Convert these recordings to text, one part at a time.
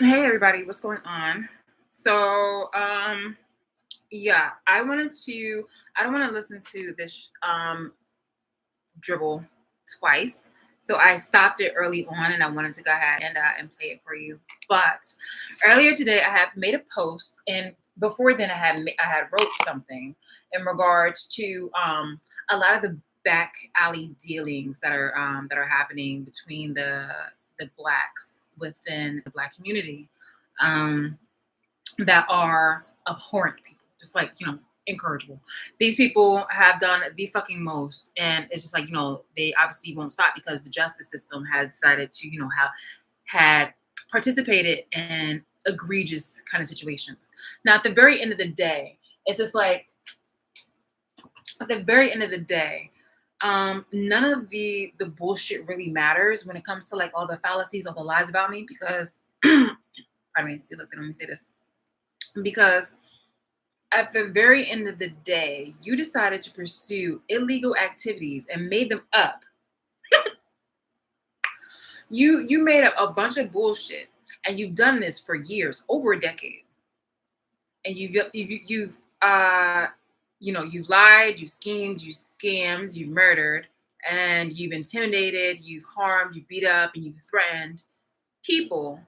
Hey everybody, what's going on? So, yeah, I don't want to listen to this dribble twice. So I stopped it early on and I wanted to go ahead and play it for you. But earlier today I had made a post, and before then I had wrote something in regards to a lot of the back alley dealings that are happening between the blacks within the black community. Um, that are abhorrent people, just like, incorrigible. These people have done the fucking most, and it's just like, they obviously won't stop because the justice system has decided to, have had participated in egregious kind of situations. Now, at the very end of the day, it's just like at the very end of the day, none of the bullshit really matters when it comes to like all the fallacies, all the lies about me, because pardon me, see, look, let me say this. Because at the very end of the day, you decided to pursue illegal activities and made them up. You made up a bunch of bullshit, and you've done this for years, over a decade. And uh you've lied, you've schemed, you scammed, you've murdered, and you've intimidated, you've harmed, you beat up, and you've threatened people.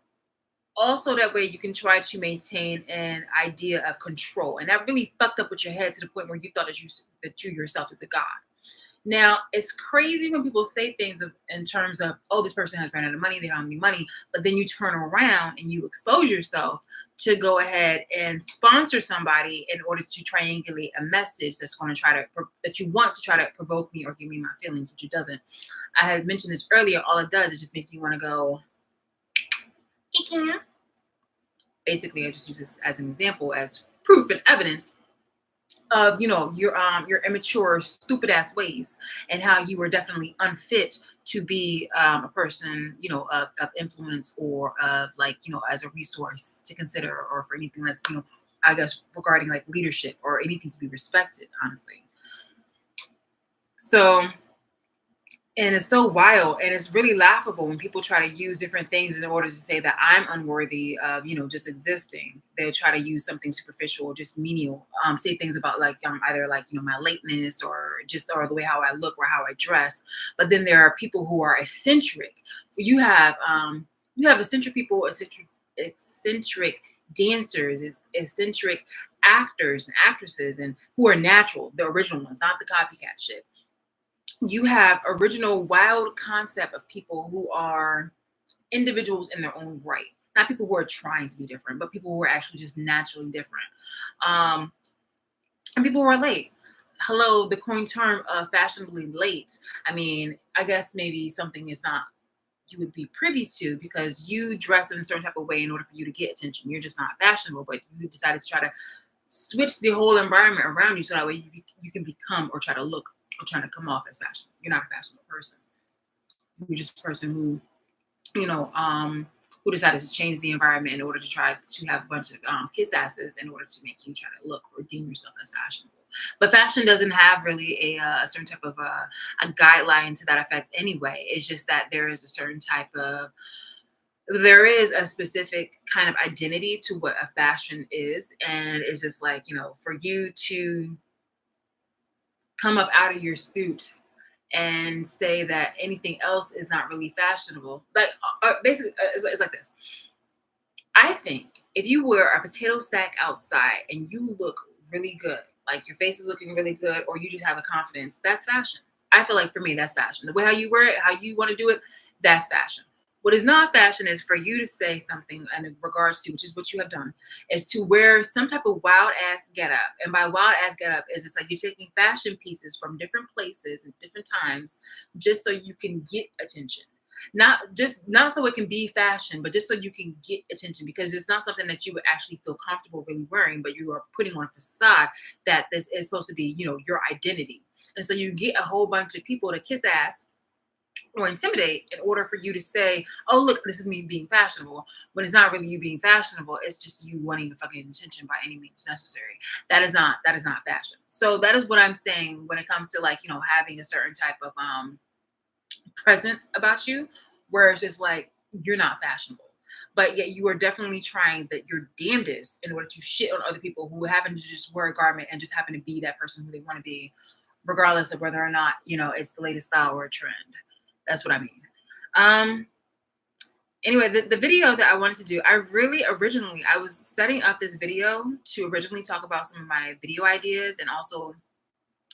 Also, that way you can try to maintain an idea of control, and that really fucked up with your head to the point where you thought that you yourself is a god. Now, it's crazy when people say things in terms of, oh, this person has ran out of money, they don't have any money, but then you turn around and you expose yourself to go ahead and sponsor somebody in order to triangulate a message that's going to that you want to try to provoke me or give me my feelings, which it doesn't. I had mentioned this earlier. All it does is just make me want to go, basically. I just use this as an example, as proof and evidence of your immature, stupid ass ways, and how you were definitely unfit to be a person, of influence, or of, like, as a resource to consider, or for anything that's, I guess, regarding like leadership or anything to be respected, honestly. So, and it's so wild, and it's really laughable when people try to use different things in order to say that I'm unworthy of, just existing. They'll try to use something superficial or just menial, say things about, like, either like, my lateness, or the way how I look or how I dress. But then there are people who are eccentric. You have eccentric people, eccentric dancers, eccentric actors and actresses, and who are natural, the original ones, not the copycat shit. You have original wild concept of people who are individuals in their own right, not people who are trying to be different, but people who are actually just naturally different. um and people who are late. Hello, the coin term of fashionably late. I mean, I guess maybe something is not, you would be privy to, because you dress in a certain type of way in order for you to get attention. You're just not fashionable, but you decided to try to switch the whole environment around you, so that way you can become, or try to look, or try to come off as fashion. You're not a fashionable person. You're just a person you know um who decided to change the environment in order to try to have a bunch of kiss asses in order to make you try to look or deem yourself as fashionable. But fashion doesn't have really a certain type of a guideline to that effect anyway. It's just that there is a specific kind of identity to what a fashion is, and it's just like, for you to come up out of your suit and say that anything else is not really fashionable. Like, basically, it's like this. I think if you wear a potato sack outside and you look really good, like your face is looking really good, or you just have a confidence, that's fashion. I feel like for me, that's fashion. The way how you wear it, how you want to do it, that's fashion. What is not fashion is for you to say something in regards to, which is what you have done, is to wear some type of wild ass get up. And by wild ass get up, is just like you're taking fashion pieces from different places and different times just so you can get attention. Not so it can be fashion, but just so you can get attention, because it's not something that you would actually feel comfortable really wearing, but you are putting on a facade that this is supposed to be, your identity. And so you get a whole bunch of people to kiss ass or intimidate in order for you to say, oh, look, this is me being fashionable, when it's not really you being fashionable. It's just you wanting fucking attention by any means necessary. That is not fashion. So that is what I'm saying when it comes to, like, having a certain type of presence about you, where it's just like, you're not fashionable. but yet you are definitely trying that your damnedest in order to shit on other people who happen to just wear a garment and just happen to be that person who they want to be, regardless of whether or not, it's the latest style or a trend. That's what I mean. Um, anyway, the video that I wanted to do, I really originally, I was setting up this video to originally talk about some of my video ideas, and also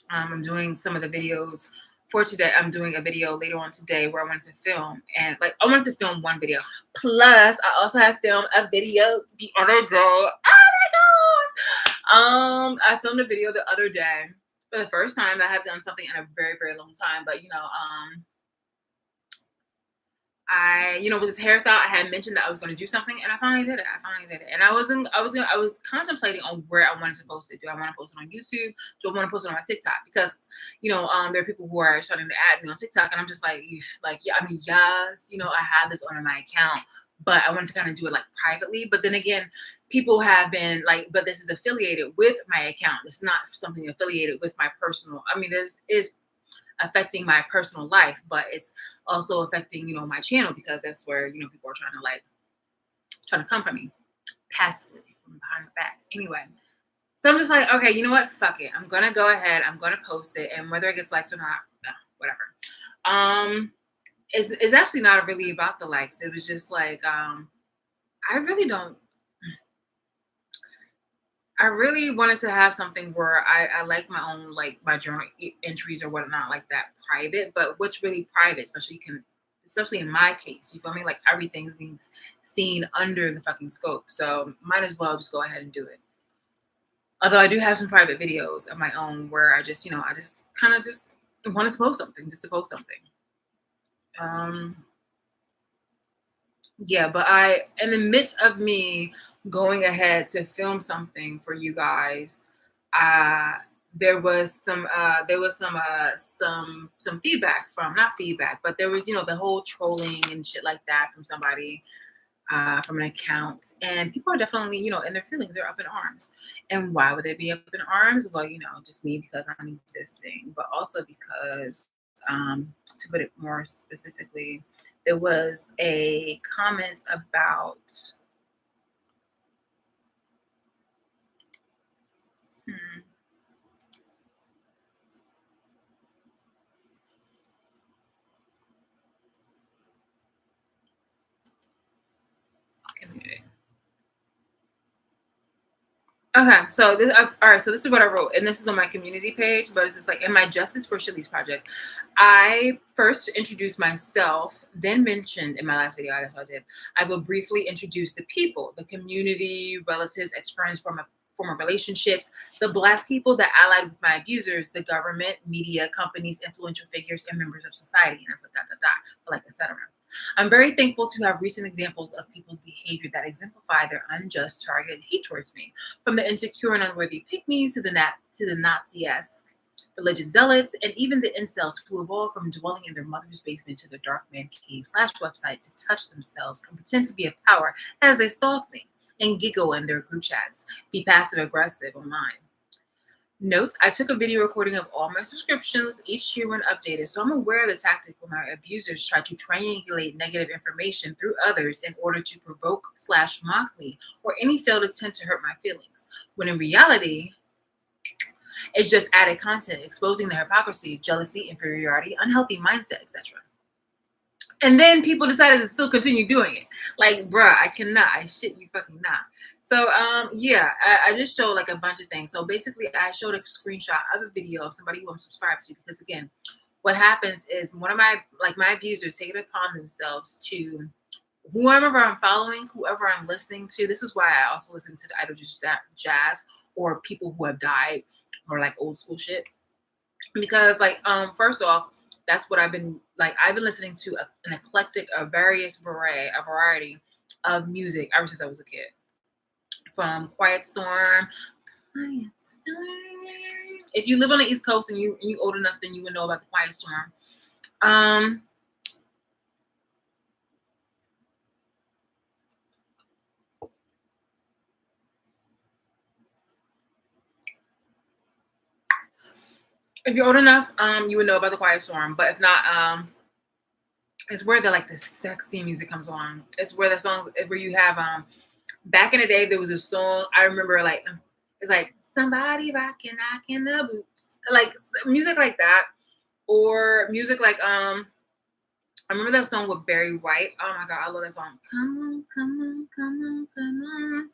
I'm doing some of the videos for today. I'm doing a video later on today where I wanted to film, and like I wanted to film one video. Plus, I also have filmed a video the other day. Oh my god! I filmed a video the other day for the first time. I had done something in a very, very long time, but with this hairstyle, I had mentioned that I was going to do something, and I finally did it. And I was contemplating on where I wanted to post it. Do I want to post it on YouTube? Do I want to post it on my TikTok? Because, there are people who are starting to add me on TikTok, and I'm just like, like, yeah, I mean, yes, I have this on my account, but I wanted to kind of do it like privately. But then again, people have been like, but this is affiliated with my account. It's not something affiliated with my personal. I mean, this is affecting my personal life, but it's also affecting, my channel, because that's where, people are trying to come for me passively from behind my back. Anyway, so I'm just like, okay, you know what? Fuck it. I'm gonna go ahead. I'm gonna post it, and whether it gets likes or not, whatever. It's actually not really about the likes. It was just like, I really don't. I really wanted to have something where I like my own, like my journal entries or whatnot, like that private. But what's really private, especially in my case, you feel me? Like everything's being seen under the fucking scope. So might as well just go ahead and do it. Although I do have some private videos of my own where I just kind of just wanted to post something, just to post something. Um, yeah, but in the midst of me going ahead to film something for you guys, uh there was some feedback from, not feedback, but there was, the whole trolling and shit like that from somebody, from an account, and people are definitely, in their feelings. They're up in arms. And why would they be up in arms? Well, just me, because I'm existing, but also because, to put it more specifically, there was a comment about, hmm, community. Okay, so all right. So this is what I wrote, and this is on my community page. But it's just like in my Justice for Shilly's project, I first introduced myself, then mentioned in my last video, I guess I did. I will briefly introduce the people, the community, relatives, ex-friends, former relationships, the Black people that allied with my abusers, the government, media, companies, influential figures, and members of society, and I put like etc. I'm very thankful to have recent examples of people's behavior that exemplify their unjust, targeted hate towards me, from the insecure and unworthy pygmies to the Nazi-esque religious zealots, and even the incels who evolved from dwelling in their mother's basement to the dark man cave / website to touch themselves and pretend to be of power as they stalk me and giggle in their group chats, be passive aggressive online. Note, I took a video recording of all my subscriptions each year when updated, so I'm aware of the tactic when my abusers try to triangulate negative information through others in order to provoke / mock me, or any failed attempt to hurt my feelings, when in reality, it's just added content exposing the hypocrisy, jealousy, inferiority, unhealthy mindset, etc. And then people decided to still continue doing it. Like, bruh, I cannot. I shit you fucking not. So, yeah, I just showed like a bunch of things. So basically, I showed a screenshot of a video of somebody who I'm subscribed to, because again, what happens is one of my abusers take it upon themselves to, whoever I'm following, whoever I'm listening to. This is why I also listen to the Idol Jazz, or people who have died, or like old school shit, because like, first off, that's what I've been listening to an eclectic, a variety of music ever since I was a kid, from Quiet Storm. If you live on the East Coast and you old enough, then you would know about the Quiet Storm. If you're old enough, you would know about the Quiet Storm. But if not, It's where the sexy music comes on. It's where the songs where you have back in the day there was a song I remember it's like somebody rocking the boots like music like that or music like I remember that song with Barry White. Oh my god, I love that song. Come on, come on, come on, come on.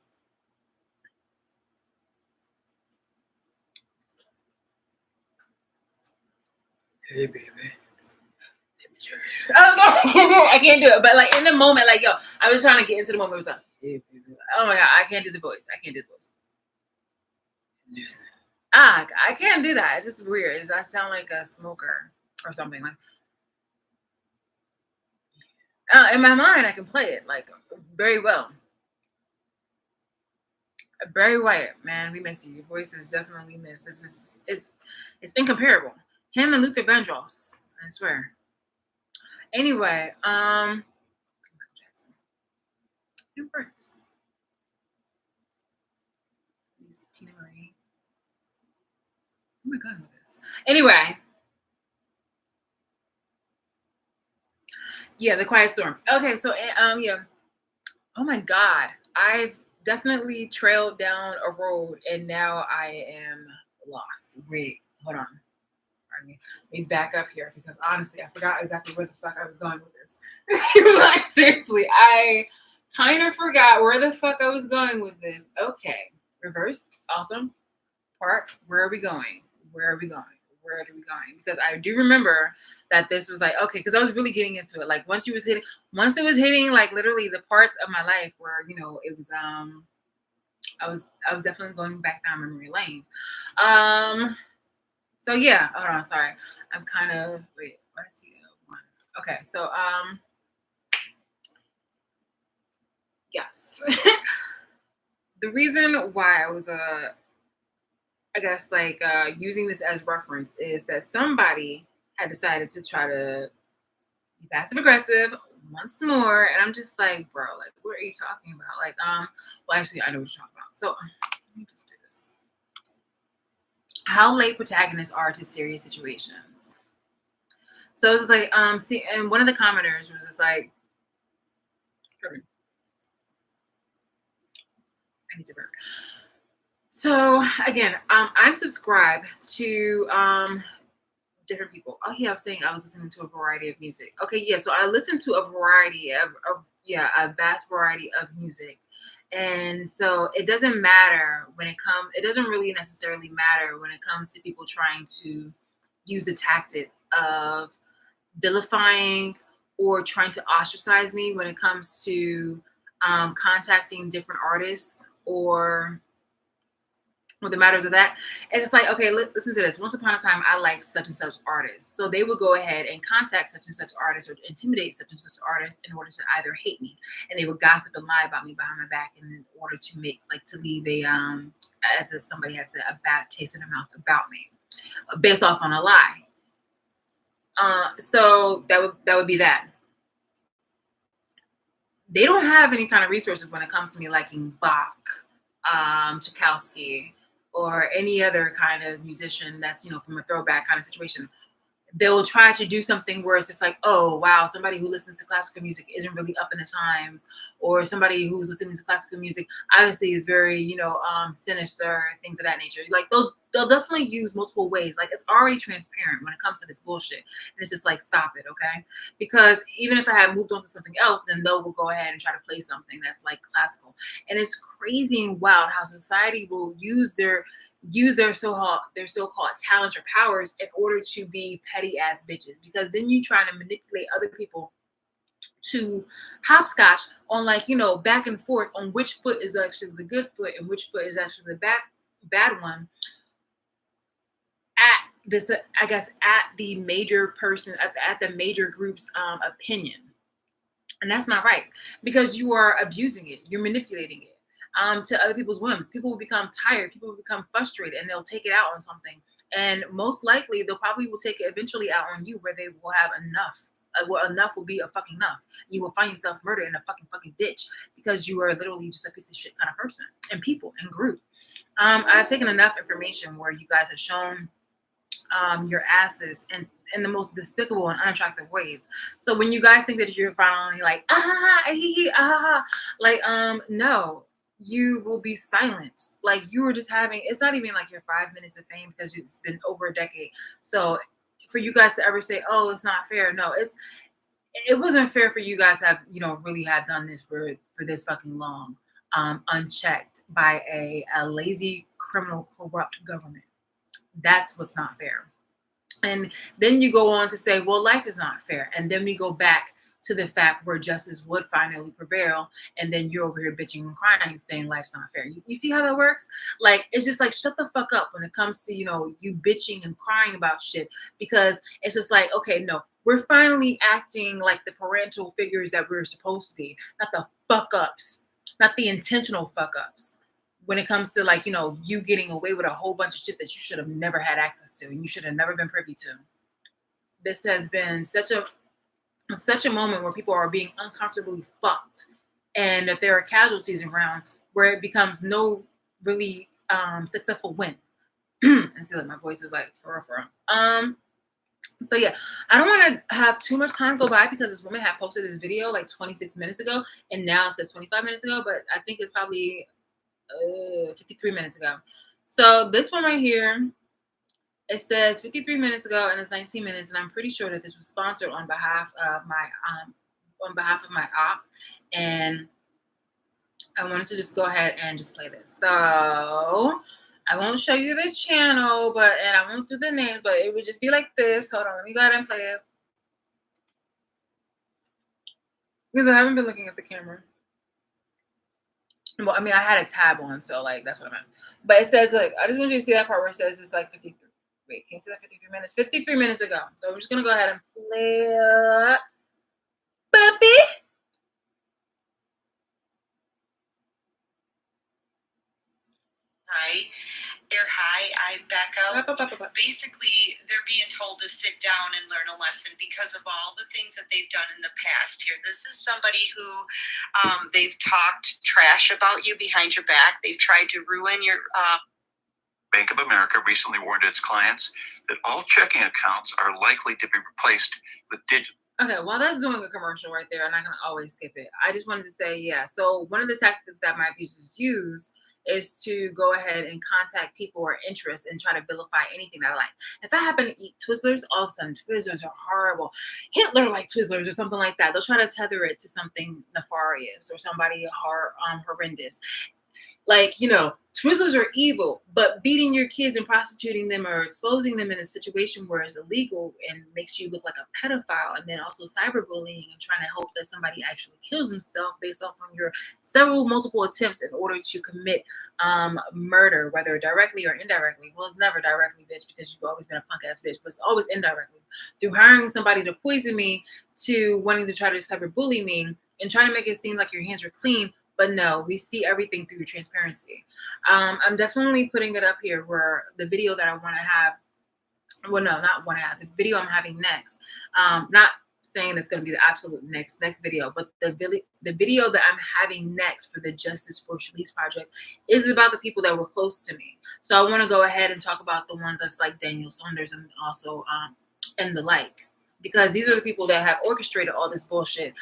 Hey baby. Oh, no, I can't do it. I can't do it. But like in the moment, like yo, I was trying to get into the moment. It was like, hey, baby. Oh my god, I can't do the voice. I can't do the voice. Listen. I can't do that. It's just weird. I sound like a smoker or something. Like in my mind, I can play it like very well. Barry White, man, we miss you. Your voice is definitely missed. It's incomparable. Him and Luther Vandross, I swear. Anyway, Michael Jackson and Prince. Tina Marie. Oh my god, with this. Anyway, yeah, The Quiet Storm. Okay, so yeah. Oh my god, I've definitely trailed down a road and now I am lost. Wait, hold on. Pardon me. Let me back up here because honestly, I forgot exactly where the fuck I was going with this. Like, seriously, I kind of forgot where the fuck I was going with this. Okay, reverse. Awesome. Park. Where are we going? Where are we going? Where are we going? Because I do remember that this was like okay, because I was really getting into it. Like once it was hitting like literally the parts of my life where it was I was definitely going back down memory lane. So yeah, hold on, sorry. I'm kind of wait, why is he one? Okay, so yes. The reason why I was I guess using this as reference is that somebody had decided to try to be passive aggressive once more, and I'm just like, bro, like, what are you talking about? Like, well, actually, I know what you're talking about. So, let me just do this. How late protagonists are to serious situations. So it's just like, see, and one of the commenters was just like, I need to burp. So again, I'm subscribed to different people. Oh yeah, I was saying I was listening to a variety of music. Okay, yeah, so I listen to a variety of yeah, a vast variety of music. And so it doesn't matter when it doesn't really necessarily matter when it comes to people trying to use the tactic of vilifying or trying to ostracize me when it comes to contacting different artists or with the matters of that. It's just like, okay, listen to this. Once upon a time, I liked such and such artists. So they would go ahead and contact such and such artists or intimidate such and such artists in order to either hate me. And they would gossip and lie about me behind my back in order to make, to leave as if somebody had said, a bad taste in their mouth about me based off on a lie. So that would be that. They don't have any kind of resources when it comes to me liking Bach, Tchaikovsky, or any other kind of musician that's from a throwback kind of situation. They'll try to do something where it's just like, oh wow, somebody who listens to classical music isn't really up in the times, or somebody who's listening to classical music obviously is very, sinister, things of that nature. Like they'll definitely use multiple ways. Like it's already transparent when it comes to this bullshit. And it's just like, stop it, okay? Because even if I had moved on to something else, then they'll will go ahead and try to play something that's like classical. And it's crazy and wild how society will use their so-called talent or powers in order to be petty ass bitches, because then you trying to manipulate other people to hopscotch on back and forth on which foot is actually the good foot and which foot is actually the bad one at this I guess at the major person at the major group's opinion. And that's not right, because you are abusing it, you're manipulating it to other people's whims. People will become tired, people will become frustrated, and they'll take it out on something. And most likely, they'll probably will take it eventually out on you, where they will have enough. Well, enough will be a fucking enough. You will find yourself murdered in a fucking ditch because you are literally just a piece of shit kind of person and people and group. I've taken enough information where you guys have shown your asses and in the most despicable and unattractive ways. So when you guys think that you're finally like like no, you will be silenced. Like you were just having. It's not even like your 5 minutes of fame because it's been over a decade. So for you guys to ever say, "Oh, it's not fair," no, it wasn't fair for you guys to have really have done this for this fucking long, unchecked by a lazy criminal corrupt government. That's what's not fair. And then you go on to say, well, life is not fair. And then we go back to the fact where justice would finally prevail. And then you're over here bitching and crying, saying life's not fair. You see how that works? Like, it's just like, shut the fuck up when it comes to, you bitching and crying about shit. Because it's just like, okay, no, we're finally acting like the parental figures that we're supposed to be, not the fuck ups, not the intentional fuck ups when it comes to like you getting away with a whole bunch of shit that you should have never had access to and you should have never been privy to. This has been such a moment where people are being uncomfortably fucked and that there are casualties around where it becomes no really successful win. And see, like my voice is like for real. So yeah, I don't want to have too much time go by because this woman had posted this video like 26 minutes ago and now it says 25 minutes ago, but I think it's probably 53 minutes ago. So this one right here, it says 53 minutes ago and it's 19 minutes, and I'm pretty sure that this was sponsored on behalf of my op, and I wanted to just go ahead and just play this. So I won't show you the channel, and I won't do the names, but it would just be like this. Hold on, let me go ahead and play it because I haven't been looking at the camera. Well, I mean, I had a tab on, so like that's what I meant. But it says, look, I just want you to see that part where it says it's like 53. Wait, can you see that 53 minutes? 53 minutes ago. So I'm just gonna go ahead and play it. Puppy. Right. Hi, I'm Becca. Basically, they're being told to sit down and learn a lesson because of all the things that they've done in the past here. This is somebody who they've talked trash about you behind your back. They've tried to ruin your. Bank of America recently warned its clients that all checking accounts are likely to be replaced with digital. Okay, well, that's doing a commercial right there, and I can always skip it. I just wanted to say, yeah. So one of the tactics that my abusers use is to go ahead and contact people or interests and try to vilify anything that I like. If I happen to eat Twizzlers, all of a sudden Twizzlers are horrible. Hitler liked Twizzlers or something like that. They'll try to tether it to something nefarious or somebody horrendous. Like, Twizzlers are evil, but beating your kids and prostituting them or exposing them in a situation where it's illegal and makes you look like a pedophile, and then also cyberbullying and trying to hope that somebody actually kills himself based off on your multiple attempts in order to commit murder, whether directly or indirectly. Well, it's never directly, bitch, because you've always been a punk ass bitch, but it's always indirectly through hiring somebody to poison me to wanting to try to cyberbully me and trying to make it seem like your hands are clean. But no, we see everything through transparency. I'm definitely putting it up here where the video that I want to have, well, no, not want to have, the video I'm having next, not saying it's going to be the absolute next video, but the video that I'm having next for the Justice for Shalise project is about the people that were close to me. So I want to go ahead and talk about the ones that's like Daniel Saunders and also and the like, because these are the people that have orchestrated all this bullshit.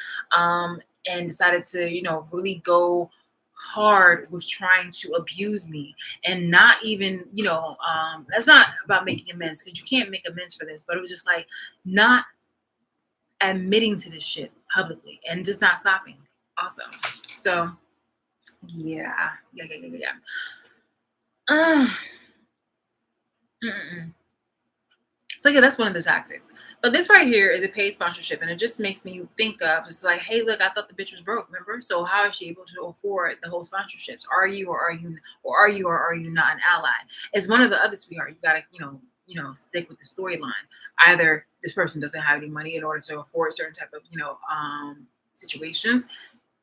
And decided to, really go hard with trying to abuse me and not even, that's not about making amends because you can't make amends for this, but it was just like not admitting to this shit publicly and just not stopping. Awesome. So yeah. So yeah, that's one of the tactics. But this right here is a paid sponsorship, and it just makes me think of it's like, hey, look, I thought the bitch was broke, remember? So how is she able to afford the whole sponsorships? Are you or are you not an ally? It's one of the other, sweetheart. You gotta, stick with the storyline. Either this person doesn't have any money in order to afford certain type of, situations,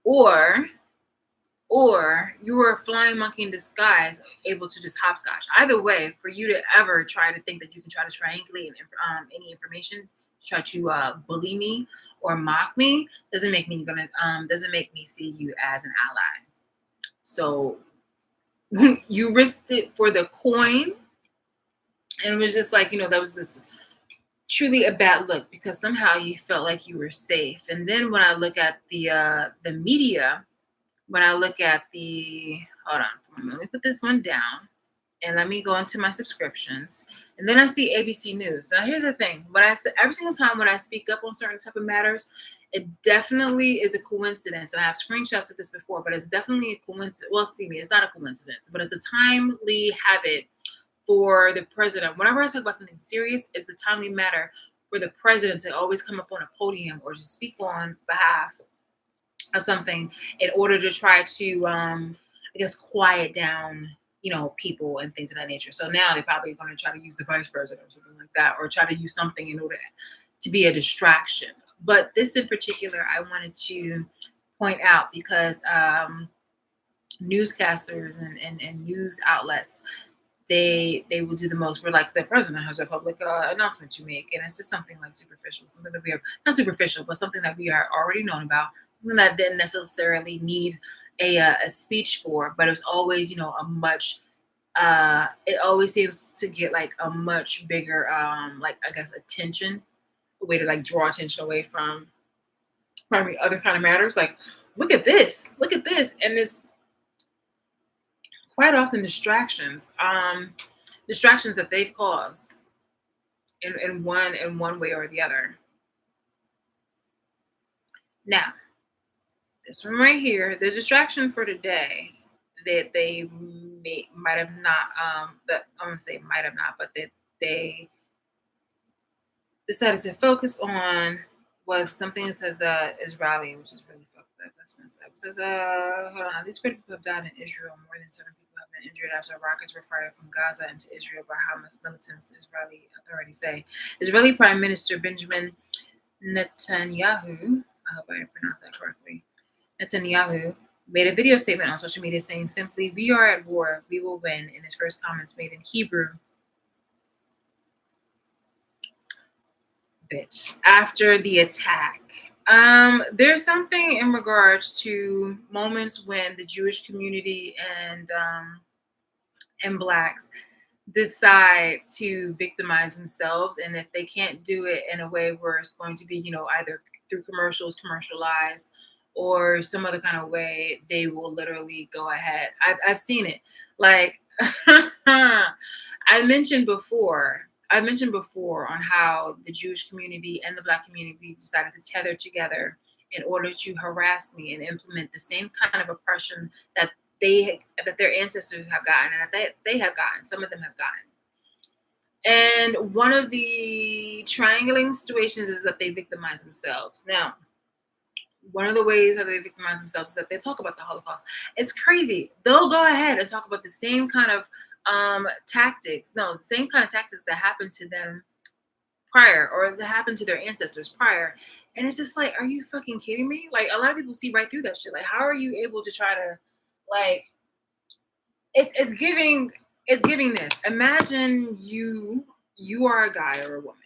or you were a flying monkey in disguise, able to just hopscotch. Either way, for you to ever try to think that you can try to triangulate any information, try to bully me or mock me, doesn't make me see you as an ally. So you risked it for the coin, And it was just like, that was this truly a bad look because somehow you felt like you were safe. And then when I look at the media, when I look at hold on for a moment, let me put this one down and let me go into my subscriptions. And then I see ABC News. Now here's the thing: when I say every single time when I speak up on certain type of matters, it definitely is a coincidence. And I have screenshots of this before, but it's definitely a coincidence. Well, see me, it's not a coincidence, but it's a timely habit for the president. Whenever I talk about something serious, it's a timely matter for the president to always come up on a podium or to speak on behalf of something in order to try to, I guess, quiet down, people and things of that nature. So now they're probably going to try to use the vice president or something like that, or try to use something in order to be a distraction. But this in particular, I wanted to point out because newscasters and news outlets, they will do the most. We're like, the president has a public announcement to make, and it's just something like superficial, something that we are not superficial, but something that we are already known about, something that didn't necessarily need a speech for, but it's always a much. It always seems to get like a much bigger, like I guess attention, a way to like draw attention away from, pardon me, other kind of matters. Like, look at this, and it's quite often distractions that they've caused in one way or the other. Now, this one right here, the distraction for today that they might have not, that I wouldn't say might have not, but that they decided to focus on was something that says the Israeli, which is really fucked up. That's messed up. It says, hold on, at least 30 people have died in Israel. More than 7 people have been injured after rockets were fired from Gaza into Israel by Hamas militants, Israeli authorities say. Israeli Prime Minister Benjamin Netanyahu, I hope I pronounced that correctly, Netanyahu made a video statement on social media saying simply, "We are at war, we will win," in his first comments made in Hebrew. After the attack. There's something in regards to moments when the Jewish community and blacks decide to victimize themselves, and if they can't do it in a way where it's going to be, either through commercials, commercialized, or some other kind of way, they will literally go ahead. I've seen it. Like I mentioned before on how the Jewish community and the Black community decided to tether together in order to harass me and implement the same kind of oppression that their ancestors have gotten and that they have gotten. Some of them have gotten. And one of the triangulating situations is that they victimize themselves. Now, one of the ways that they victimize themselves is that they talk about the Holocaust. It's crazy. They'll go ahead and talk about the same kind of tactics. No, the same kind of tactics that happened to them prior, or that happened to their ancestors prior. And it's just like, are you fucking kidding me? Like, a lot of people see right through that shit. Like, how are you able to try to, like, it's giving this. Imagine you are a guy or a woman,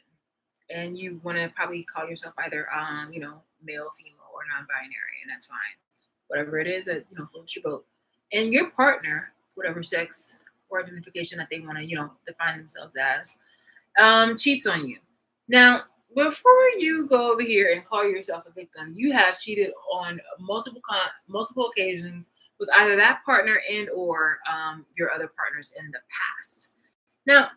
and you want to probably call yourself either male, female, or non-binary, and that's fine. Whatever it is that floats your boat. And your partner, whatever sex or identification that they want to define themselves as, cheats on you. Now, before you go over here and call yourself a victim, you have cheated on multiple occasions with either that partner and or your other partners in the past. Now,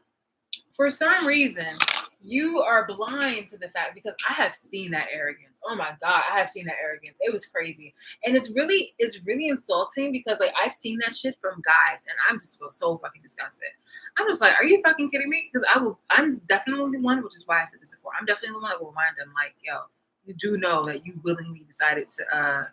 for some reason, you are blind to the fact, because I have seen that arrogance. Oh my God, I have seen that arrogance. It was crazy. And it's really insulting because like I've seen that shit from guys and I'm just so fucking disgusted. I'm just like, are you fucking kidding me? Because I'm definitely the one, which is why I said this before. I'm definitely the one that will remind them like, yo, you do know that you willingly decided to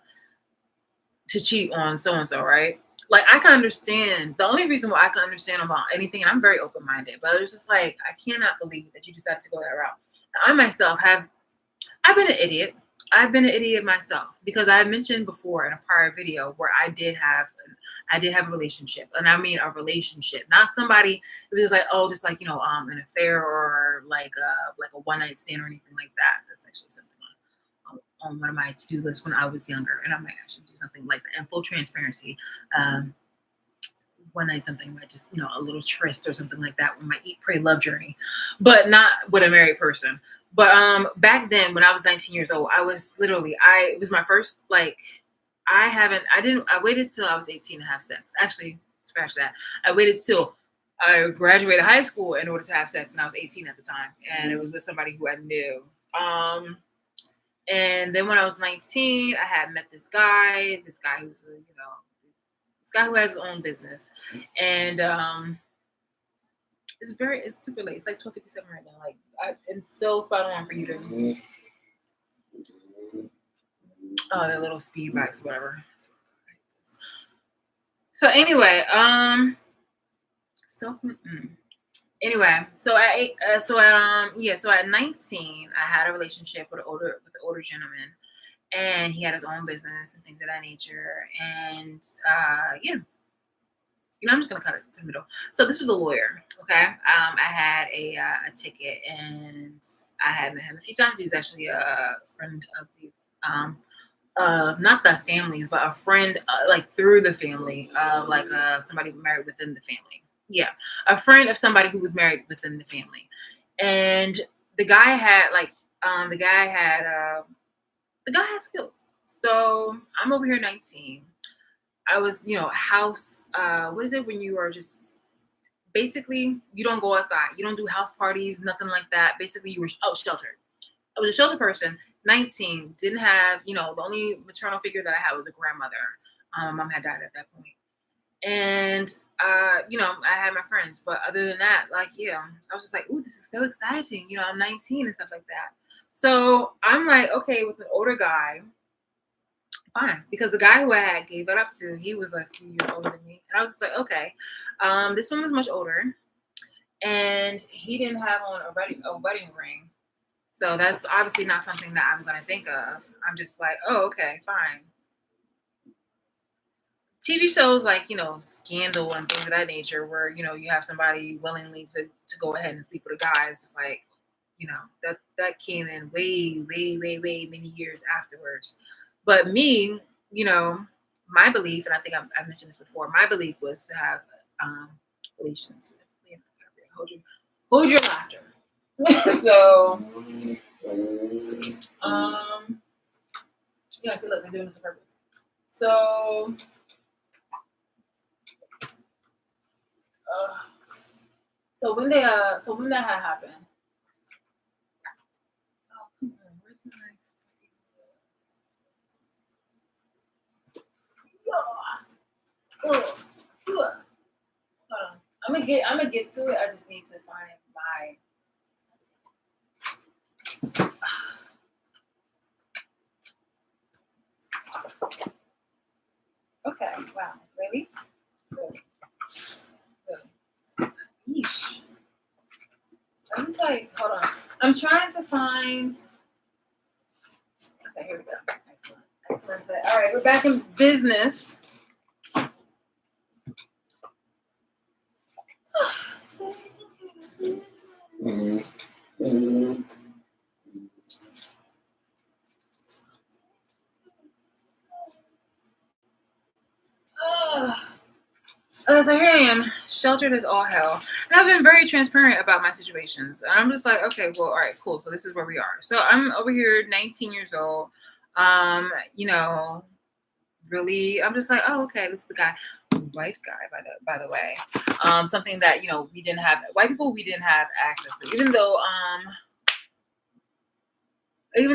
cheat on so and so, right? Like I can understand. The only reason why I can understand about anything, and I'm very open-minded, but it's just like I cannot believe that you decided to go that route. Now, I myself I've been an idiot. I've been an idiot myself because I mentioned before in a prior video where I did have a relationship, and I mean a relationship, not somebody who was like, oh, just like an affair or like a one night stand or anything like that. That's actually something on one of my to-do lists when I was younger, and I might actually do something like that. And full transparency, one night something, like just, a little tryst or something like that with my eat, pray, love journey, but not with a married person. But back then when I was 19 years old, I was literally, it was my first, like, I waited till I was 18 to have sex. Actually, scratch that. I waited till I graduated high school in order to have sex, and I was 18 at the time, and it was with somebody who I knew. And then when I was 19, I had met this guy who's, this guy who has his own business, and it's super late. It's like 12:57 right now. Like, it's so spot on for you to. Oh, the little speed bikes, whatever. So anyway, anyway, so at 19, I had a relationship with an older gentleman, and he had his own business and things of that nature. And I'm just gonna cut it to the middle. So this was a lawyer, okay? I had a ticket, and I had met him a few times. He was actually a friend of the not the families, but a friend, like through the family, like somebody married within the family. Yeah, a friend of somebody who was married within the family, and the guy had the guy had skills. So I'm over here 19. I was, house. What is it when you are just basically you don't go outside, you don't do house parties, nothing like that. Basically, you were sheltered. I was a sheltered person. 19, didn't have, the only maternal figure that I had was a grandmother. My mom had died at that point. And, I had my friends. But other than that, like, yeah, I was just like, ooh, this is so exciting. I'm 19 and stuff like that. So I'm like, okay, with an older guy, fine. Because the guy who I had gave it up to, he was a few years older than me. And I was just like, okay, this one was much older. And he didn't have on a wedding ring. So that's obviously not something that I'm going to think of. I'm just like, oh, okay, fine. TV shows like, Scandal and things of that nature where, you have somebody willingly to go ahead and sleep with a guy. It's just like, that came in way, way, way, way many years afterwards. But me, my belief, and I think I mentioned this before, my belief was to have relations with Leonardo DiCaprio. Hold your laughter. So, see, look, they're doing this on purpose. So, when that had happened, oh, come on, where's my? Hold on. I'm gonna get to it. I just need to find my. Okay. Wow. Really? Yeesh. I'm just like, hold on. I'm trying to find. Okay, here we go. Excellent. All right, we're back in business. So here I am, sheltered as all hell. And I've been very transparent about my situations. And I'm just like, okay, well, all right, cool. So this is where we are. So I'm over here, 19 years old. Really, I'm just like, oh, okay, this is the guy. White guy, by the way. Something that, we didn't have, white people, we didn't have access to. Even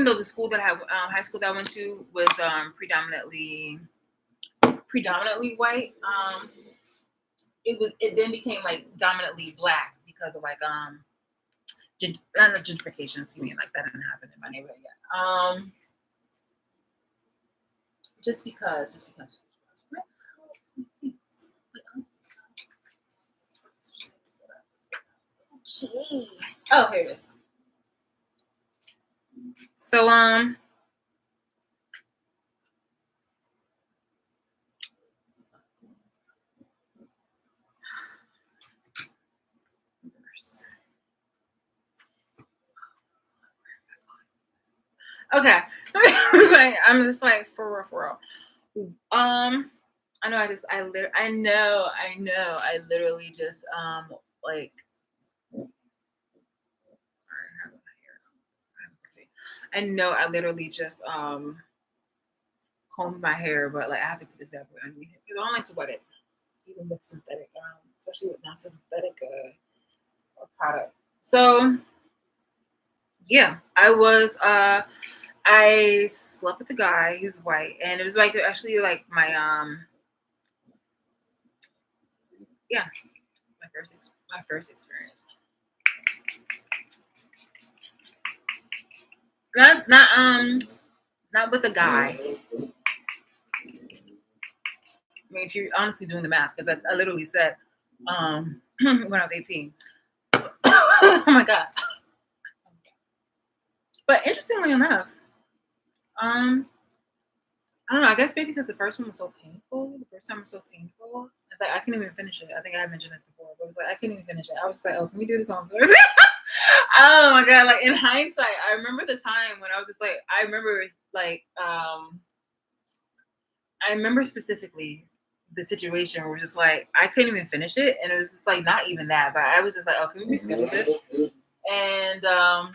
though the school that I had, high school that I went to was predominantly white, it then became like dominantly black because of like not gentrification, excuse me, like that didn't happen in my neighborhood yet. Just because. Okay. Oh, here it is. So okay. I'm just like, for real. I know. I literally just like. Sorry, I have my hair. I know. I literally just combed my hair, but like I have to put this bad boy underneath it because I don't like to wet it, even with synthetic, especially with non-synthetic product. So yeah, I slept with a guy. He was white, and it was like actually like my yeah, my first experience. That's not with a guy. I mean, if you're honestly doing the math, because I literally said when I was 18. Oh my god! But interestingly enough, um, I don't know. I guess maybe because the first one was so painful. The first time was so painful. I couldn't even finish it. I think I mentioned this before, but it was like I couldn't even finish it. I was just like, "Oh, can we do this on Thursday?" Oh my god! Like in hindsight, I remember the time when I was just like, I remember like, I remember specifically the situation where it was just like I couldn't even finish it, and it was just like not even that, but I was just like, "Oh, can we reschedule this?" And the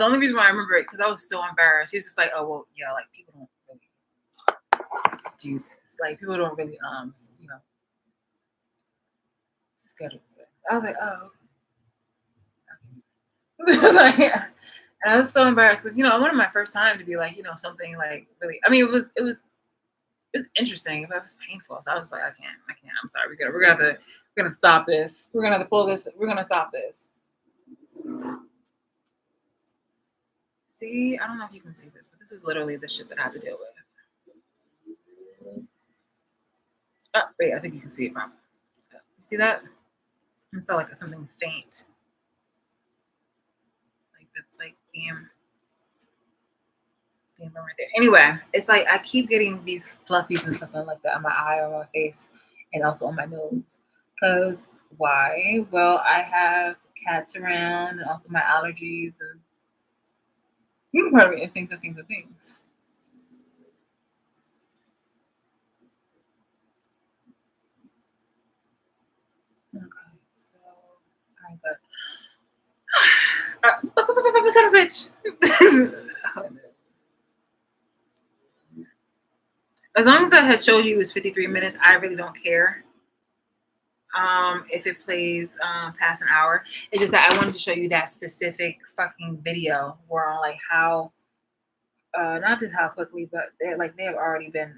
only reason why I remember it because I was so embarrassed. He was just like, "Oh well, yeah, like people don't really do this. Like people don't really you know schedule sex." I was like, "Oh, okay." I was like, and I was so embarrassed because I wanted my first time to be like something like really. I mean, it was interesting, but it was painful. So I was like, I can't. I'm sorry. We're gonna stop this. We're gonna have to pull this. We're gonna stop this. See, I don't know if you can see this, but this is literally the shit that I have to deal with. Oh, wait, I think you can see it probably. You see that? I saw like something faint. Like that's like being right there. Anyway, it's like I keep getting these fluffies and stuff like that on my eye, on my face, and also on my nose. Cause why? Well, I have cats around, and also my allergies, and part of it, and things. Okay, so I got son of a bitch. As long as I had showed you it was 53 minutes, I really don't care. If it plays past an hour, it's just that I wanted to show you that specific fucking video where on like how not just how quickly, but they have already been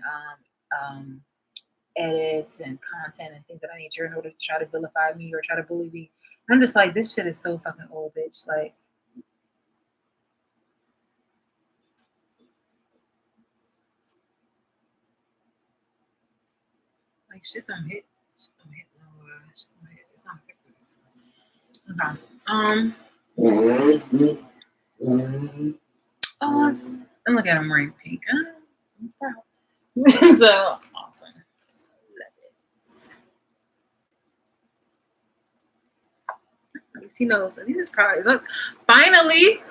edits and content and things that I need to in order to try to vilify me or try to bully me. And I'm just like, this shit is so fucking old, bitch. Like shit don't hit. Shit don't hit no. Shit don't hit. It's not effective. Okay. Oh, and look at him wearing pink. Huh? That's proud. So awesome. So love it. At least he knows. At least he's proud. Finally.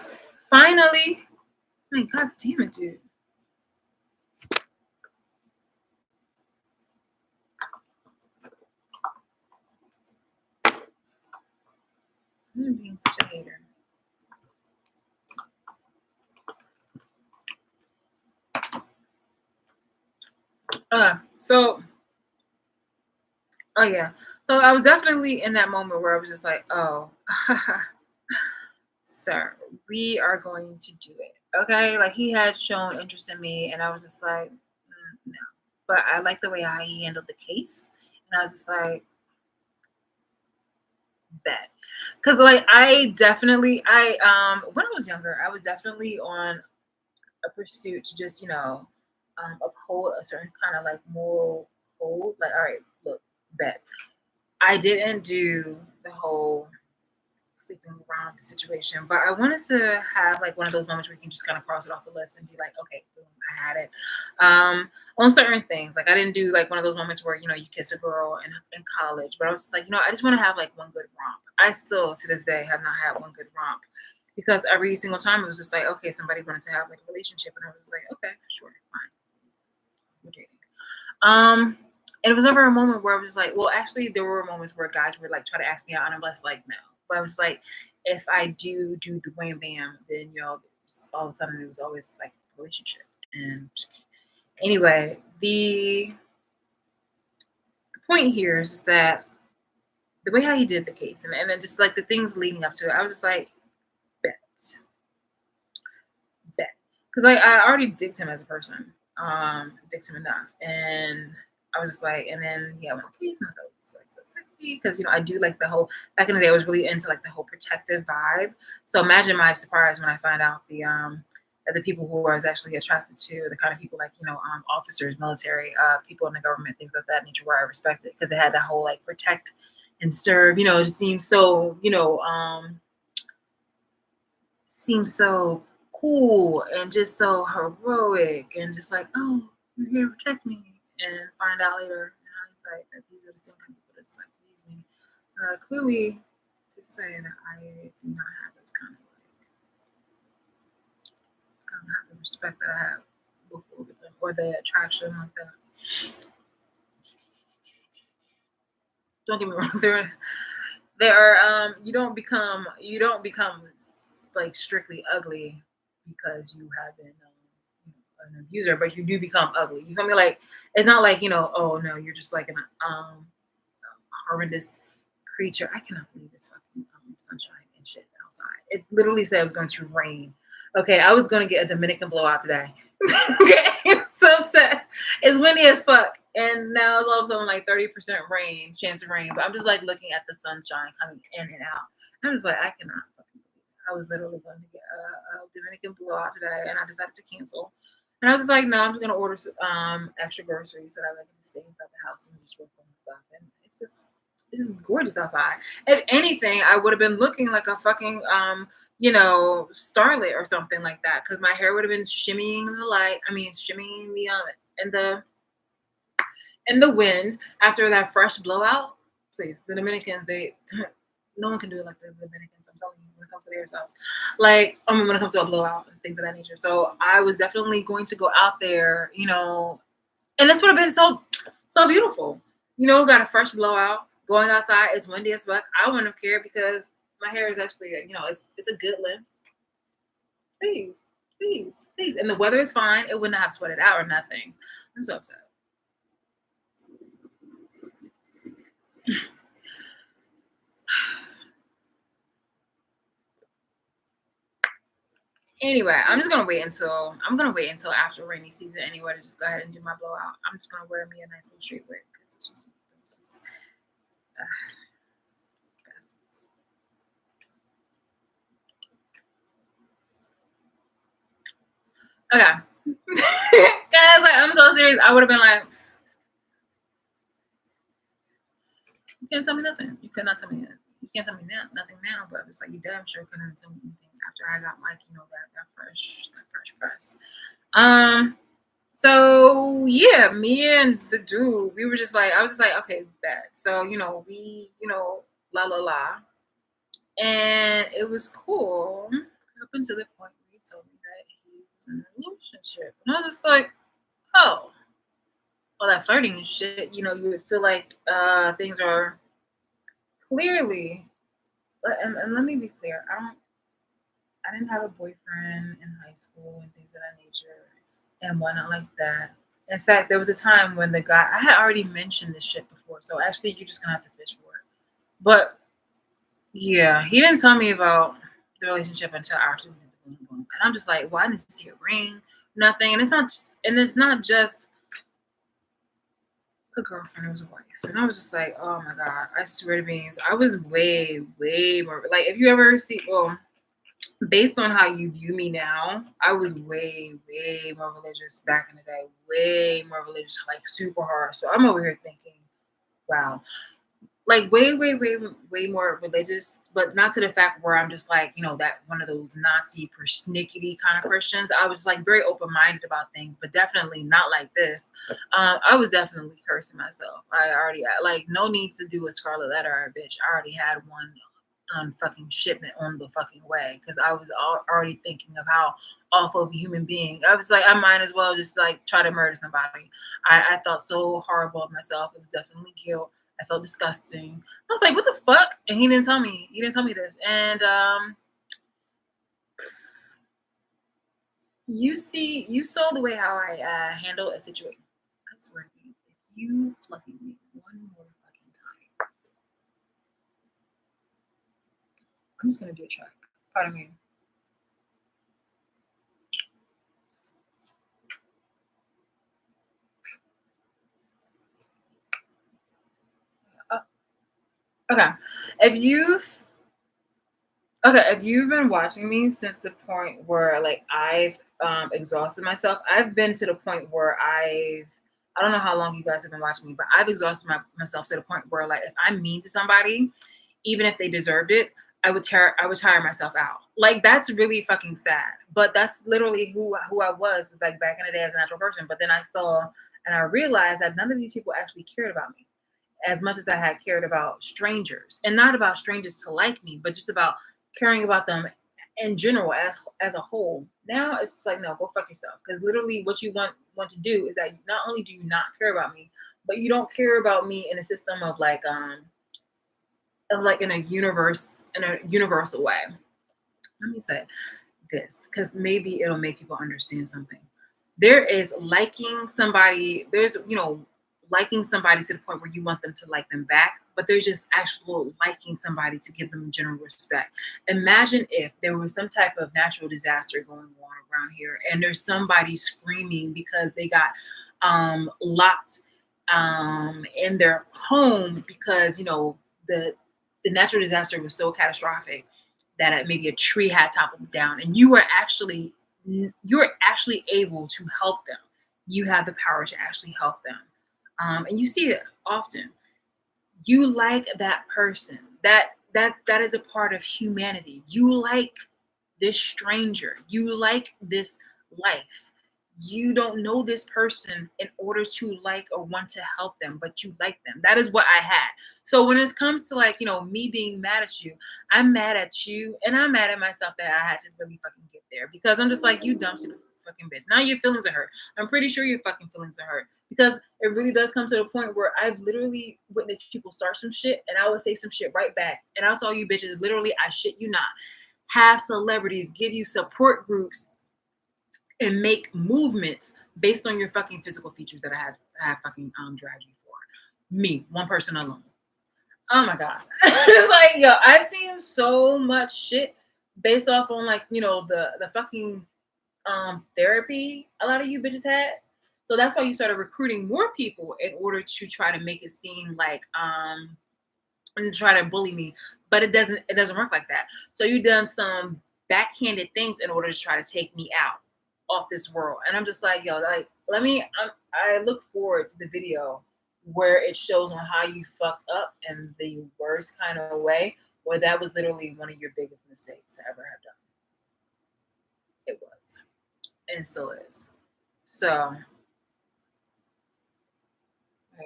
I mean, god damn it, dude. I'm being such a hater. So oh yeah. So I was definitely in that moment where I was just like, oh, sir, we are going to do it. Okay. Like he had shown interest in me, and I was just like, no. But I like the way he handled the case. And I was just like, bet. Cause like when I was younger, I was definitely on a pursuit to just, uphold a certain kind of like moral code. Like, all right, look, bet. I didn't do the whole sleeping around the situation, but I wanted to have like one of those moments where you can just kind of cross it off the list and be like, okay, boom, I had it. On certain things, like I didn't do like one of those moments where you kiss a girl in college, but I was just like, I just want to have like one good romp. I still to this day have not had one good romp because every single time it was just like, okay, somebody wanted to have like a relationship, and I was just like, okay, sure, fine, we're dating. And it was never a moment where I was like, well, actually, there were moments where guys would like try to ask me out, and I'm just like, no. But I was like, if I do the wham bam, then all of a sudden it was always like a relationship. And anyway, the point here is that the way how he did the case, and then just like the things leading up to it, I was just like, bet, bet, because I already digged him as a person, digged him enough, and I was just like, and then yeah, I went okay, and I thought it was like so sexy because I do like the whole back in the day I was really into like the whole protective vibe. So imagine my surprise when I find out that the people who I was actually attracted to, the kind of people like officers, military, people in the government, things like that nature, where I respected because it had that whole like protect and serve. It seems so seems so cool and just so heroic and just like, oh, you're here to protect me, and find out later in hindsight that these are the same kind of people that just like to use me. Clearly, just saying that I do not have those kind of like, I don't have the respect that I have before with them or the attraction like that. Don't get me wrong, there are you don't become like strictly ugly because you have been an abuser, but you do become ugly. You feel me? Like it's not like oh no, you're just like an horrendous creature. I cannot believe this fucking sunshine and shit outside. It literally said it was going to rain. Okay, I was gonna get a Dominican blowout today. Okay, I'm so upset. It's windy as fuck, and now it's all of a sudden like 30% rain, chance of rain. But I'm just like looking at the sunshine coming in and out. I'm just like, I cannot fucking believe it. I was literally going to get a Dominican blowout today, and I decided to cancel. And I was just like, no, I'm just gonna order extra groceries so that I can just stay inside the house and just work on stuff. And it's just gorgeous outside. If anything, I would have been looking like a fucking starlet or something like that, because my hair would have been shimmying in the light. I mean, shimmying in the wind after that fresh blowout. Please, the Dominicans, they no one can do it like the Dominicans. I'm telling you, when it comes to their styles, like when it comes to a blowout and things of that nature. So I was definitely going to go out there, and this would have been so beautiful. Got a fresh blowout, going outside. It's windy as fuck. I wouldn't have cared because my hair is actually, it's a good length. Please, please, please. And the weather is fine. It would not have sweated out or nothing. I'm so upset. Anyway, I'm gonna wait until after rainy season anyway to just go ahead and do my blowout. I'm just gonna wear me a nice little straight wig because this was bastards. Okay. Guys, like I'm so serious. I would have been like, you can't tell me nothing. You could not tell me that. You can't tell me nothing now, but it's like you damn sure couldn't tell me anything after I got like, that fresh press. So yeah, me and the dude, we were just like, I was just like, okay, bet. So, we, la la la. And it was cool up until the point where he told me that he was in a relationship. And I was just like, oh, all that flirting and shit, you would feel like things are clearly, and let me be clear, I didn't have a boyfriend in high school and things of that nature and whatnot like that. In fact, there was a time when the guy, I had already mentioned this shit before, so actually you're just gonna have to fish for it. But yeah, he didn't tell me about the relationship until after we did the boom boom. And I'm just like, well, I didn't see a ring, nothing. And it's not just a girlfriend, it was a wife. And I was just like, oh my God, I swear to beings, I was way, way more like if you ever see based on how you view me now, I was way, way more religious back in the day. Way more religious, like super hard. So I'm over here thinking, wow. Like way, way, way, way more religious, but not to the fact where I'm just like, that one of those Nazi persnickety kind of Christians. I was like very open-minded about things, but definitely not like this. I was definitely cursing myself. I already like no need to do a scarlet letter, bitch. I already had one fucking shipment on the fucking way because I was already thinking of how awful of a human being. I was like, I might as well just like try to murder somebody. I thought so horrible of myself. It was definitely guilt. I felt disgusting. I was like, what the fuck? And he didn't tell me. He didn't tell me this. And you saw the way how I handle a situation. I swear to you, if you fluffy me one more fucking time, I'm just gonna do a track. Pardon me. Okay. If you've if you've been watching me since the point where like I've exhausted myself, I've been to the point where I don't know how long you guys have been watching me, but I've exhausted myself to the point where like if I'm mean to somebody, even if they deserved it, I would tire myself out. Like that's really fucking sad. But that's literally who I was like back in the day as a natural person. But then I saw and I realized that none of these people actually cared about me as much as I had cared about strangers, and not about strangers to like me, but just about caring about them in general as a whole. Now it's just like no, go fuck yourself. Because literally, what you want to do is that not only do you not care about me, but you don't care about me in a system of like in a universal way. Let me say this because maybe it'll make people understand something. There is liking somebody, there's, liking somebody to the point where you want them to like them back, but there's just actual liking somebody to give them general respect. Imagine if there was some type of natural disaster going on around here and there's somebody screaming because they got locked in their home because, the natural disaster was so catastrophic that maybe a tree had toppled down and you're actually able to help them. You have the power to actually help them. And you see it often. You like that person. That is a part of humanity. You like this stranger. You like this life. You don't know this person in order to like or want to help them, but you like them. That is what I had. So when it comes to like, me being mad at you, I'm mad at you and I'm mad at myself that I had to really fucking get there because I'm just like, you dumb stupid fucking bitch. Now your feelings are hurt. I'm pretty sure your fucking feelings are hurt because it really does come to the point where I've literally witnessed people start some shit and I would say some shit right back. And I saw you bitches literally, I shit you not, have celebrities give you support groups and make movements based on your fucking physical features that I have fucking dragged you for. Me, one person alone. Oh my god. Like yo, I've seen so much shit based off on like, the fucking therapy a lot of you bitches had. So that's why you started recruiting more people in order to try to make it seem like and try to bully me. But it doesn't work like that. So you done some backhanded things in order to try to take me out off this world. And I'm just like, yo, like I look forward to the video where it shows on how you fucked up in the worst kind of way, where that was literally one of your biggest mistakes to ever have done. It was. And still is. So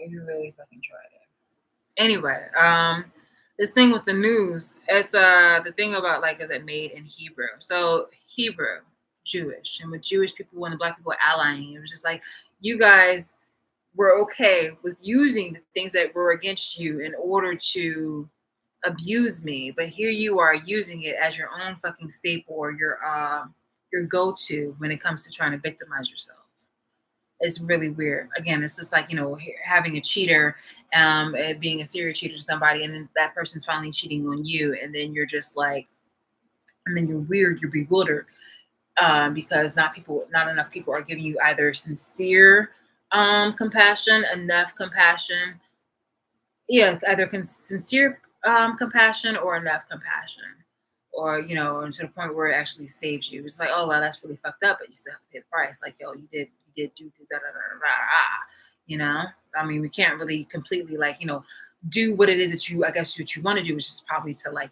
you really fucking tried it. Anyway, this thing with the news, it's the thing about like is it made in Hebrew. So Hebrew, Jewish, and with Jewish people when the black people were allying, it was just like you guys were okay with using the things that were against you in order to abuse me, but here you are using it as your own fucking staple or your go-to when it comes to trying to victimize yourself. It's really weird. Again, it's just like having a cheater, being a serial cheater to somebody, and then that person's finally cheating on you, and then you're just like, and then you're weird, you're bewildered, because not enough people are giving you either sincere compassion, enough compassion, yeah, either sincere compassion or enough compassion, or to the point where it actually saves you. It's like, oh well, that's really fucked up, but you still have to pay the price. Like, yo, you did do this, da, da, da, da, da. I mean, we can't really completely like do what it is that I guess what you want to do, which is probably to like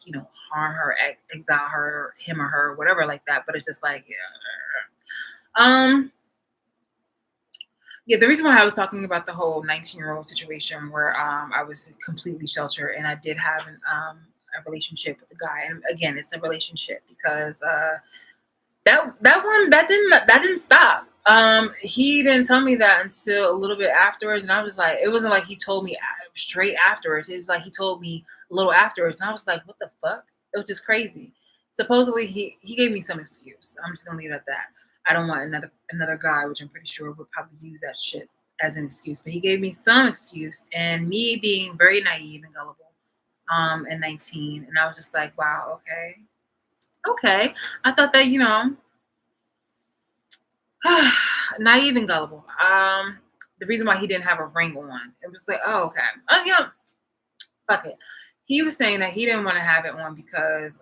harm her, exile her, him or her, whatever like that. But it's just like, yeah, the reason why I was talking about the whole 19-year-old situation where I was completely sheltered and I did have a a relationship with a guy. And again, it's a relationship because that didn't stop. He didn't tell me that until a little bit afterwards, and I was just like, it wasn't like he told me straight afterwards. It was like he told me a little afterwards, and I was like, what the fuck? It was just crazy. Supposedly, he gave me some excuse. I'm just gonna leave it at that. I don't want another guy, which I'm pretty sure would probably use that shit as an excuse. But he gave me some excuse, and me being very naive and gullible, and 19, and I was just like, wow, okay. I thought that, naive and gullible. The reason why he didn't have a ring on, it was like, oh, okay. Fuck it. He was saying that he didn't want to have it on because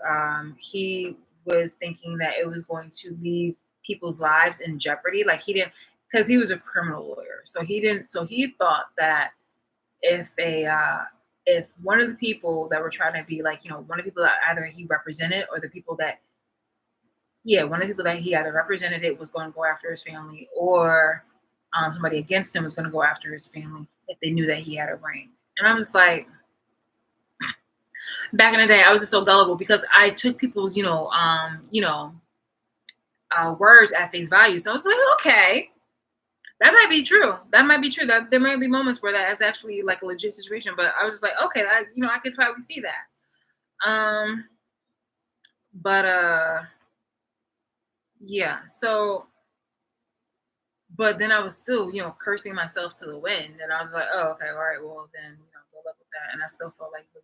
he was thinking that it was going to leave people's lives in jeopardy. Like he didn't, because he was a criminal lawyer. So he didn't. So he thought that if one of the people that were trying to be like, one of the people that either he represented or the people that, yeah, one of the people that he either represented it was going to go after his family, or somebody against him was going to go after his family if they knew that he had a ring. And I was like, back in the day, I was just so gullible because I took people's, words at face value. So I was like, okay, that might be true. That might be true. That there might be moments where that is actually like a legit situation. But I was just like, okay, I could probably see that. But yeah. So, but then I was still, cursing myself to the wind, and I was like, oh, okay, all right, well then, good luck with that. And I still felt like really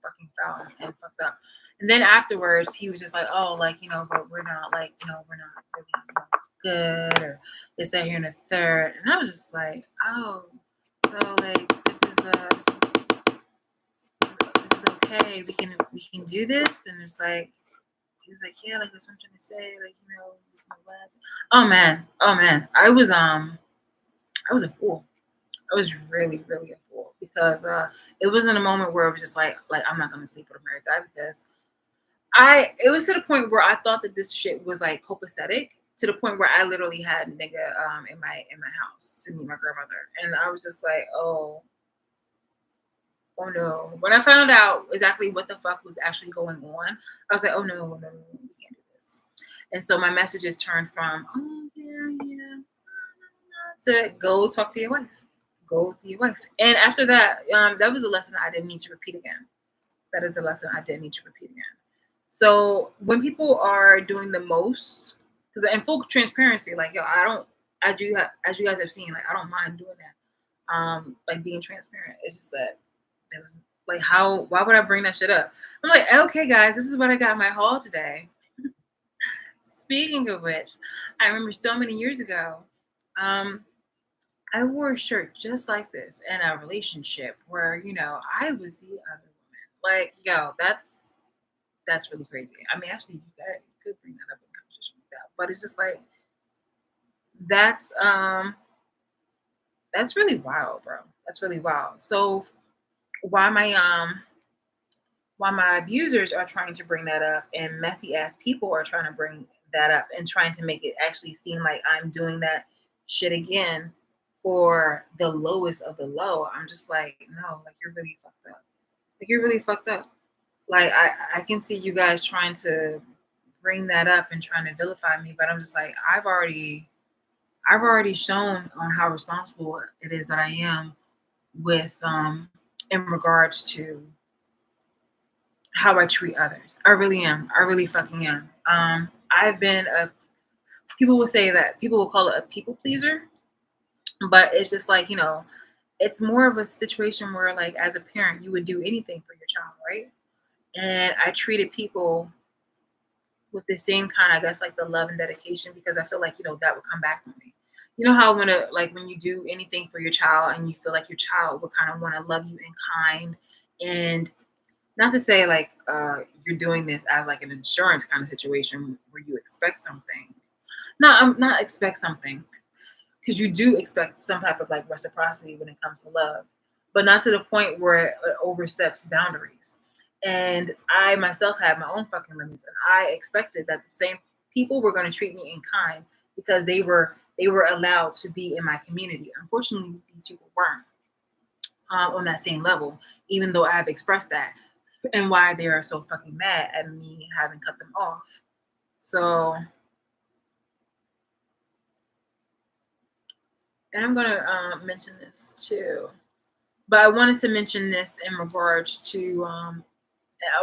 fucking foul and fucked up. And then afterwards, he was just like, oh, like, but we're not like, we're not really good, or this, that, here, and the third. And I was just like, oh, so like this is okay. We can do this. And it's like, he was like, yeah, like that's what I'm trying to say, like, oh man, I was a fool. I was really, really a fool because it wasn't a moment where it was just like I'm not gonna sleep with a married guy, because it was to the point where I thought that this shit was like copacetic, to the point where I literally had nigga in my house to meet my grandmother, and I was just like, oh no. When I found out exactly what the fuck was actually going on, I was like, oh no, we can't do this. And so my messages turned from, oh yeah, to go talk to your wife. Go see your wife. And after that, that was a lesson I didn't need to repeat again. That is a lesson I didn't need to repeat again. So when people are doing the most, because in full transparency, like, yo, I don't, as you guys have seen, like, I don't mind doing that. Like being transparent. It's just that there was like, why would I bring that shit up? I'm like, okay, guys, this is what I got in my haul today. Speaking of which, I remember so many years ago, I wore a shirt just like this in a relationship where, I was the other woman. Like, yo, that's really crazy. I mean, actually, you could bring that up in conversation with that, but it's just like, that's really wild, bro. That's really wild. So why my abusers are trying to bring that up, and messy ass people are trying to bring that up and trying to make it actually seem like I'm doing that shit again for the lowest of the low, I'm just like, no, like you're really fucked up. Like you're really fucked up. Like I can see you guys trying to bring that up and trying to vilify me, but I'm just like, I've already shown on how responsible it is that I am with in regards to how I treat others. I really am. I really fucking am. I've been people will say that, people will call it a people pleaser, but it's just like, it's more of a situation where, like, as a parent, you would do anything for your child, right? And I treated people with the same kind, I guess, like the love and dedication, because I feel like, that would come back on me. You know how when you do anything for your child and you feel like your child would kind of want to love you in kind, and not to say like you're doing this as like an insurance kind of situation where you expect something. No, I'm not expect something, because you do expect some type of like reciprocity when it comes to love, but not to the point where it oversteps boundaries. And I myself had my own fucking limits, and I expected that the same people were going to treat me in kind because they were allowed to be in my community. Unfortunately, these people weren't on that same level, even though I have expressed that. and why they are so fucking mad at me having cut them off. So, and I'm gonna mention this too, but I wanted to mention this in regards to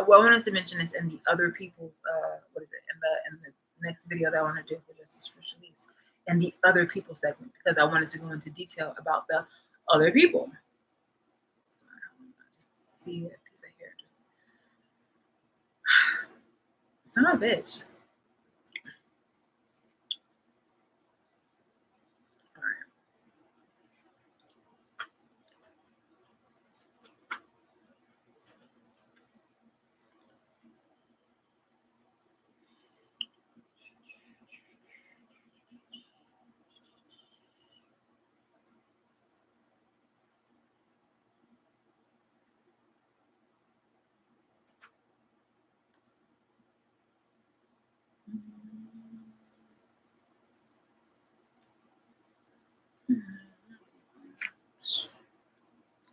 well, I wanted to mention this in the other people's what is it in the next video that I want to do for Justice for Shalice, and the other people segment, because I wanted to go into detail about the other people. So I just see a piece of hair, just son of a bitch. All right.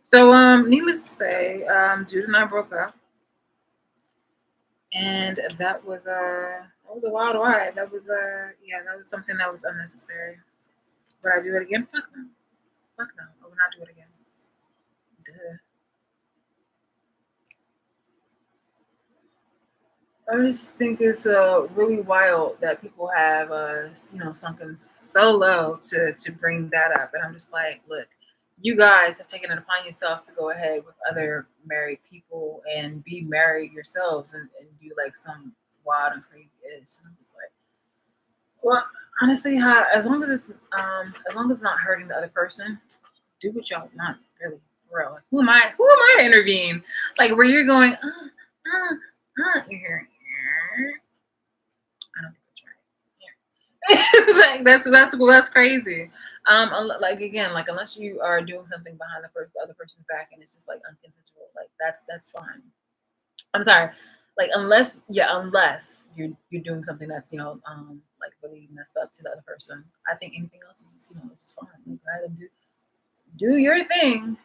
So, needless to say, Jude and I broke up, and that was a wild ride. That was yeah, that was something that was unnecessary. Would I do it again? Fuck no. Fuck no. I would not do it again. Duh. I just think it's really wild that people have sunken so low to bring that up, and I'm just like, look, you guys have taken it upon yourself to go ahead with other married people and be married yourselves and do like some wild and crazy ish. And I'm just like, well, honestly, as long as it's not hurting the other person, do what y'all want, really, for real. Like, who am I? Who am I to intervene? Like, where you're going, you're hearing. I don't think that's right. Yeah. It's like, that's crazy. Like again, like unless you are doing something behind the other person's back, and it's just like unconsensual, like that's fine. I'm sorry, like unless you're doing something that's like really messed up to the other person. I think anything else is just it's just fine. Like, go ahead and do your thing.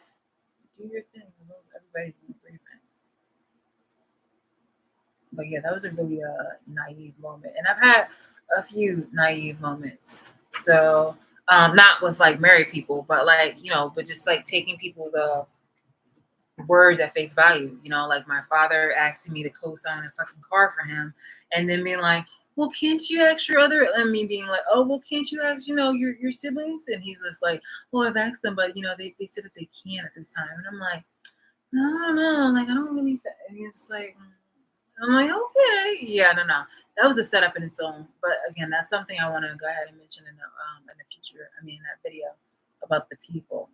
Do your thing. Everybody's in agreement. But yeah, that was a really naive moment, and I've had a few naive moments. So not with like married people, but like but just like taking people's words at face value. Like my father asking me to co-sign a fucking car for him, and then being like, "Well, can't you ask your other?" And me being like, "Oh, well, can't you ask your siblings?" And he's just like, "Well, I've asked them, but they said that they can't at this time." And I'm like, "No, no, like I don't really." And he's like. I'm like, okay, yeah, no. That was a setup in its own. But again, that's something I want to go ahead and mention in the future. I mean, that video about the people.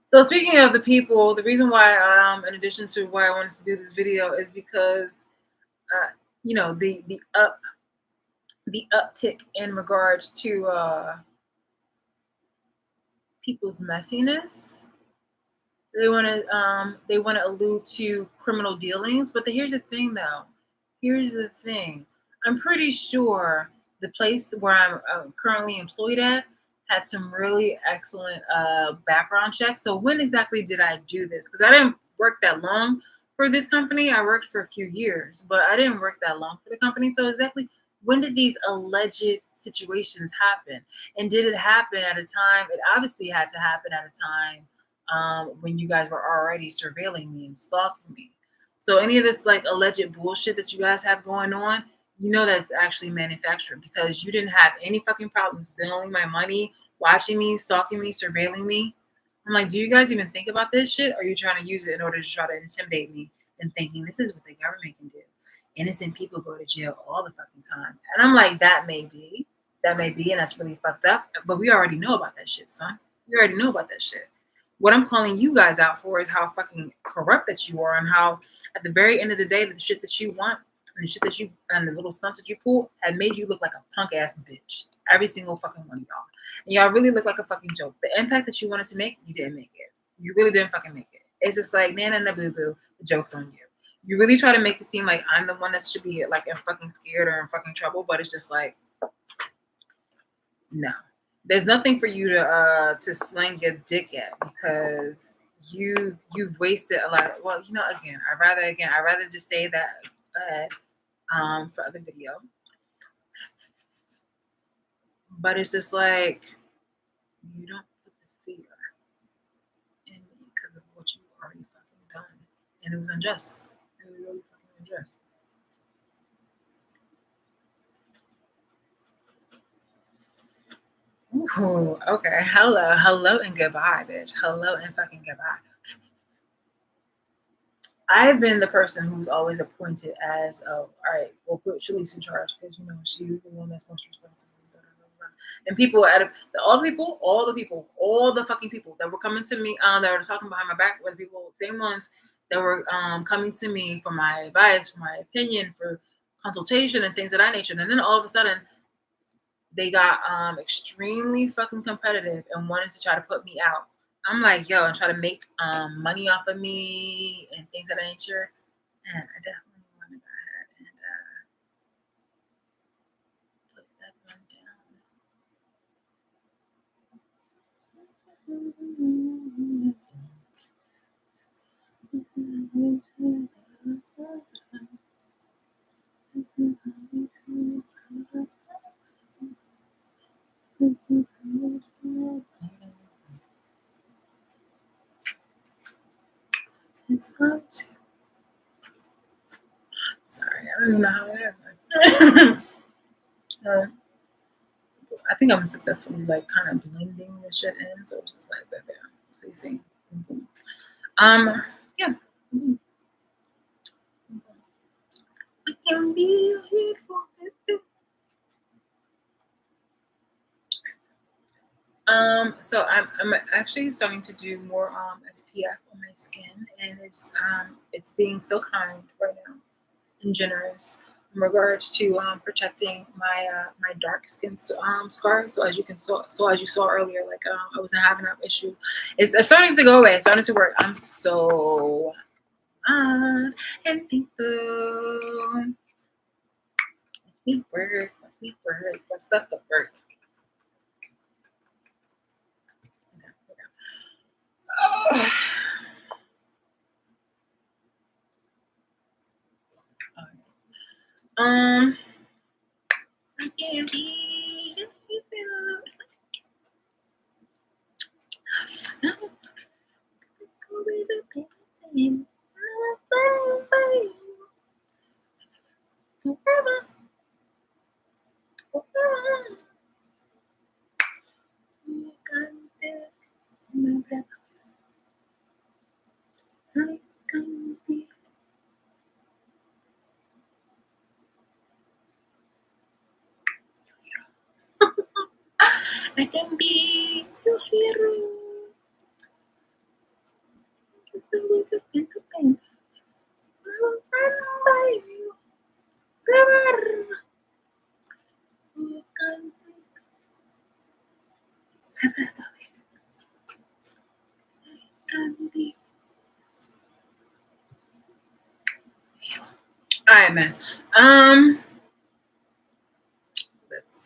So speaking of the people, the reason why, in addition to why I wanted to do this video, is because, uh, the uptick in regards to people's messiness. They want to allude to criminal dealings, but here's the thing, though. Here's the thing. I'm pretty sure the place where I'm currently employed at had some really excellent background checks. So when exactly did I do this? Because I didn't work that long for this company. I worked for a few years, but I didn't work that long for the company. So exactly when did these alleged situations happen? And did it happen at a time? It obviously had to happen at a time when you guys were already surveilling me and stalking me. So any of this like alleged bullshit that you guys have going on, that's actually manufactured, because you didn't have any fucking problem stealing my money, watching me, stalking me, surveilling me. I'm like, do you guys even think about this shit? Or are you trying to use it in order to try to intimidate me and thinking this is what the government can do? Innocent people go to jail all the fucking time. And I'm like, that may be, and that's really fucked up. But we already know about that shit, son. We already know about that shit. What I'm calling you guys out for is how fucking corrupt that you are, and how at the very end of the day, the shit that you want and the shit that you and the little stunts that you pull had made you look like a punk ass bitch. Every single fucking one of y'all. And y'all really look like a fucking joke. The impact that you wanted to make, you didn't make it. You really didn't fucking make it. It's just like, nana boo boo, the joke's on you. You really try to make it seem like I'm the one that should be like in fucking scared or in fucking trouble, but it's just like, no. There's nothing for you to slang your dick at, because you've wasted a lot. Well, again, I'd rather just say that for other video. But it's just like you don't put the fear in me because of what you already fucking done, and it was unjust. It was really fucking unjust. Ooh, okay. Hello, and goodbye, bitch. Hello and fucking goodbye. I've been the person who's always appointed as, all right, we'll put Shalice in charge because she's the one that's most responsible. Blah, blah, blah. And people all the fucking people that were coming to me, that were talking behind my back, were the people, same ones that were coming to me for my advice, for my opinion, for consultation and things of that nature. And then all of a sudden, they got extremely fucking competitive and wanted to try to put me out. I'm like, yo, and try to make money off of me and things of that nature. And I definitely want to go ahead and put that one down. It's not too. Sorry, I don't even know how it is. I think I'm successfully like kind of blending this shit in, so it's just like that there. So you see, yeah. I can be here for it. So I'm actually starting to do more SPF on my skin, and it's being so kind right now and generous in regards to protecting my my dark skin scars. So as you saw earlier, like I wasn't having that issue. It's starting to go away. It's starting to work. I'm so and thankful. Let me work. Let's let the work. Oh. I can't be. I can be your hero. Cause there was a bit of pain. I was run by you. Forever. You can't be. All right, man. This.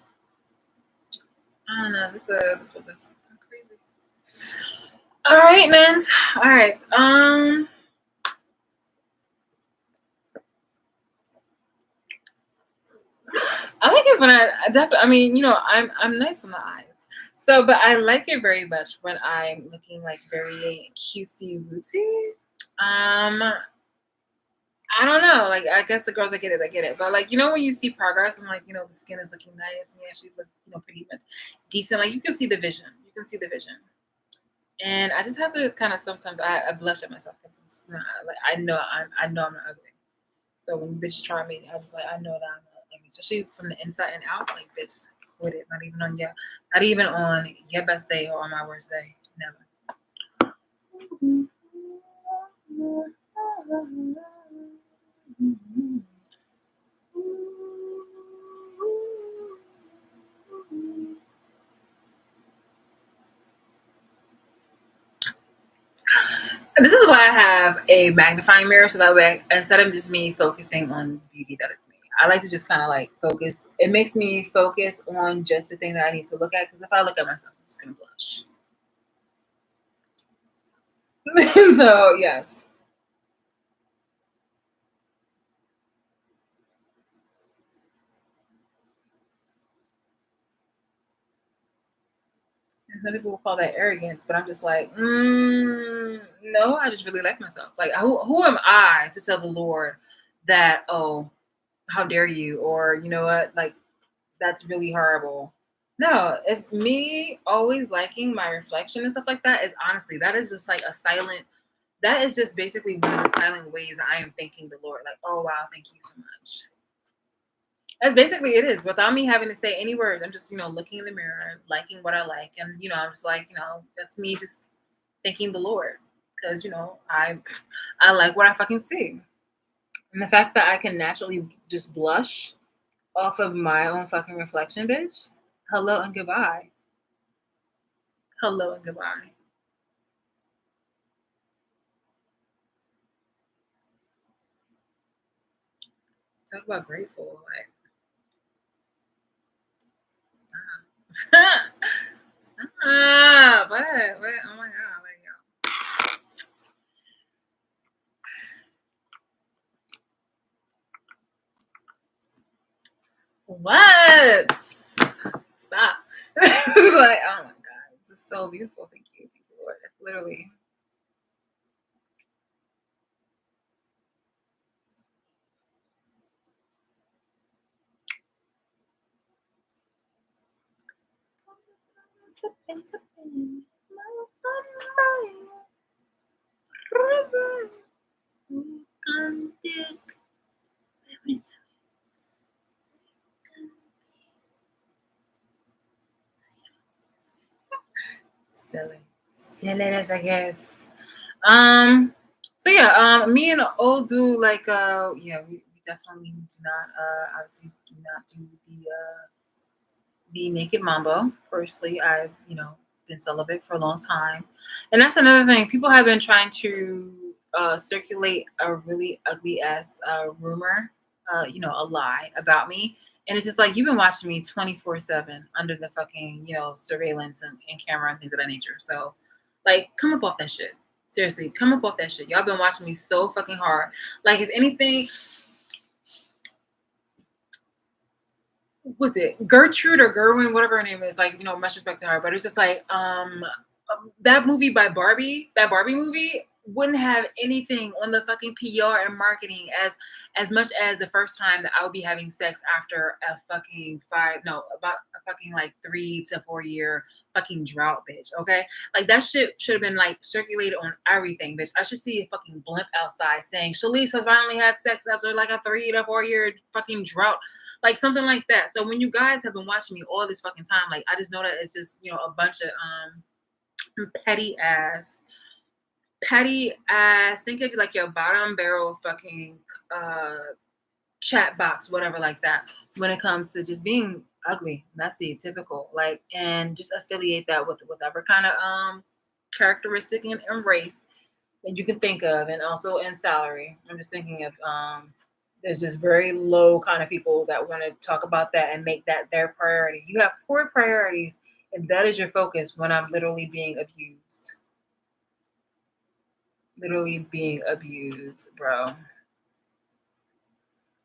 I don't know. This was crazy. All right, man. All right. I like it when I definitely. I mean, I'm nice on the eyes. So, but I like it very much when I'm looking like very cutesy wootsy. I don't know. Like, I guess the girls, I get it. But like, when you see progress and like, the skin is looking nice and you actually look, pretty much decent. Like, you can see the vision. And I just have to kind of sometimes I blush at myself because it's not like I know I'm not ugly. So when bitches try me, I was like, I know that I'm not ugly, especially from the inside and out. Like, bitch, quit it. Not even on your best day or on my worst day. Never. This is why I have a magnifying mirror, so that way, instead of just me focusing on beauty that is me, I like to just kind of like focus. It makes me focus on just the thing that I need to look at. Because if I look at myself, I'm just gonna blush. So yes. And some people will call that arrogance, but I'm just like, no, I just really like myself. Like, who am I to tell the Lord that, oh, how dare you? Or, you know what? Like, that's really horrible. No, if me always liking my reflection and stuff like that is honestly, that is just like a silent, that is just basically one of the silent ways I am thanking the Lord. Like, oh, wow, thank you so much. That's basically it is. Without me having to say any words, I'm just, looking in the mirror, liking what I like. And, I'm just like, that's me just thanking the Lord. Because, I like what I fucking see. And the fact that I can naturally just blush off of my own fucking reflection, bitch. Hello and goodbye. Hello and goodbye. Talk about grateful. Like, stop. Stop. What? Oh my God. Like, what? Stop. Like, oh my God. This is so beautiful. Thank you. Thank you, Lord. It's literally. Silly. Silliness, I guess. Um. So yeah, me and old dude, like, yeah, we definitely do not, obviously, do not do the naked mambo. Firstly, I've, been celibate for a long time, and that's another thing. People have been trying to circulate a really ugly ass rumor, a lie about me. And it's just like you've been watching me 24/7 under the fucking, surveillance and camera and things of that nature. So, like, come up off that shit. Seriously, come up off that shit. Y'all been watching me so fucking hard. Like, if anything, was it Gertrude or Gerwin, whatever her name is, like, much respect to her, but it's just like, that movie by Barbie, that Barbie movie wouldn't have anything on the fucking PR and marketing as much as the first time that I would be having sex after a fucking about a fucking like 3 to 4 year fucking drought, bitch. Okay. Like that shit should have been like circulated on everything, bitch. I should see a fucking blimp outside saying Shalice has finally had sex after like a 3 to 4 year fucking drought, like something like that. So when you guys have been watching me all this fucking time, like I just know that it's just, a bunch of petty ass, think of like your bottom barrel fucking uh chat box, whatever, like that, when it comes to just being ugly, messy, typical, like, and just affiliate that with whatever kind of characteristic and race that you can think of, and also in salary. I'm just thinking of there's just very low kind of people that want to talk about that and make that their priority. You have poor priorities if that is your focus when I'm literally being abused. Literally being abused, bro.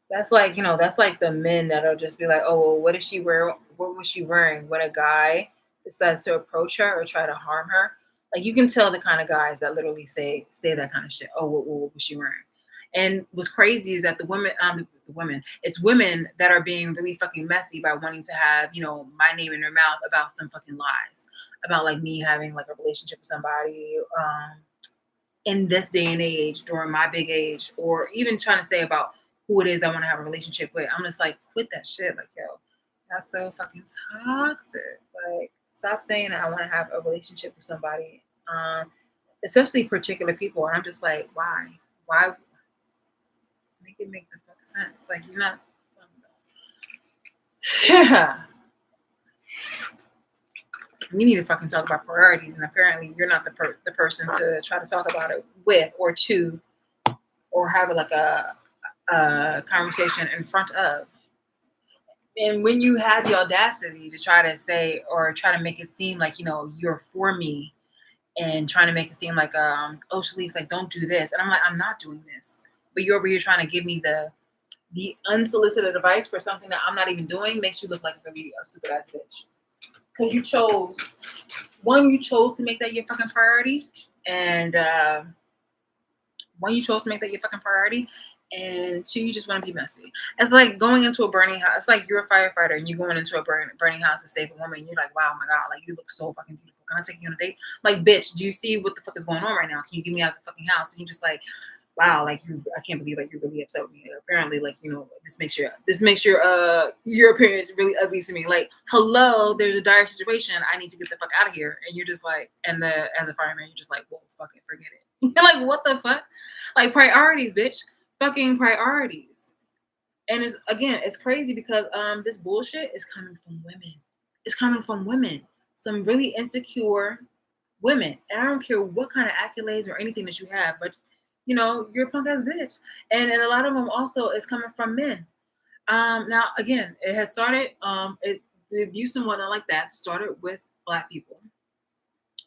That's like, that's like the men that'll just be like, oh, well, what is she wearing? What was she wearing when a guy decides to approach her or try to harm her? Like you can tell the kind of guys that literally say that kind of shit. Oh, what was she wearing? And what's crazy is that it's women that are being really fucking messy by wanting to have, my name in their mouth about some fucking lies, about like me having like a relationship with somebody, in this day and age during my big age, or even trying to say about who it is I want to have a relationship with. I'm just like, quit that shit. Like, yo, that's so fucking toxic. Like, stop saying that I want to have a relationship with somebody, especially particular people. And I'm just like, why? Why make it make the fuck sense? Like, you're not. Yeah. We need to fucking talk about priorities, and apparently you're not the person to try to talk about it with, or to, or have like a conversation in front of. And when you have the audacity to try to say or try to make it seem like, you're for me, and trying to make it seem like, oh, Shalice, like, don't do this. And I'm like, I'm not doing this. But you're over here trying to give me the unsolicited advice for something that I'm not even doing, makes you look like really a stupid ass bitch. Because you chose to make that your fucking priority, and and two, you just want to be messy. It's like going into a burning house. It's like you're a firefighter and you're going into a burning house to save a woman. And you're like, wow, my God, like you look so fucking beautiful. Can I take you on a date? Like, bitch, do you see what the fuck is going on right now? Can you get me out of the fucking house? And you're just like, wow, like I can't believe like you're really upset with me. Apparently, like, you know, this makes your appearance really ugly to me. Like, hello, there's a dire situation. I need to get the fuck out of here. And you're just like, and as a fireman, you're just like, well, fuck it, forget it. You're like, what the fuck? Like, priorities, bitch. Fucking priorities. And it's crazy because this bullshit is coming from women. It's coming from women. Some really insecure women. And I don't care what kind of accolades or anything that you have, but you know, you're a punk ass bitch. And a lot of them also is coming from men. Now again, it has started, it's the abuse and whatnot like that started with Black people.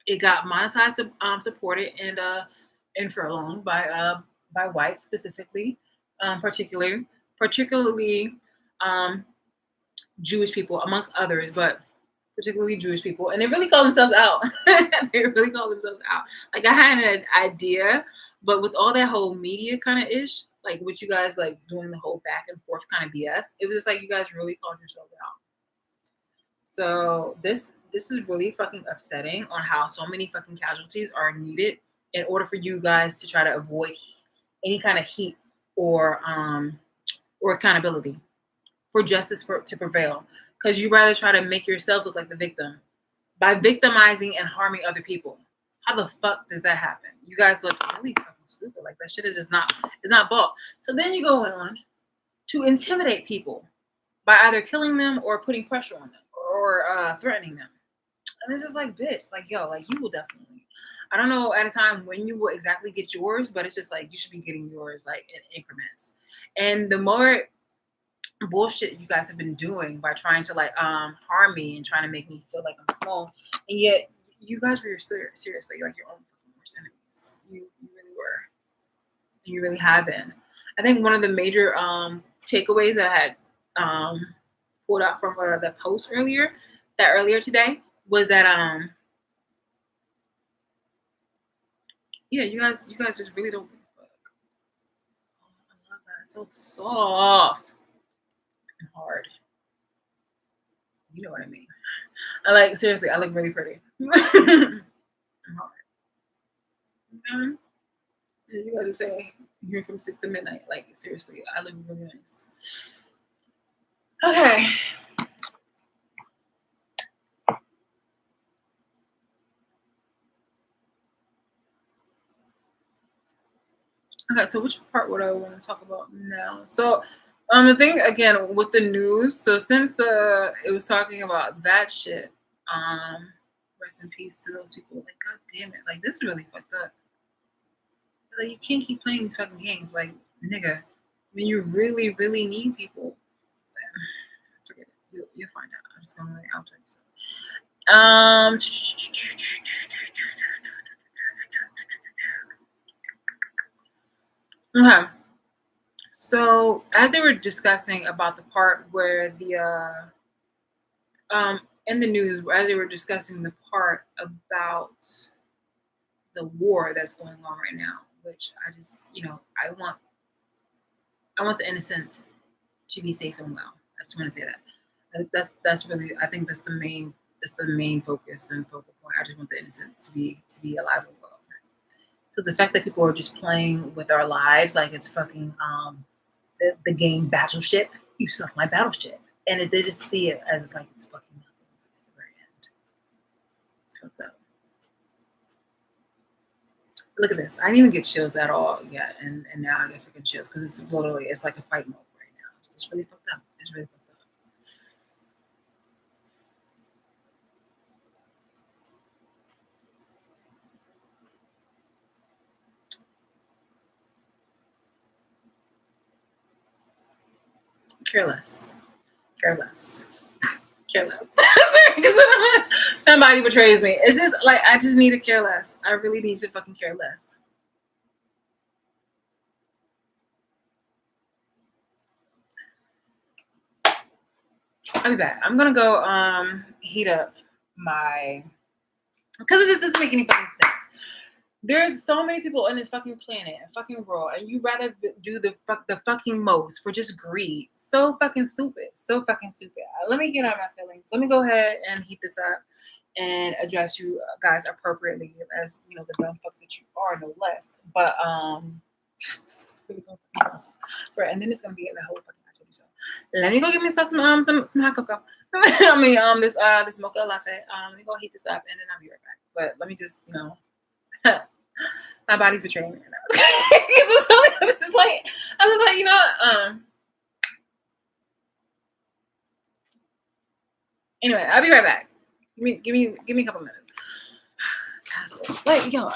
It got monetized, supported, and furlonged by whites specifically, particularly um, Jewish people, amongst others, but particularly Jewish people, and they really call themselves out. They really call themselves out. Like, I had an idea, but with all that whole media kind of ish, like with you guys like doing the whole back and forth kind of BS, it was just like you guys really called yourselves out. So this is really fucking upsetting on how so many fucking casualties are needed in order for you guys to try to avoid any kind of heat or accountability for justice to prevail. Because you rather try to make yourselves look like the victim by victimizing and harming other people. How the fuck does that happen? You guys look really fucking stupid. Like, that shit is just not, it's not bought. So then you go on to intimidate people by either killing them or putting pressure on them or threatening them. And it's just like, bitch, like, yo, like, you will definitely, I don't know at a time when you will exactly get yours, but it's just like you should be getting yours like in increments. And the more bullshit you guys have been doing by trying to like harm me and trying to make me feel like I'm small, and yet you guys were seriously like your own fucking worst enemies. You really were. You really have been. I think one of the major takeaways that I had pulled out from the post earlier today was that yeah, you guys just really don't give a fuck. Oh, I love that. It's so soft and hard. You know what I mean. I like, seriously, I look really pretty. I'm hard. Okay? You guys are saying you're from 6 to midnight. Like, seriously, I look really nice. Okay. Okay, so which part would I want to talk about now? So, the thing again with the news. So since it was talking about that shit, rest in peace to those people. Like, god damn it, like, this is really fucked up. Like, you can't keep playing these fucking games, like, nigga. When you really, really need people, forget it. You'll find out. I'm just gonna like, I'll tell you okay. So as they were discussing about the part where in the news, as they were discussing the part about the war that's going on right now, which I just, you know, I want the innocent to be safe and well. I just want to say that. That's really, I think that's the main focus and focal point. I just want the innocent to be alive and well. Because the fact that people are just playing with our lives like it's fucking the game Battleship, you suck my battleship, and they just see it as like it's fucking nothing at the very end. It's fucked up. Look at this. I didn't even get chills at all yet, and now I get freaking chills because it's literally it's like a fight mode right now. It's just really fucked up. It's really fucked up. Care less. Care less. Care less. Because my body betrays me. It's just like I just need to care less. I really need to fucking care less. I'll be back. I'm gonna go heat up my, because it just doesn't make any fucking sense. There's so many people on this fucking planet and fucking world, and you rather do the fucking most for just greed. So fucking stupid. So fucking stupid. Let me get out my feelings. Let me go ahead and heat this up and address you guys appropriately, as you know, the dumb fucks that you are, no less. But that's right. And then it's gonna be in the whole fucking I told you so. Let me go get myself some hot cocoa. I mean this mocha latte. Let me go heat this up and then I'll be right back. But let me just, you know, my body's betraying me right now. I was just like, you know what? Anyway, I'll be right back. Give me a couple minutes. Assholes. Like, yo,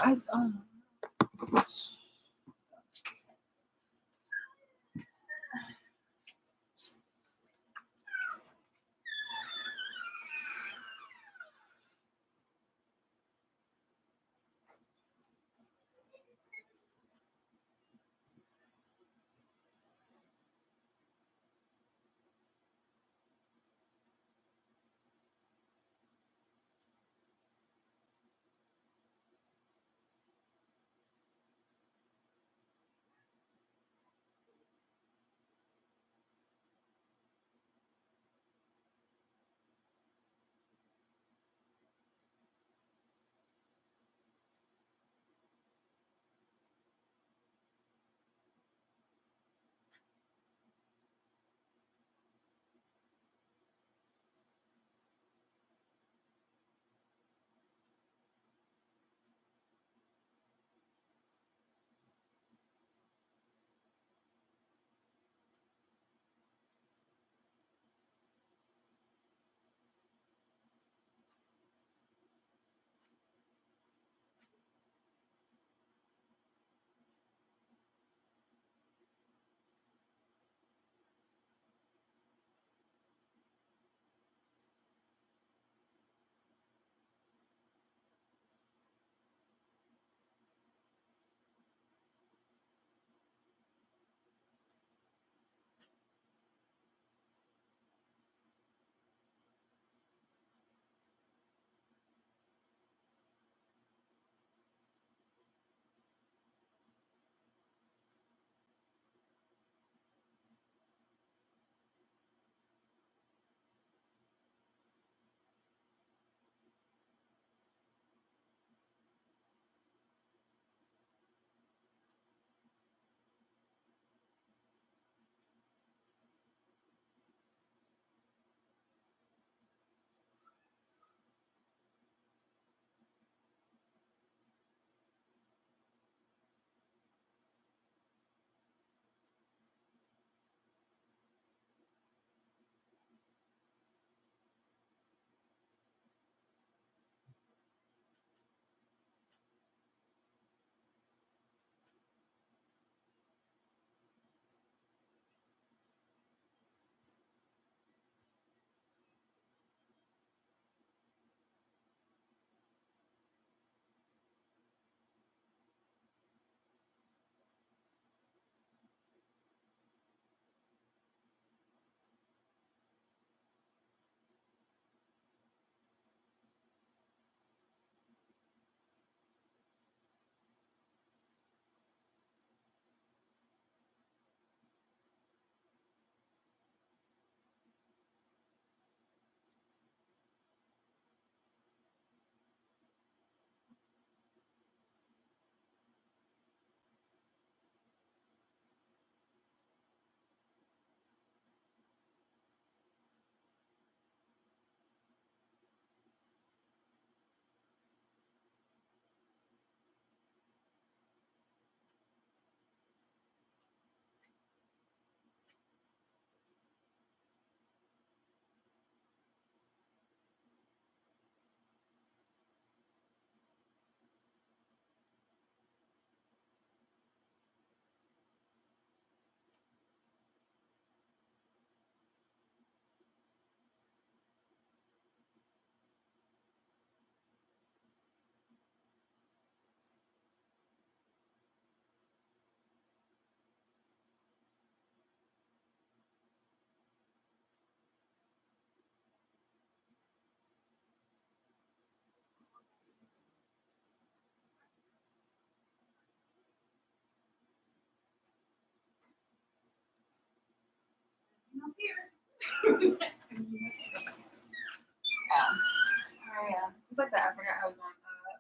Just like that, I forgot I was on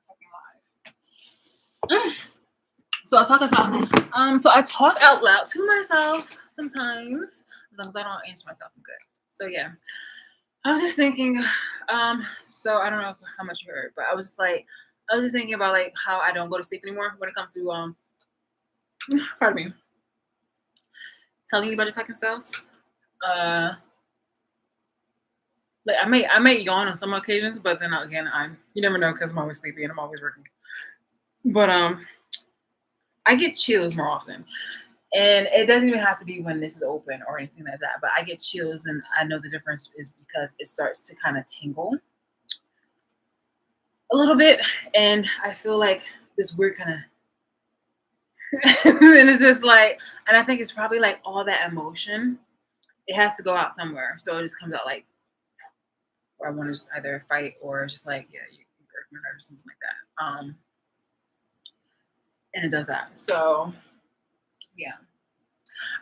fucking live. So I talk. So I talk out loud to myself sometimes, as long as I don't answer myself. I'm good. So yeah, I was just thinking. So I don't know how much you heard, but I was just thinking about like how I don't go to sleep anymore when it comes to pardon me, telling you about your fucking selves. Like I may yawn on some occasions, but then again, you never know because I'm always sleepy and I'm always working. But I get chills more often. And it doesn't even have to be when this is open or anything like that. But I get chills, and I know the difference is because it starts to kind of tingle a little bit, and I feel like this weird kind of, and it's just like, and I think it's probably like all that emotion. It has to go out somewhere, so it just comes out like, or I want to just either fight or just like, yeah, you hurt my nerves or something like that. And it does that. So yeah.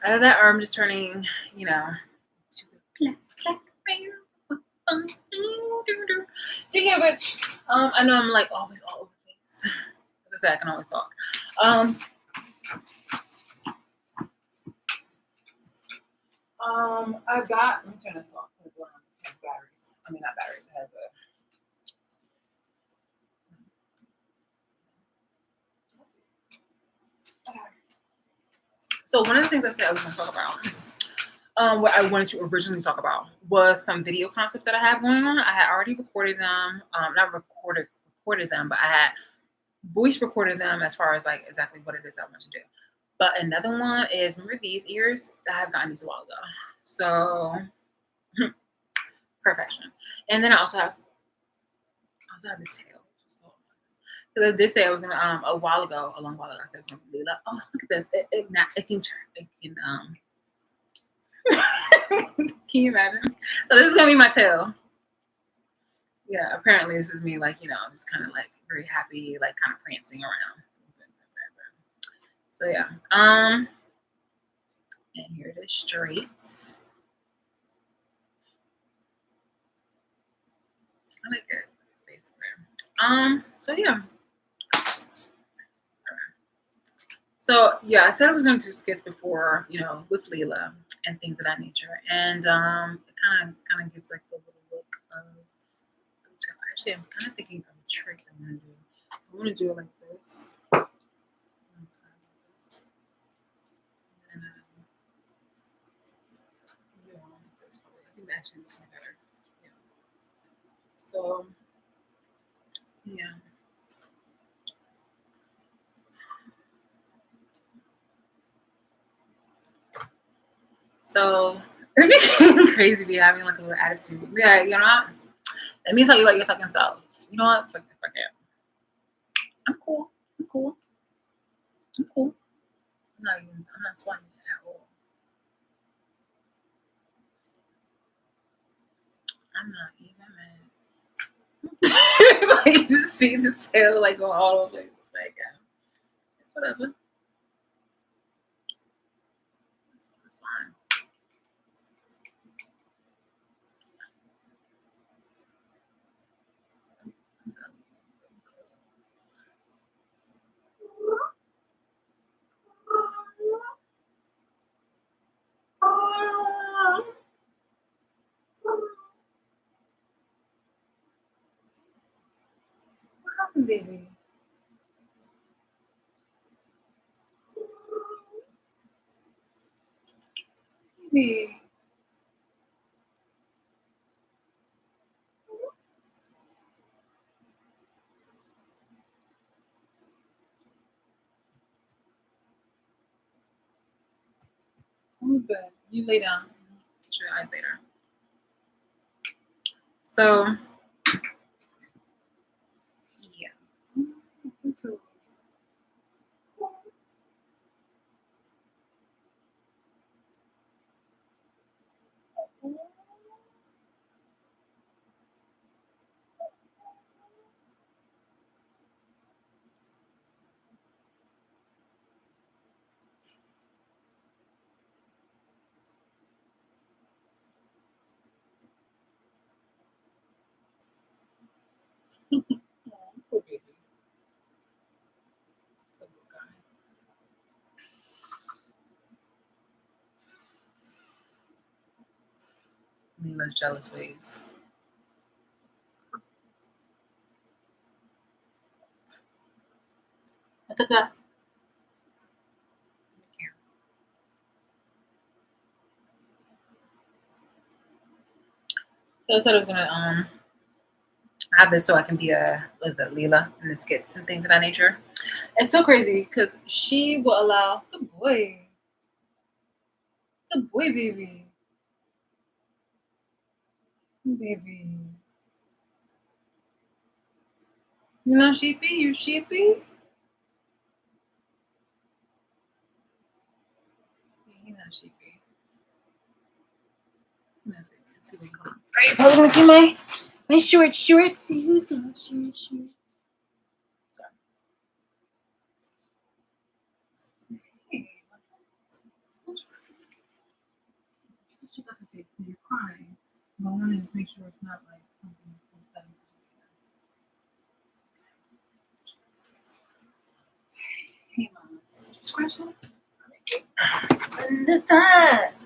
Either that or I'm just turning, to black, Speaking of which, I know I'm like always all over the place. As I said, I can always talk. I've got. Let me turn this off because it has batteries. I mean, not batteries. It has a. So one of the things I said I was going to talk about, what I wanted to originally talk about was some video concepts that I have going on. I had already recorded them, not recorded them, but I had voice recorded them as far as like exactly what it is I want to do. But another one is, remember these ears? I have gotten these a while ago. So perfection. And then I also have this tail. Because I did say I was gonna a long while ago, I said I was gonna leave that. Oh, look at this. It can turn, it can can you imagine? So this is gonna be my tail. Yeah, apparently this is me like, just kind of like very happy, like kind of prancing around. So yeah. And here it is straight. I like it, basically. So yeah. So yeah, I said I was going to do skits before, with Leela and things of that nature, and it kind of gives like the little look of. Actually, I'm kind of thinking of a trick I'm going to do. I want to do it like this. And I think actually this one better. Yeah. So yeah. So it became crazy to be having like a little attitude. Yeah, you know what? Let me tell you like your fucking self. You know what? Fuck it. I'm cool. I'm cool. I'm cool. I'm not sweating at all. I'm not even mad. Like to see the tail like go all over the place. Like it's whatever. It's fine. What happened, baby? Baby. I'm good. You lay down. Put your eyes later. So yeah. Leela's jealous ways. Look at that. So I said I was gonna have this so I can be Leela in the skits and things of that nature. It's so crazy because she will allow good boy, baby, baby. You know, sheepy, you sheepy. He's not sheepy. Let's see what you want. Are you probably gonna see my shorts? See who's got shorts? Sorry. Hey, what's you got the face because you're crying. But I want to just make sure it's not like something that's upsetting. Hey, mama, did you scratch it? Under the thighs.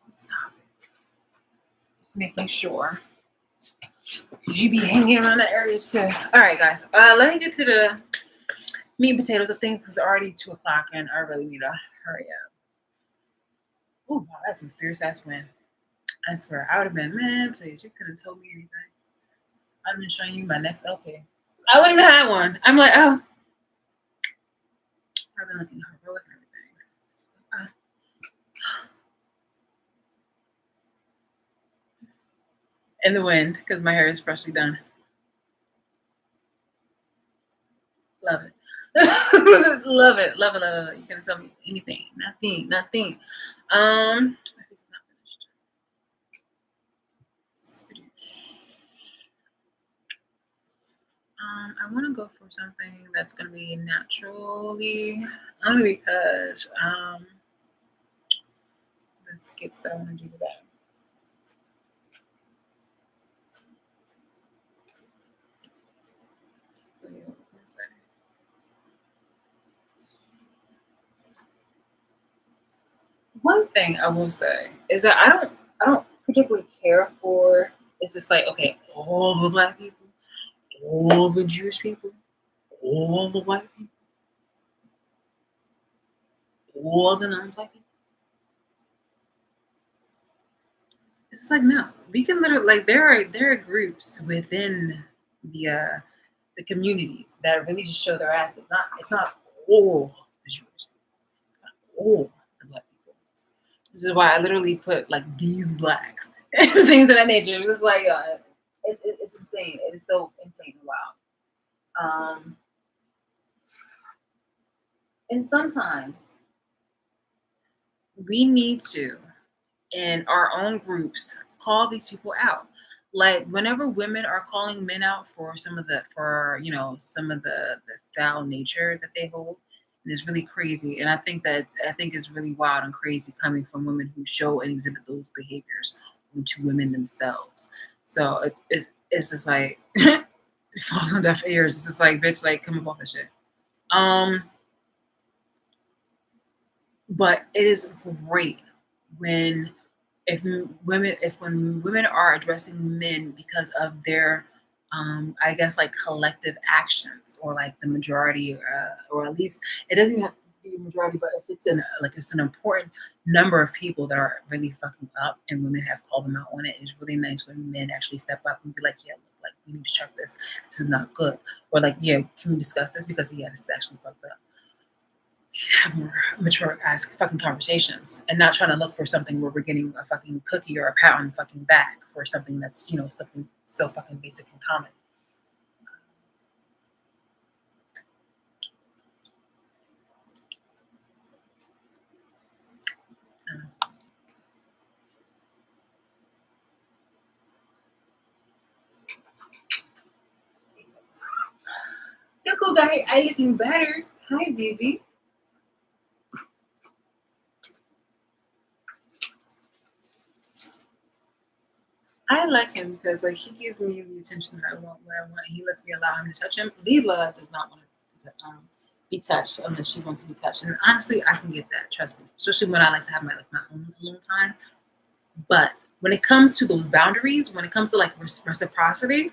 Stop it. Just making sure. You be hanging around that area too. All right, guys. Let me get to the meat and potatoes of things because it's already 2:00 and I really need to hurry up. Oh, wow, that's some fierce ass wind. I swear, I would have been, man, please, you couldn't have told me anything. I'd have been showing you my next LP. I wouldn't even have one. I'm like, oh. I've been looking heroic and everything. In the wind, because my hair is freshly done. Love it. Love it. Love it. Love it. You couldn't tell me anything. Nothing. Nothing. My face is not finished. I want to go for something that's gonna be naturally, only because the skits that I want to do that. One thing I will say is that I don't particularly care for. It's just like, okay, all the black people, all the Jewish people, all the white people, all the non-black people. It's just like, no, we can literally, like, there are groups within the communities that really just show their ass. It's not all the Jewish people. It's not all the black people. Which is why I literally put like these blacks and things of that nature. It's just like it's insane. It is so insane and wild. And sometimes we need to, in our own groups, call these people out. Like whenever women are calling men out for some of the foul nature that they hold, and it's really crazy. And I think it's really wild and crazy coming from women who show and exhibit those behaviors to women themselves. So it's just like it falls on deaf ears. It's just like, bitch, like come up off the shit. But it is great when when women are addressing men because of their I guess like collective actions or like the majority or at least it doesn't even have to be a majority, but if it's an like it's an important number of people that are really fucking up and women have called them out on it, it's really nice when men actually step up and be like, yeah, look, like we need to check this is not good, or like, yeah, can we discuss this because yeah, this is actually fucked up. Have more mature ass fucking conversations and not trying to look for something where we're getting a fucking cookie or a pat on the fucking back for something that's, you know, something so fucking basic and common. Look who got her eye looking better. Hi, baby. I like him because like he gives me the attention that I want when I want. He lets me allow him to touch him. Leela does not want to be touched unless she wants to be touched. And honestly, I can get that. Trust me. Especially when I like to have my own alone time. But when it comes to those boundaries, when it comes to like reciprocity,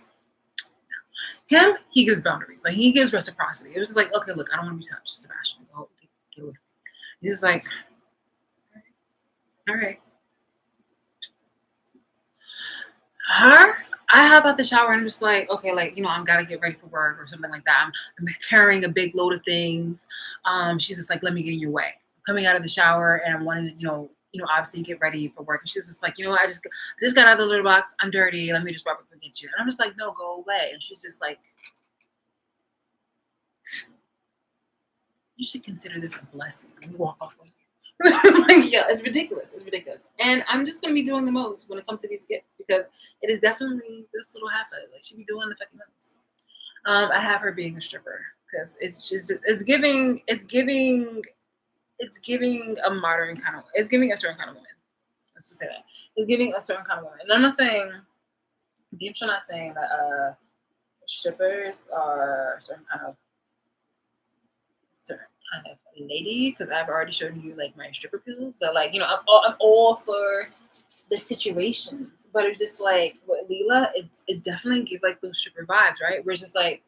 him, he gives boundaries. Like he gives reciprocity. It was just like, okay, look, I don't want to be touched, Sebastian. Go get away from me. He's like, all right. Her, I hop out the shower and I'm just like, okay, like, you know, I'm gotta get ready for work or something like that. I'm carrying a big load of things. She's just like, let me get in your way. I'm coming out of the shower and I'm wanting to, obviously get ready for work. And she's just like, you know what, I just got out of the litter box. I'm dirty. Let me just rub up against you. And I'm just like, no, go away. And she's just like, you should consider this a blessing. Let me walk off with you. Like, yeah, it's ridiculous. It's ridiculous. And I'm just gonna be doing the most when it comes to these gifts because it is definitely this little half of it. Like she be doing the fucking most. I have her being a stripper because it's giving a modern kind of it's giving a certain kind of woman. Let's just say that. It's giving a certain kind of woman. And I'm not saying I'm not saying that strippers are a certain kind of lady because I've already shown you like my stripper pills, but like I'm all for the situations, but it's just like with Leela, it definitely gives like those stripper vibes, right? Where it's just like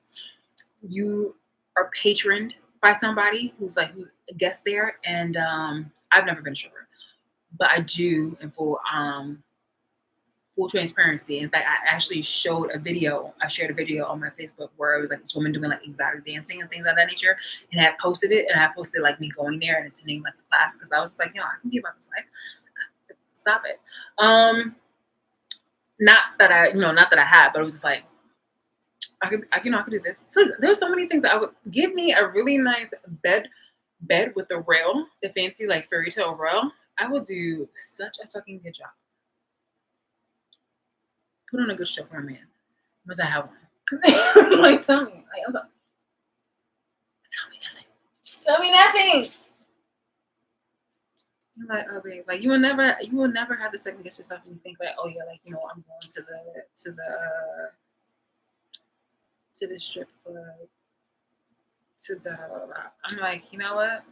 you are patroned by somebody who's a guest there, and I've never been a stripper, but I do in full transparency. In fact, I actually showed a video. I shared a video on my Facebook where it was like this woman doing like exotic dancing and things of that nature. And I had posted it and I posted like me going there and attending like the class because I was just like, I can be about this life. Stop it. Not that I had, but it was just like, I could do this. Please, there's so many things that I would give me a really nice bed with the rail, the fancy like fairy tale rail. I will do such a fucking good job. Put on a good show for a man. Once I have one. Like, tell me. Tell me nothing. Tell me nothing. You're like, oh babe, like you will never have to second guess yourself and you think like, oh yeah, like I'm going to the strip club to da da da da. I'm like, you know what?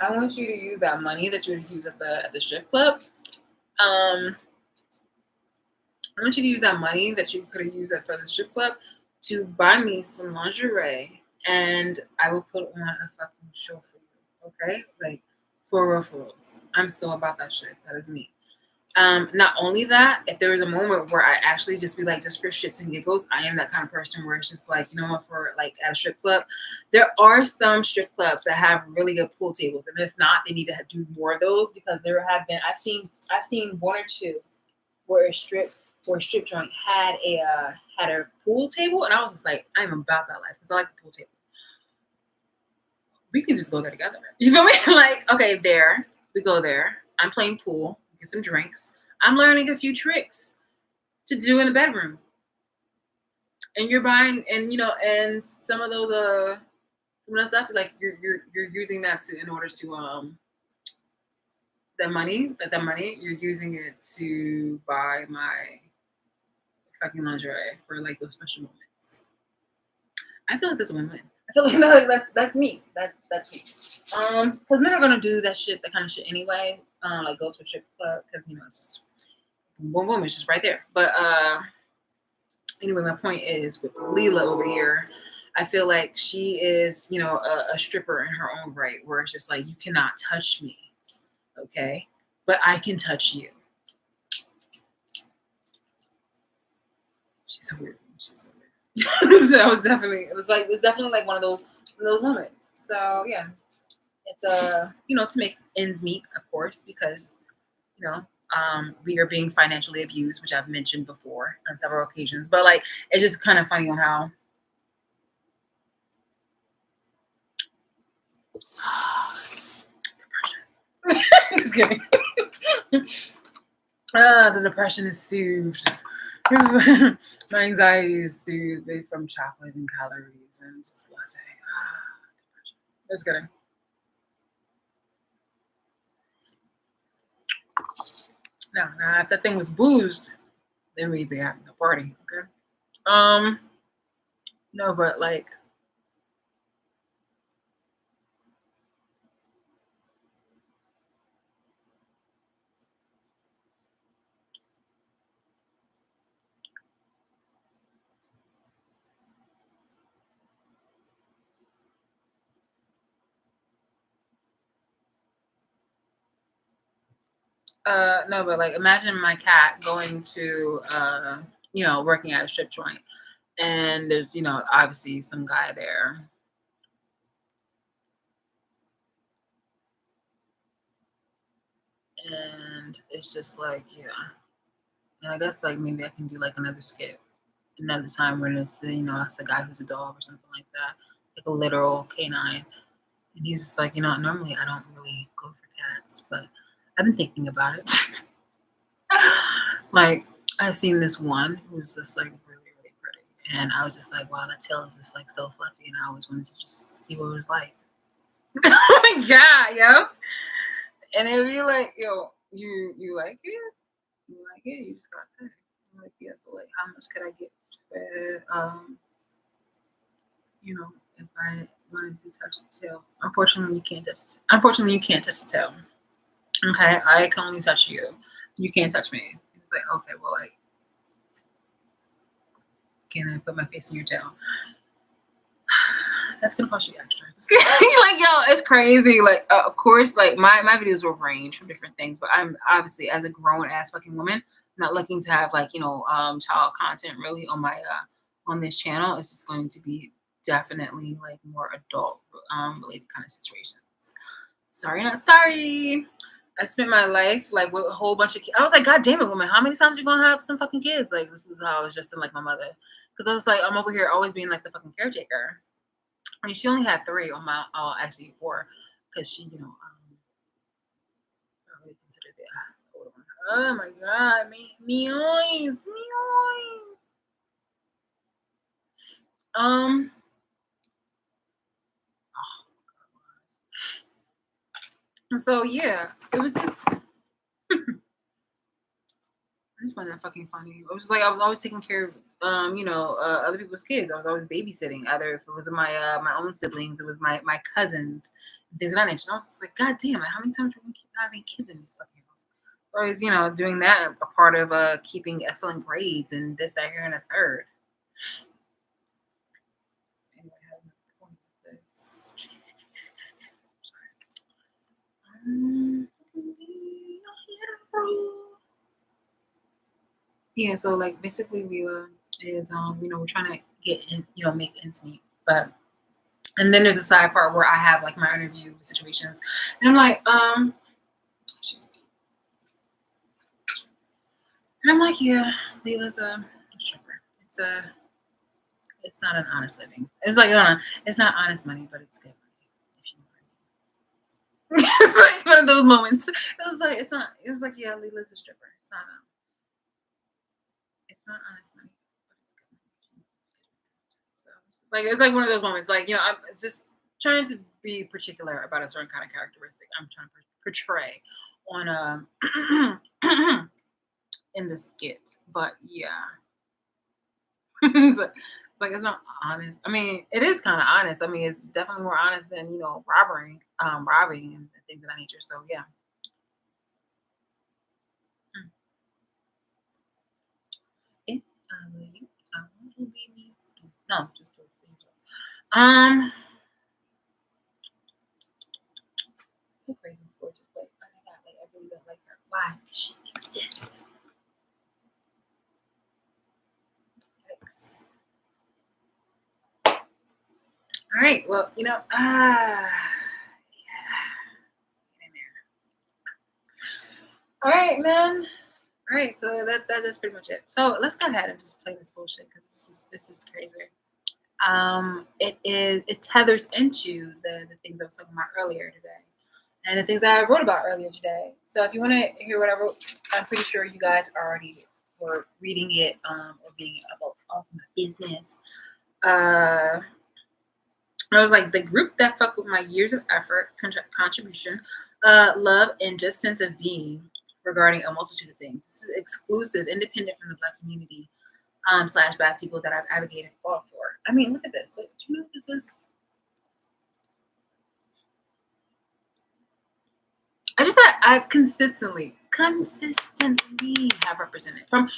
I want you to use that money that you would use at the strip club. I want you to use that money that you could have used for the strip club to buy me some lingerie, and I will put on a fucking show for you. Okay, like for referrals. I'm so about that shit. That is me. Not only that, if there is a moment where I actually just be like, just for shits and giggles, I am that kind of person where it's just like, you know what, for like at a strip club, there are some strip clubs that have really good pool tables, and if not, they need to do more of those because there have been I've seen one or two where a strip joint had a pool table, and I was just like, I'm about that life because I like the pool table. We can just go there together. You feel me? Like, okay, there we go there. I'm playing pool, get some drinks. I'm learning a few tricks to do in the bedroom, and you're buying, and some of that stuff like you're using that in order to that money you're using it to buy my fucking lingerie for like those special moments. I feel like that's a win-win. I feel like that's me. That's me. Because men are gonna do that kind of shit anyway. Like go to a strip club because it's just boom, boom, boom. It's just right there. But anyway, my point is with Leela over here. I feel like she is, a stripper in her own right, where it's just like you cannot touch me, okay, but I can touch you. She's weird. She's so weird. So it was definitely like one of those moments. So yeah, it's to make ends meet, of course, because you know we are being financially abused, which I've mentioned before on several occasions. But like, it's just kind of funny on how just kidding. The depression is soothed. My anxiety is soothed from chocolate and calories and just latte. Depression. Just kidding. Now if that thing was boozed, then we'd be having a party. Okay. No, but like, no, but like, imagine my cat going to, working at a strip joint, and there's, obviously some guy there, and it's just like, yeah, and I guess like maybe I can do like another skit another time when it's, it's a guy who's a dog or something like that, like a literal canine, and he's like, normally I don't really go for cats, but I've been thinking about it. Like, I've seen this one who's just like really, really pretty. And I was just like, wow, that tail is just like so fluffy. And I always wanted to just see what it was like. Oh my God, yo. And it'd be like, yo, you like it? You like it? You just got that. I'm like, yeah, so like how much could I get for if I wanted to touch the tail? Unfortunately you can't touch the tail. Okay, I can only touch you. You can't touch me. It's like, okay, well, like, can I put my face in your tail? That's gonna cost you extra. Like, yo, it's crazy. Like, of course, like my videos will range from different things, but I'm obviously, as a grown ass fucking woman, not looking to have like child content really on my on this channel. It's just going to be definitely like more adult related kind of situations. Sorry, not sorry. I spent my life like with a whole bunch of kids. I was like, God damn it, woman, how many times you gonna have some fucking kids? Like, this is how I was just in like my mother. Because I was like, I'm over here always being like the fucking caretaker. I mean, she only had 3 on my, actually 4, because she, I really considered the older one. Oh my God, me eyes. Um, so yeah, it was just. I just find that fucking funny. It was like I was always taking care of, other people's kids. I was always babysitting. Either if it was my own siblings, it was my cousins, things of that nature. And I was just like, God damn it, how many times are we gonna keep having kids in this fucking house? Or doing that a part of keeping excellent grades and this, that, here, and a third. Anyway, I have a point with this. Yeah, so like basically Leela is we're trying to get in, make ends meet. But and then there's a side part where I have like my interview situations. And I'm like, and I'm like, yeah, Leela's a stripper. It's not an honest living. It's like it's not honest money, but it's good money, if you know what I mean. It's like one of those moments. It was like it's like, yeah, Leela's a stripper. It's not honest money, but it's good money. So it's like one of those moments. Like, I'm it's just trying to be particular about a certain kind of characteristic I'm trying to portray on in the skit. But yeah. It's like it's not honest. I mean, it is kind of honest. I mean, it's definitely more honest than robbing and things of that nature. So yeah. Mm. If I were you, I want to be me. No, just those things. So crazy. People are just like, oh my god, like I really don't like her. Why? She exists. Yikes. All right. Well, yeah. Get in there. All right, man. All right, so that's pretty much it. So let's go ahead and just play this bullshit because this is crazy. It tethers into the things I was talking about earlier today, and the things that I wrote about earlier today. So if you want to hear what I wrote, I'm pretty sure you guys already were reading it or being about my business. I was like the group that fucked with my years of effort, contribution, love, and just sense of being regarding a multitude of things. This is exclusive, independent from the Black community slash Black people that I've advocated for. I mean, look at this. Like, do you know what this is? I've consistently have represented from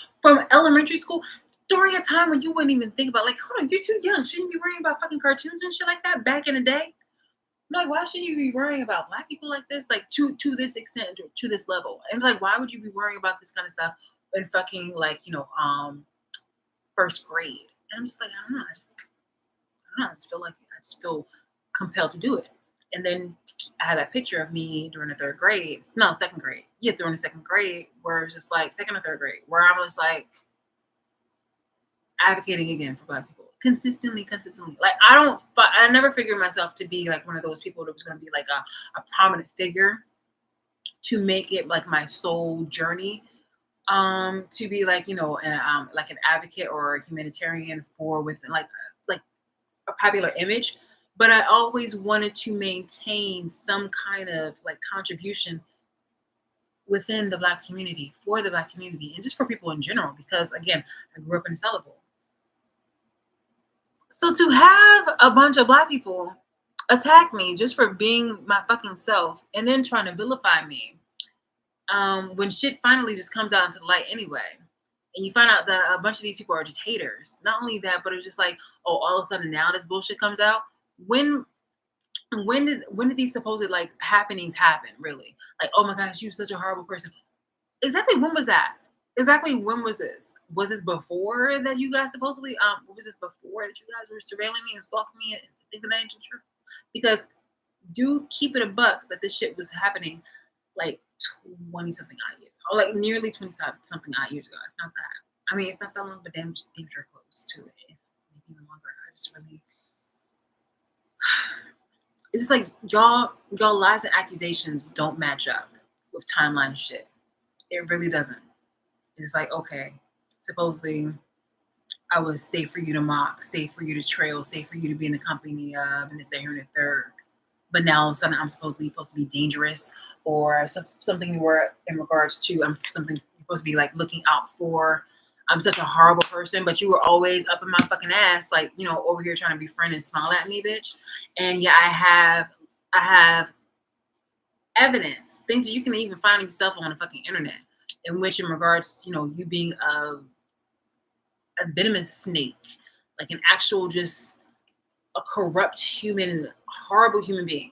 elementary school during a time when you wouldn't even think about like, hold on, you're too young. Shouldn't you be worrying about fucking cartoons and shit like that back in the day? I'm like, why should you be worrying about Black people like this, like to this extent, to this level? And like, why would you be worrying about this kind of stuff in fucking like first grade? And I'm just like, I don't know. I just feel compelled to do it. And then I had that picture of me during the third grade. No, second grade. Yeah, during the second grade, where it's just like second or third grade, where I was like advocating again for Black people consistently. Like I never figured myself to be like one of those people that was going to be like a prominent figure to make it like my soul journey to be like like an advocate or a humanitarian for within like a popular image, but I always wanted to maintain some kind of like contribution within the Black community, for the Black community, and just for people in general, because again, I grew up in Sellable. So to have a bunch of Black people attack me just for being my fucking self and then trying to vilify me when shit finally just comes out into the light anyway. And you find out that a bunch of these people are just haters. Not only that, but it's just like, oh, all of a sudden now this bullshit comes out. When did these supposed like happenings happen? Really? Like, oh my gosh, you're such a horrible person. Exactly when was that? Exactly when was this? Was this before that you guys supposedly was this before that you guys were surveilling me and stalking me and things of that nature? Because do keep it a buck that this shit was happening like 20 something odd years, or like nearly 20 something odd years ago. If not that. I mean, if not that long, but damn sure close to it. Maybe even longer. I just really, it's just like y'all lies and accusations don't match up with timeline shit. It really doesn't. It's like, okay, supposedly I was safe for you to mock, safe for you to trail, safe for you to be in the company of, and it's there here in the third. But now all of a sudden I'm supposed to be dangerous or something where in regards to I'm something you're supposed to be like looking out for. I'm such a horrible person, but you were always up in my fucking ass, like, over here trying to befriend and smile at me, bitch. And yeah, I have evidence, things that you can even find yourself on the fucking internet, in which in regards, you being a venomous snake, like an actual just a corrupt human, horrible human being.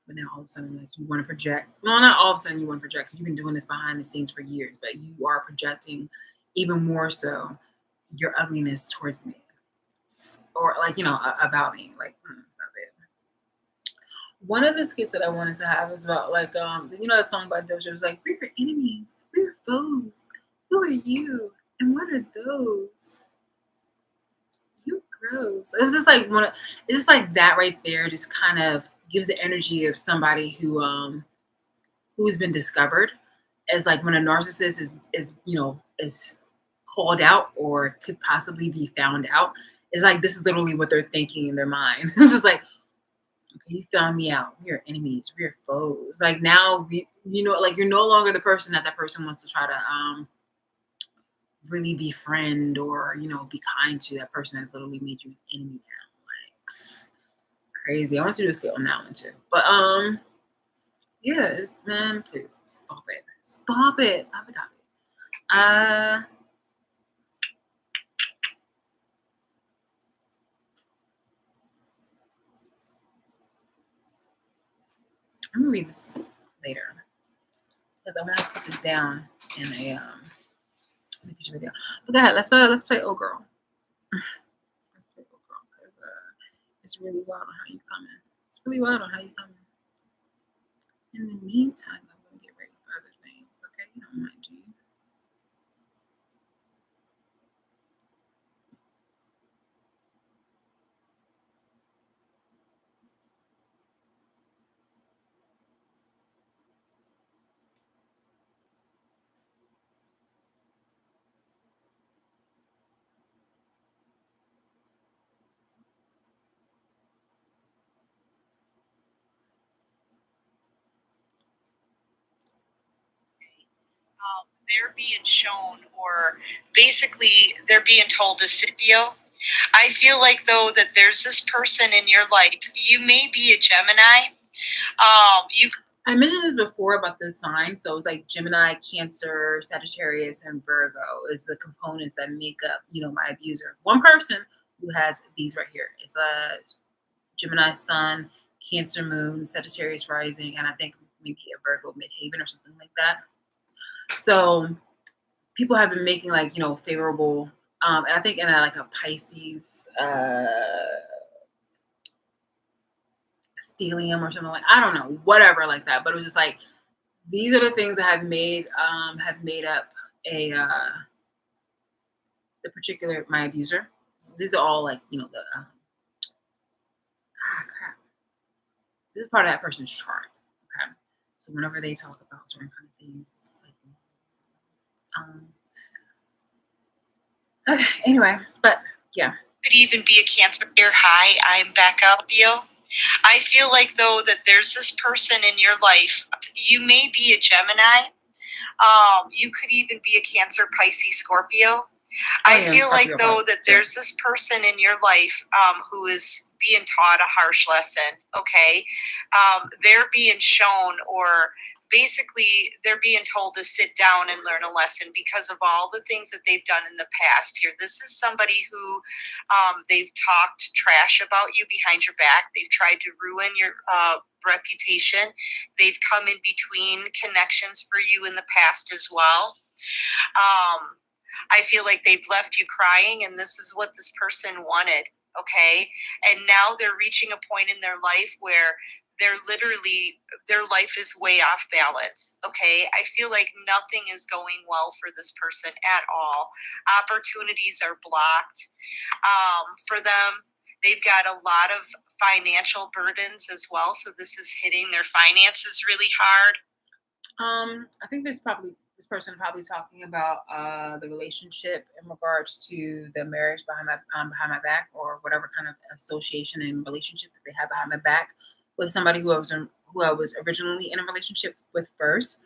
But now all of a sudden, like you want to project. Well, not all of a sudden you want to project because you've been doing this behind the scenes for years, but you are projecting even more so your ugliness towards me, or like about me. Like it's not bad. One of the skits that I wanted to have was about like that song by Doja. It was like, we're enemies, we're foes. Who are you, and what are those? You gross. It was just like it's just like that right there. Just kind of gives the energy of somebody who's been discovered as like when a narcissist is called out or could possibly be found out. It's like this is literally what they're thinking in their mind. It's just like, okay, you found me out. We are enemies. We are foes. Like now like you're no longer the person that person wants to try to really befriend or, be kind to that person that's literally made you an enemy now. Like crazy. I want to do a skit on that one too. But yeah, man, please stop it. Stop it. Stop it. Stop it. I'm gonna read this later because I want to put this down in a future video. But go ahead, let's play Oh Girl. Let's play Oh Girl because it's really wild on how you coming. It's really wild on how you coming. In the meantime, I'm gonna get ready for other things. Okay, you don't mind, do you? They're being shown, or basically they're being told to Scipio. I feel like though that there's this person in your life. You may be a Gemini. I mentioned this before about the sign. So it's like Gemini, Cancer, Sagittarius, and Virgo is the components that make up, my abuser. One person who has these right here is a Gemini Sun, Cancer Moon, Sagittarius Rising, and I think maybe a Virgo Midhaven or something like that. So people have been making like, favorable, and I think in like a Pisces, stellium or something like, I don't know, whatever like that. But it was just like, these are the things that have made up a the particular my abuser. These are all like, the crap. This is part of that person's chart. Okay. So whenever they talk about certain kind of things, it's like anyway, but yeah. Could even be a Cancer. Hi, I'm Becca Bio. I feel like though that there's this person in your life. You may be a Gemini. You could even be a Cancer, Pisces, Scorpio. I feel like though that there's this person in your life who is being taught a harsh lesson. Okay, they're being shown, or basically they're being told to sit down and learn a lesson because of all the things that they've done in the past. Here, this is somebody who they've talked trash about you behind your back. They've tried to ruin your reputation. They've come in between connections for you in the past as well. I feel like they've left you crying, and this is what this person wanted. Okay, and now they're reaching a point in their life where they're literally, their life is way off balance. Okay, I feel like nothing is going well for this person at all. Opportunities are blocked for them. They've got a lot of financial burdens as well, so this is hitting their finances really hard. I think this person probably talking about the relationship in regards to the marriage behind my back, or whatever kind of association and relationship that they have behind my back with somebody who I was originally in a relationship with first.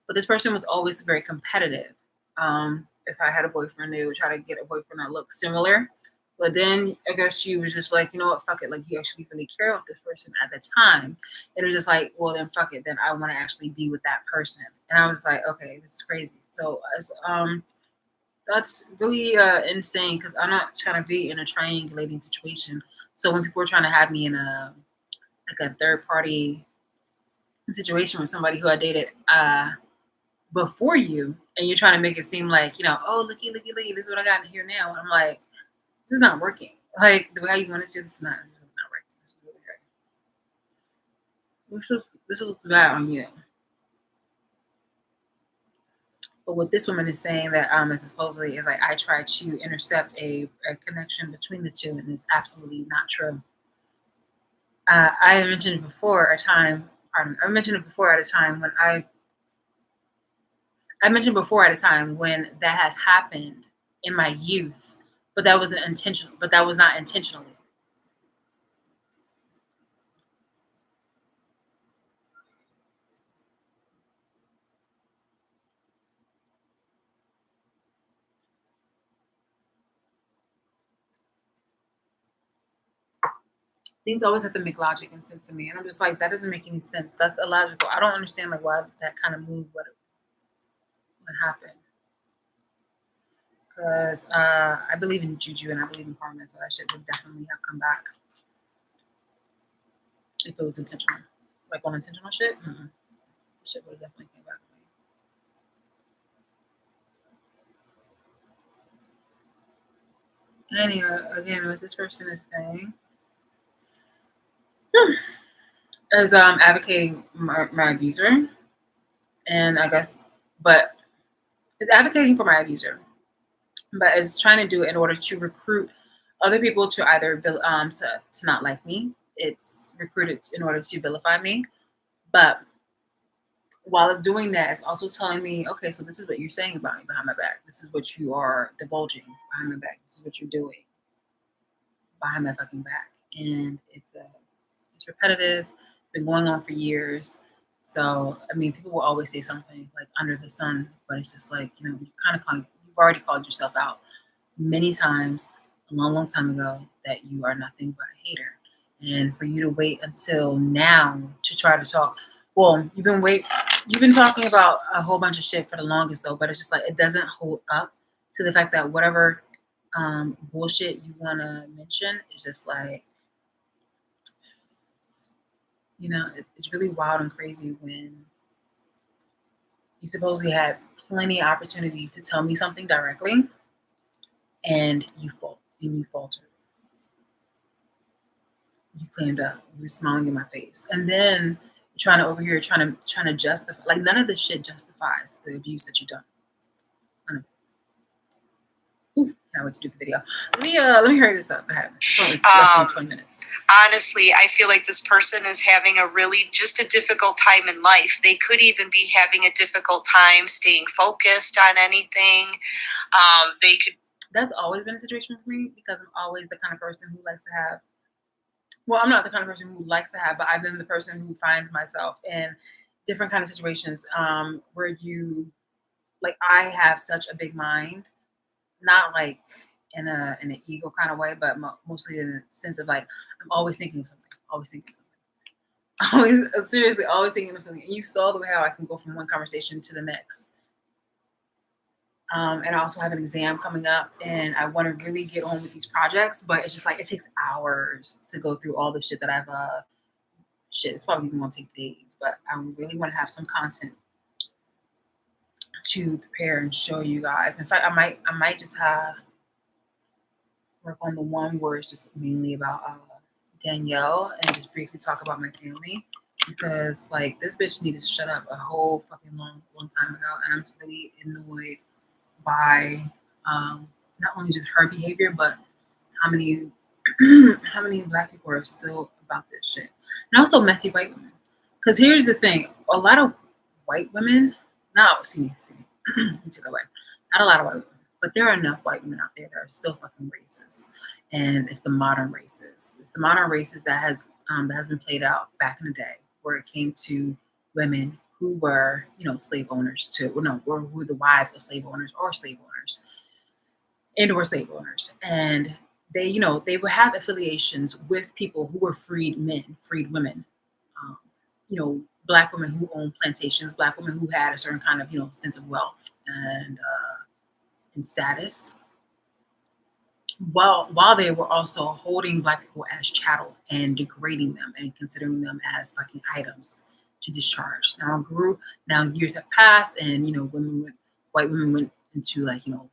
But this person was always very competitive. If I had a boyfriend, they would try to get a boyfriend that looked similar. But then I guess she was just like, you know what, fuck it. Like, you actually really care about this person at the time. And it was just like, well, then fuck it. Then I want to actually be with that person. And I was like, okay, this is crazy. So that's really insane, because I'm not trying to be in a triangulating situation. So when people are trying to have me in a third party situation with somebody who I dated before you, and you're trying to make it seem like, oh, looky, this is what I got in here now. I'm like, this is not working. Like, the way you want it to, this is not working. This is really hard. This looks bad on you. But what this woman is saying that is supposedly is like, I tried to intercept a connection between the two, and it's absolutely not true. I mentioned before a time. Pardon. I mentioned it before at a time when I mentioned before at a time when that has happened in my youth, but that wasn't intentional. But that was not intentionally. Things always have to make logic and sense to me, and I'm just like, that doesn't make any sense. That's illogical. I don't understand like why that kind of move would happen. Because I believe in juju and I believe in karma, so that shit would definitely have come back if it was intentional. Like unintentional shit, shit would have definitely came back to me. Anyway, again, what this person is saying is advocating my abuser, and I guess, but it's advocating for my abuser, but it's trying to do it in order to recruit other people to either to not like me. It's recruited in order to vilify me, but while it's doing that, it's also telling me, okay, so this is what you're saying about me behind my back. This is what you are divulging behind my back. This is what you're doing behind my fucking back, and it's repetitive. It's been going on for years. So I mean, people will always say something like under the sun, but it's just like, you know, you've already called yourself out many times a long, long time ago that you are nothing but a hater. And for you to wait until now to try to talk, well, you've been talking about a whole bunch of shit for the longest though, but it's just like it doesn't hold up to the fact that whatever bullshit you want to mention is just like, you know, it's really wild and crazy when you supposedly had plenty of opportunity to tell me something directly and you faltered. You clammed up. You were smiling in my face. And then trying to over here trying to justify, like none of this shit justifies the abuse that you've done. Can't wait to do the video. Let me hurry this up. Go ahead. It's only less than 20 minutes. Honestly, I feel like this person is having a really just a difficult time in life. They could even be having a difficult time staying focused on anything. They could. That's always been a situation for me because I'm always the kind of person who likes to have. Well, I'm not the kind of person who likes to have, but I've been the person who finds myself in different kind of situations where you, like, I have such a big mind, not like in an ego kind of way, but mostly in a sense of like I'm always thinking of something, always thinking of something, always seriously, always thinking of something. And you saw the way how I can go from one conversation to the next. And I also have an exam coming up, and I want to really get on with these projects, but it's just like it takes hours to go through all the shit that I've shit. It's probably even gonna take days, but I really want to have some content to prepare and show you guys. In fact, I might just work on the one where it's just mainly about Danielle and just briefly talk about my family because like this bitch needed to shut up a whole fucking long time ago, and I'm really annoyed by not only just her behavior, but how many how many black people are still about this shit, and also messy white women. Because here's the thing: a lot of white women, take away, not a lot of white women, but there are enough white women out there that are still fucking racist, and it's the modern races. It's the modern races that has been played out back in the day, where it came to women who were, you know, slave owners too. Well, no, or who were the wives of slave owners or slave owners or slave owners. And they, you know, they would have affiliations with people who were freed men, freed women, you know, black women who owned plantations, black women who had a certain kind of, you know, sense of wealth and status. While they were also holding black people as chattel and degrading them and considering them as fucking items to discharge. Now years have passed, and you know, white women went into like, you know,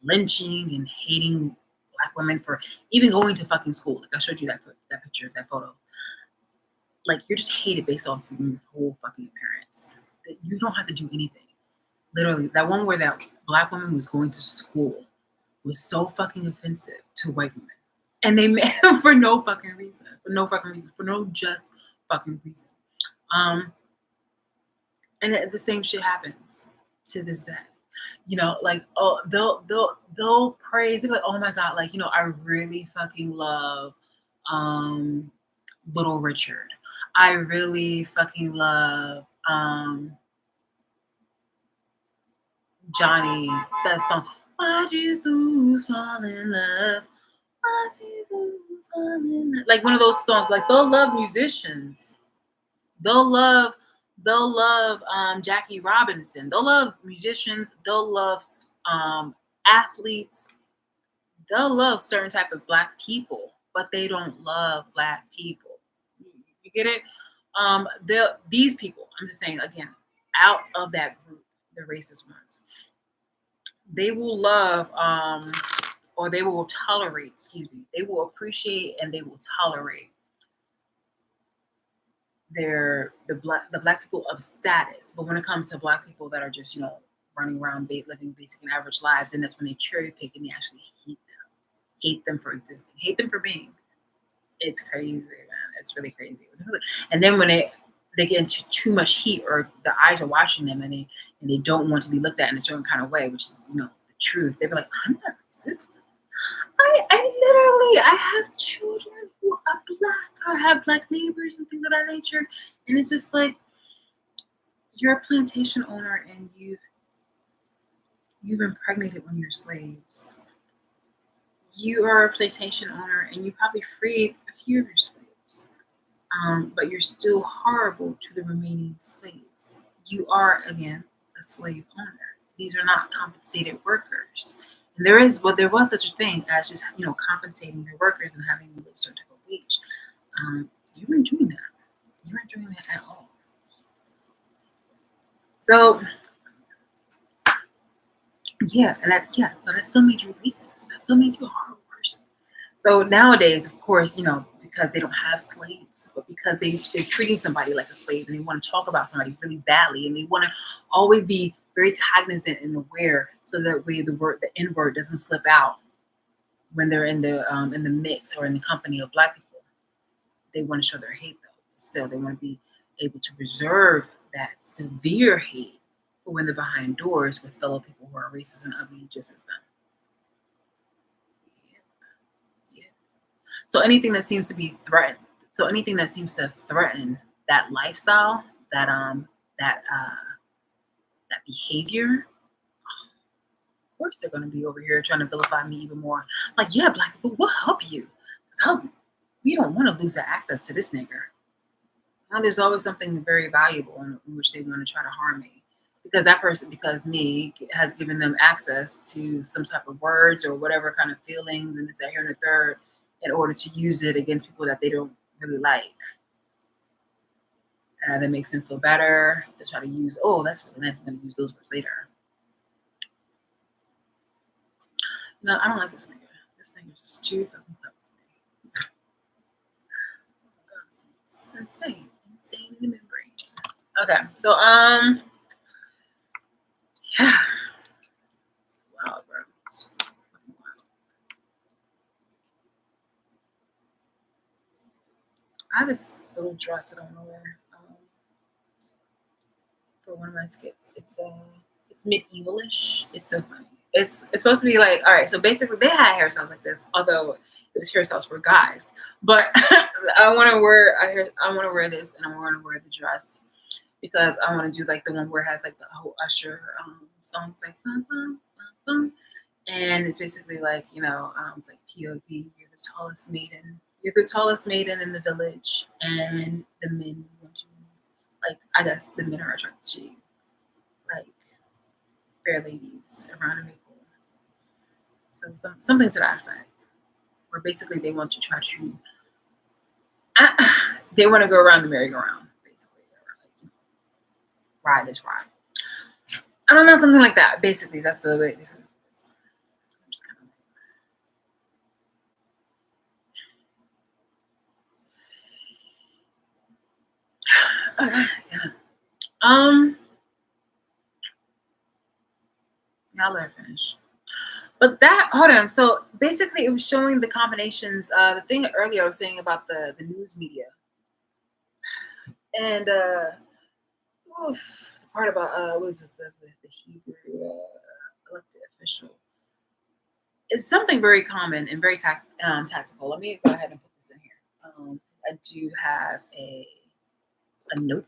lynching and hating black women for even going to fucking school. Like I showed you that picture, that photo. Like you're just hated based off of your whole fucking appearance. That you don't have to do anything. Literally, that one where that black woman was going to school was so fucking offensive to white women. And they made him for no fucking reason. For no just fucking reason. And the same shit happens to this day. You know, like, oh, they'll praise, they'll be like, oh my God, like, you know, I really fucking love Little Richard. I really fucking love Johnny, that song. Why'd you fools fall in love? Like one of those songs. Like they'll love musicians. They'll love Jackie Robinson. They'll love musicians. They'll love athletes. They'll love certain type of black people, but they don't love black people. You get it? These people, I'm just saying again, out of that group, the racist ones, they will love or they will tolerate, excuse me, they will appreciate and they will tolerate the black people of status. But when it comes to black people that are just, running around living basic and average lives, and that's when they cherry pick and they actually hate them for existing, hate them for being. It's crazy, man. It's really crazy. And then when they get into too much heat, or the eyes are watching them, and they don't want to be looked at in a certain kind of way, which is the truth. They be like, I'm not racist. I have children who are black, or have black neighbors and things of that nature, and it's just like, you're a plantation owner and you've impregnated one of your slaves. You are a plantation owner and you probably freed a few of your slaves, but you're still horrible to the remaining slaves. You are, again, a slave owner. These are not compensated workers. And there was such a thing as just, compensating your workers and having them live a certain type of wage. You weren't doing that. You weren't doing that at all. So, so that still made you racist. That still made you a horrible person. So nowadays, of course, because they don't have slaves, but because they're treating somebody like a slave, and they want to talk about somebody really badly, and they want to always be very cognizant and aware, so that way the N word doesn't slip out when they're in the mix or in the company of black people. They want to show their hate, though. Still, they want to be able to preserve that severe hate for when they're behind doors with fellow people who are racist and ugly just as them. Yeah. So anything that seems to threaten that lifestyle, that behavior, of course they're going to be over here trying to vilify me even more. Like, yeah, black people, we'll help you. We don't want to lose that access to this nigger. Now, there's always something very valuable in which they want to try to harm me. Because me has given them access to some type of words or whatever kind of feelings and this, that, here, and the third, in order to use it against people that they don't really like. That makes them feel better. They try to use, oh, that's really nice, I'm going to use those words later. No, I don't like this nigga. This nigga is just too fucking clever for me. It's insane. Insane in the membrane. Okay, so, yeah. It's wild, bro. It's fucking wild. I have this little dress that I want to wear for one of my skits. It's medievalish. It's so funny. It's supposed to be like, all right. So basically, they had hairstyles like this, although it was hairstyles for guys. But I want to wear this, and I want to wear the dress because I want to do like the one where it has like the whole Usher songs, like bum, bum, bum, bum. And it's basically like, it's like POV. You're the tallest maiden. You're the tallest maiden in the village, and the men want to, like, I guess the men are attracted to you, like fair ladies around a maple. So something to that effect, where basically they want to try to, they want to go around the merry-go-round, basically, or like, ride this ride. I don't know, something like that. Basically, that's the way. Basically, I'm just kind of. Yeah. I'll let her finish. But hold on. So basically, it was showing the combinations. The thing earlier I was saying about the news media, and the part about what is it, the Hebrew elected official. It's something very common and very tactical. Let me go ahead and put this in here. I do have a note.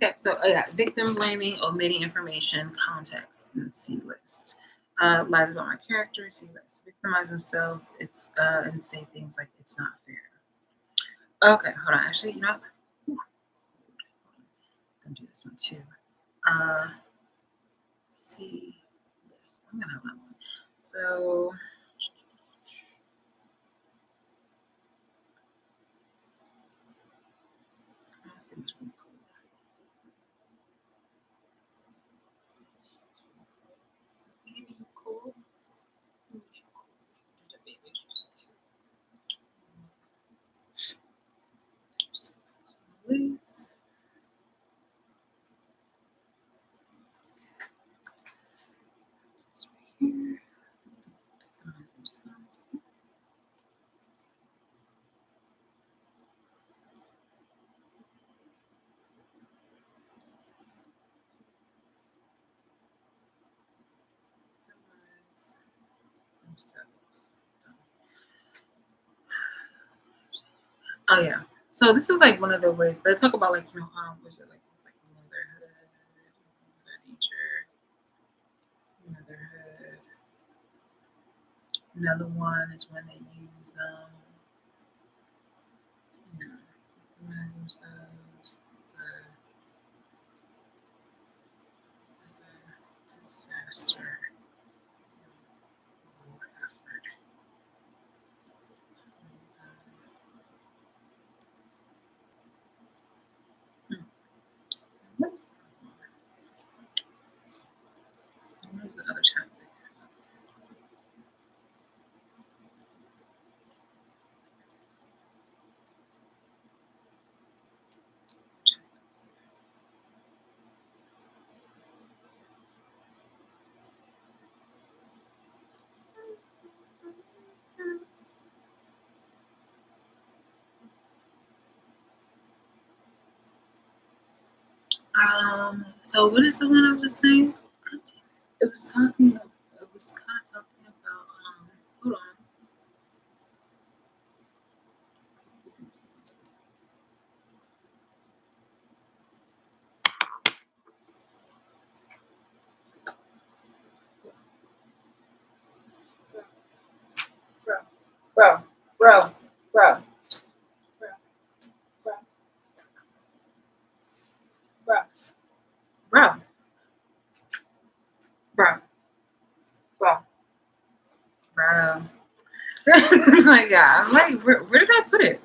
Okay, so yeah, victim blaming, omitting information, context, and C list. Lies about my character, C list. Victimize themselves, it's and say things like it's not fair. Okay, hold on. Actually, you know what? Whew, I'm gonna do this one too. C list. I'm gonna have that one. So let's see what's really cool. Maybe you cool. Maybe you cool. Just a baby. Links. This right here. Victimize themselves. Victimize themselves. Oh yeah. So this is like one of the ways, but I talk about like was it like it's like motherhood, things of that nature, motherhood. Another one is when they use you know, recognize themselves as a disaster or effort. What's what is the other tactic? So what is the one I was just saying? It was talking. It was kind of talking about. Hold on. Bro, bro, bro, bro, bro, bro, bro, bro, bro, bro. It's like, yeah, I'm like, where did I put it?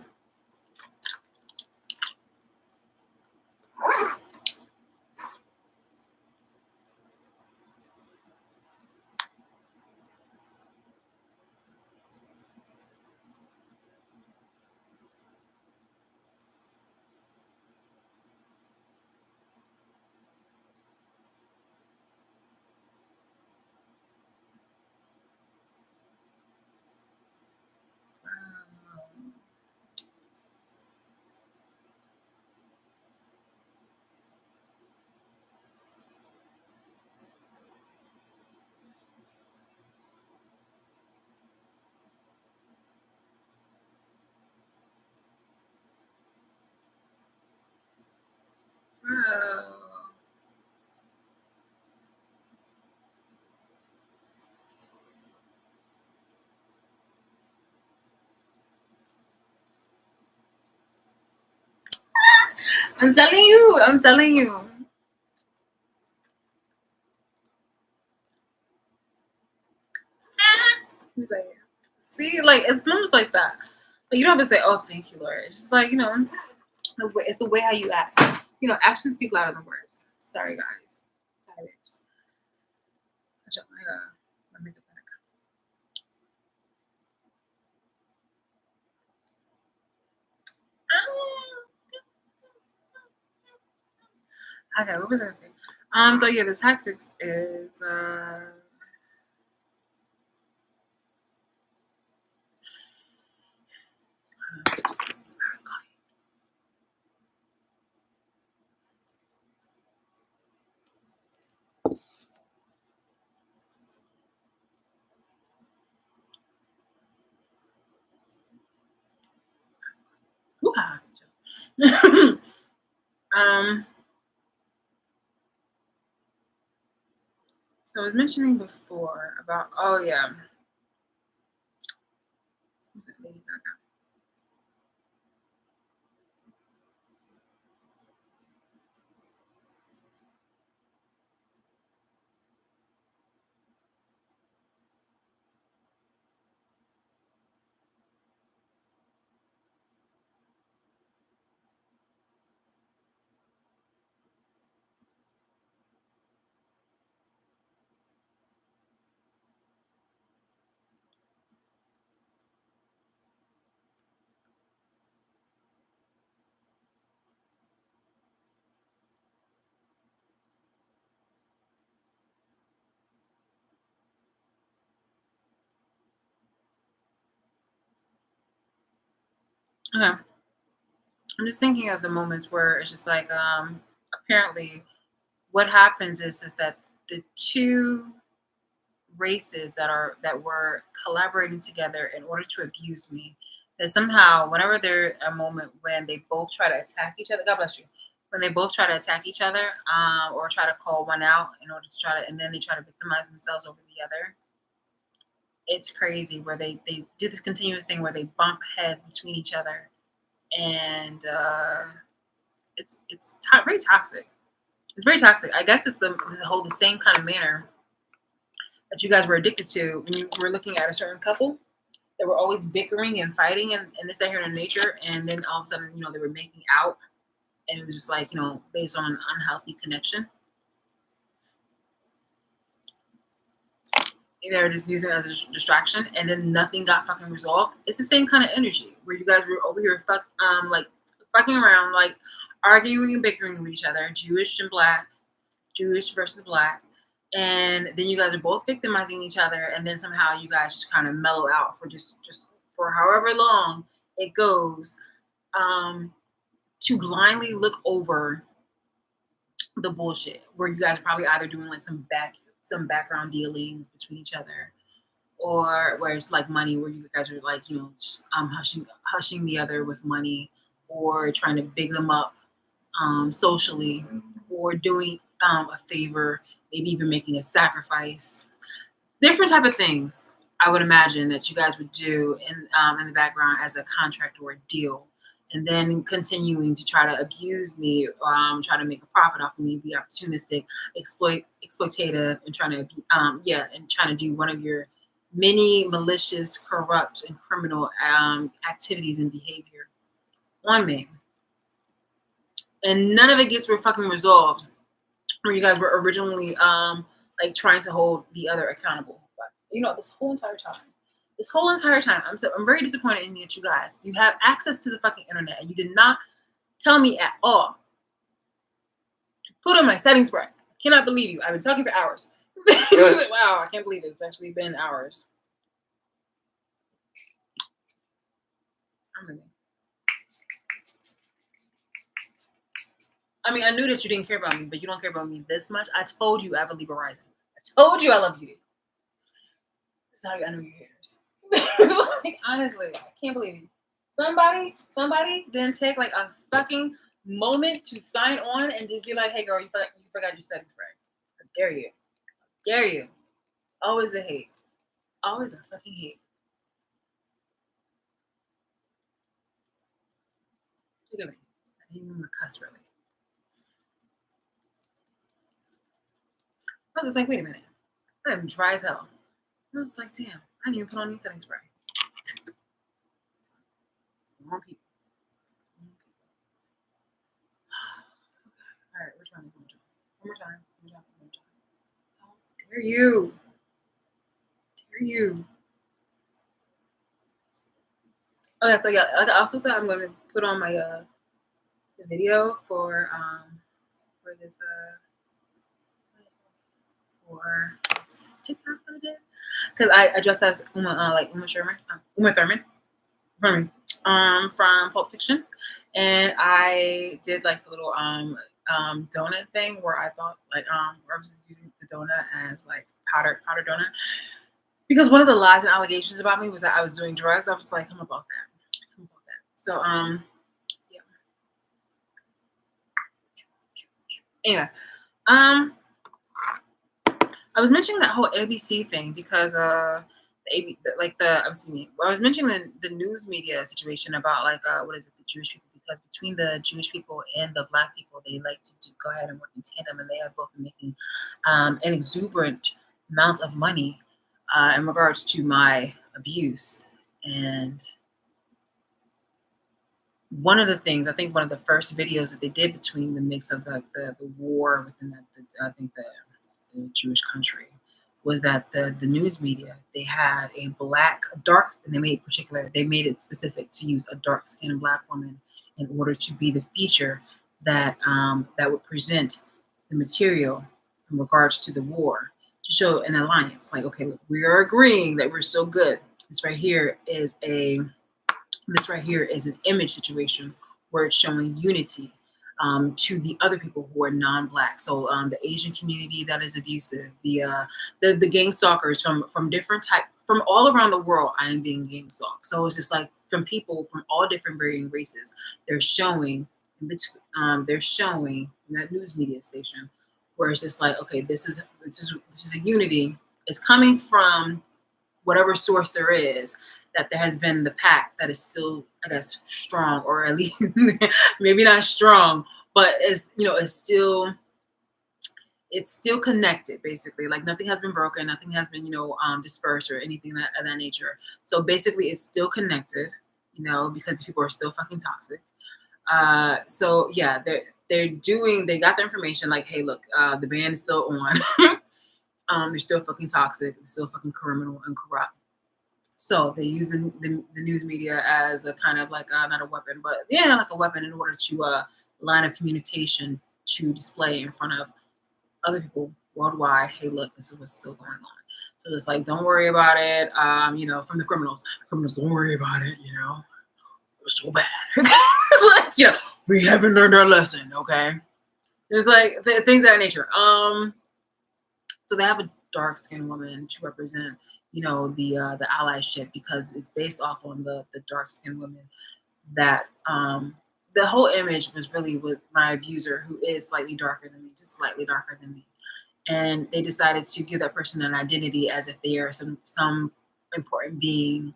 Bro. I'm telling you. I'm telling you. He's like, see, like it's moments like that. Like you don't have to say, "Oh, thank you, Lord." It's just like the way, it's the way how you act. Actions speak louder than words. Sorry, guys. Sorry. I check my makeup back. Okay, what was I gonna say? So yeah, the tactics is um So I was mentioning before about, oh yeah, was it Lady Gaga? Okay. I'm just thinking of the moments where it's just like, apparently what happens is that the two races that were collaborating together in order to abuse me, that somehow whenever there a moment when they both try to attack each other, God bless you, when they both try to attack each other, or try to call one out in order to try to, and then they try to victimize themselves over the other. It's crazy where they do this continuous thing where they bump heads between each other, and very toxic. It's very toxic. I guess it's the same kind of manner that you guys were addicted to when you were looking at a certain couple. They were always bickering and fighting and this, that, here, in nature. And then all of a sudden, they were making out. And it was just like, based on unhealthy connection. They were just using it as a distraction. And then nothing got fucking resolved. It's the same kind of energy where you guys were over here like fucking around, like arguing and bickering with each other, Jewish and black, Jewish versus black. And then you guys are both victimizing each other, and then somehow you guys just kind of mellow out for just for however long it goes, to blindly look over the bullshit where you guys are probably either doing like some background dealings between each other, or where it's like money where you guys are like hushing the other with money, or trying to big them up socially, or doing a favor, maybe even making a sacrifice, different type of things. I would imagine that you guys would do in the background as a contract or a deal, and then continuing to try to abuse me, try to make a profit off of me, be opportunistic, exploitative, and trying to do one of your many malicious, corrupt, and criminal activities and behavior on me, and none of it gets fucking resolved. Where you guys were originally like trying to hold the other accountable. But this whole entire time, I'm very disappointed in you guys. You have access to the fucking internet, and you did not tell me at all to put on my setting spray. I cannot believe you. I've been talking for hours. Wow, I can't believe it's actually been hours. I'm leaving. I mean, I knew that you didn't care about me, but you don't care about me this much. I told you I have a Libra rising. I told you I love you. That's how I know you're haters. Like, honestly, I can't believe you. Somebody didn't take like a fucking moment to sign on and just be like, hey girl, you forgot your setting spray. How dare you? How dare you? It's always the hate. Always the fucking hate. Look at me. I didn't even want to cuss really. I was just like, wait a minute. I'm dry as hell. I was like, damn, I didn't even put on any setting spray. Wrong people. All right, we're trying this one more time. One more time. How dare you? Dare you? Oh yeah, so yeah, like I also said, I'm going to put on my the video for this for this TikTok that I did, because I dressed as Uma Thurman from Pulp Fiction, and I did like the little donut thing where I thought where I was using the donut as like powder donut, because one of the lies and allegations about me was that I was doing drugs. I was like, I'm about that. So yeah. Anyway, I was mentioning that whole ABC thing because I was mentioning the news media situation about like what is it, the Jewish people, because between the Jewish people and the black people, they like to go ahead and work in tandem, and they have both been making an exuberant amount of money in regards to my abuse. And one of the things, I think one of the first videos that they did between the mix of the war within I think the Jewish country, was that the news media, they had a dark, and they made it specific to use a dark skinned black woman in order to be the feature that that would present the material in regards to the war, to show an alliance. Like, okay, look, we are agreeing that we're still good. This right here is an image situation where it's showing unity to the other people who are non-black. So the Asian community that is abusive, the gang stalkers from different from all around the world. I am being gang stalked. So it's just like from people from all different varying races. They're showing they're showing in that news media station where it's just like, okay, this is a unity. It's coming from whatever source there is, that there has been the pact that is still, I guess, strong, or at least maybe not strong, but it's still connected, basically. Like nothing has been broken, nothing has been, dispersed or anything of that nature. So basically it's still connected, because people are still fucking toxic. So yeah, they got the information like, hey, look, the ban is still on. They're still fucking toxic, they're still fucking criminal and corrupt. So they use the news media as a kind of like not a weapon, but yeah, like a weapon in order to line of communication to display in front of other people worldwide. Hey, look, this is what's still going on. So it's like, don't worry about it. From the criminals, don't worry about it. It's so bad. It's like, we haven't learned our lesson. Okay, it's like things of that nature. So they have a dark skinned woman to represent, the allyship, because it's based off on the dark skinned women that the whole image was really with my abuser, who is slightly darker than me, just slightly darker than me. And they decided to give that person an identity as if they are some important being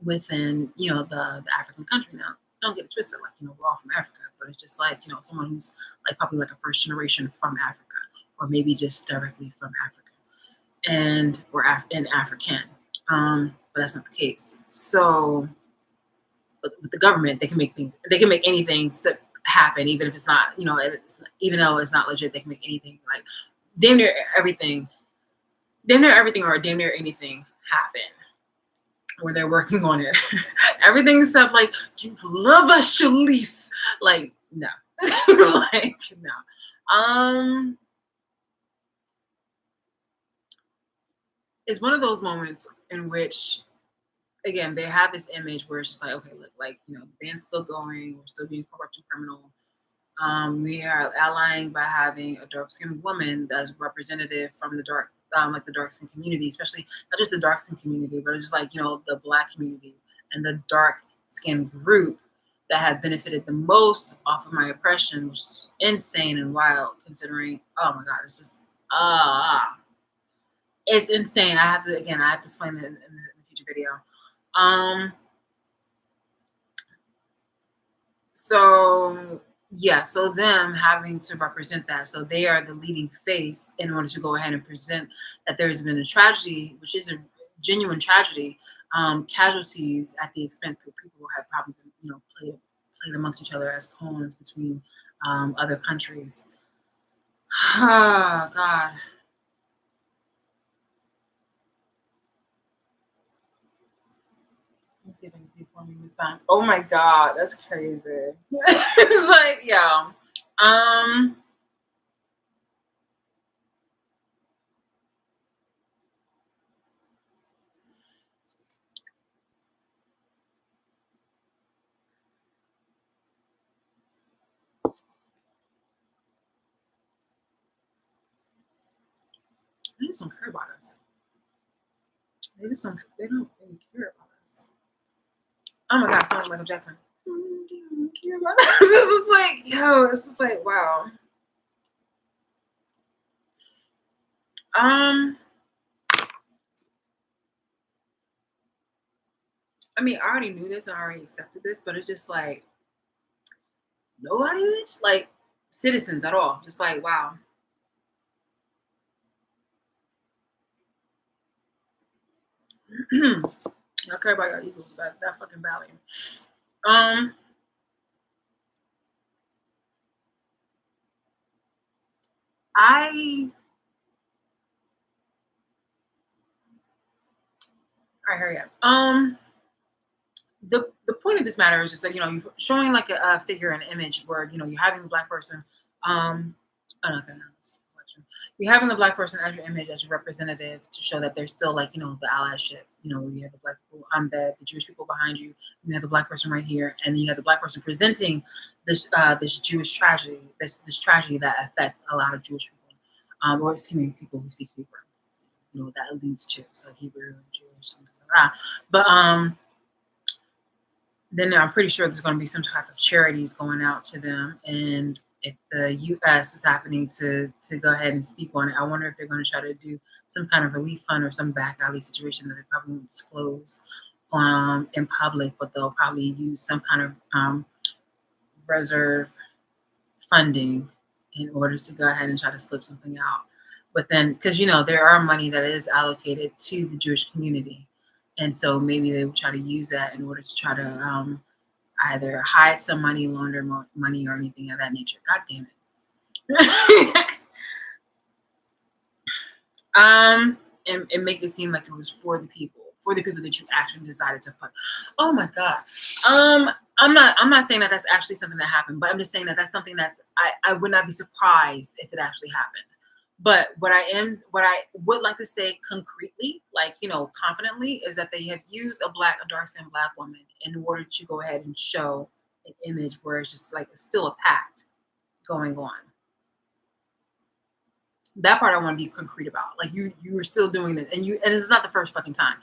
within, the African country. Now, don't get it twisted, like, we're all from Africa, but it's just like, someone who's like probably like a first generation from Africa, or maybe just directly from Africa, or African. But that's not the case. So with the government, they can make anything happen, even if it's not, even though it's not legit, they can make anything, like damn near everything, or damn near anything happen, where they're working on it. Everything except like, you love us, Shalise. Like, no. Like, no. It's one of those moments in which, again, they have this image where it's just like, okay, look, like, the band's still going, we're still being corrupt and criminal. We are allying by having a dark-skinned woman that's representative from the dark skinned community, especially not just the dark skinned community, but it's just like, the Black community and the dark skinned group that have benefited the most off of my oppression, which is insane and wild, considering, oh my God, it's just, it's insane. I have to explain it in the future video. So yeah, so them having to represent that, so they are the leading face in order to go ahead and present that there has been a tragedy, which is a genuine tragedy, casualties at the expense of people who have probably been, played amongst each other as pawns between other countries. Oh God. Let's see if I can see it for me this time. Oh my God, that's crazy. It's like, yeah. I just don't care about us. They don't really care about us. Oh my God, sound like Michael Jackson. They don't care about us. It's like, yo, it's just like, wow. I mean, I already knew this and I already accepted this, but it's just like nobody, bitch, like citizens at all. Just like wow. Y'all care about your Eagles, that fucking valley. Um, I all right, hurry up. The point of this matter is just that you're showing like a figure, an image where you're having the black person. Oh, no, okay, no, it's election. You're having the black person as your image, as your representative, to show that there's still like the allyship. Where you have the black people, the Jewish people behind you. You have the black person right here, and you have the black person presenting this Jewish tragedy, this tragedy that affects a lot of Jewish people, or excuse me, people who speak Hebrew. What that leads to, so Hebrew, Jewish, something like that. But then I'm pretty sure there's going to be some type of charities going out to them. And if the U.S. is happening to go ahead and speak on it, I wonder if they're going to try to do some kind of relief fund or some back alley situation that they probably won't disclose in public, but they'll probably use some kind of reserve funding in order to go ahead and try to slip something out. But then, because there are money that is allocated to the Jewish community, and so maybe they would try to use that in order to try to either hide some money, launder money, or anything of that nature. God damn it. And make it seem like it was for the people that you actually decided to put. Oh my God. I'm not saying that that's actually something that happened, but I'm just saying that that's something I would not be surprised if it actually happened. But what I would like to say concretely, like, confidently, is that they have used a dark-skinned black woman in order to go ahead and show an image where it's just like it's still a pact going on. That part I want to be concrete about. Like you were still doing this, and this is not the first fucking time.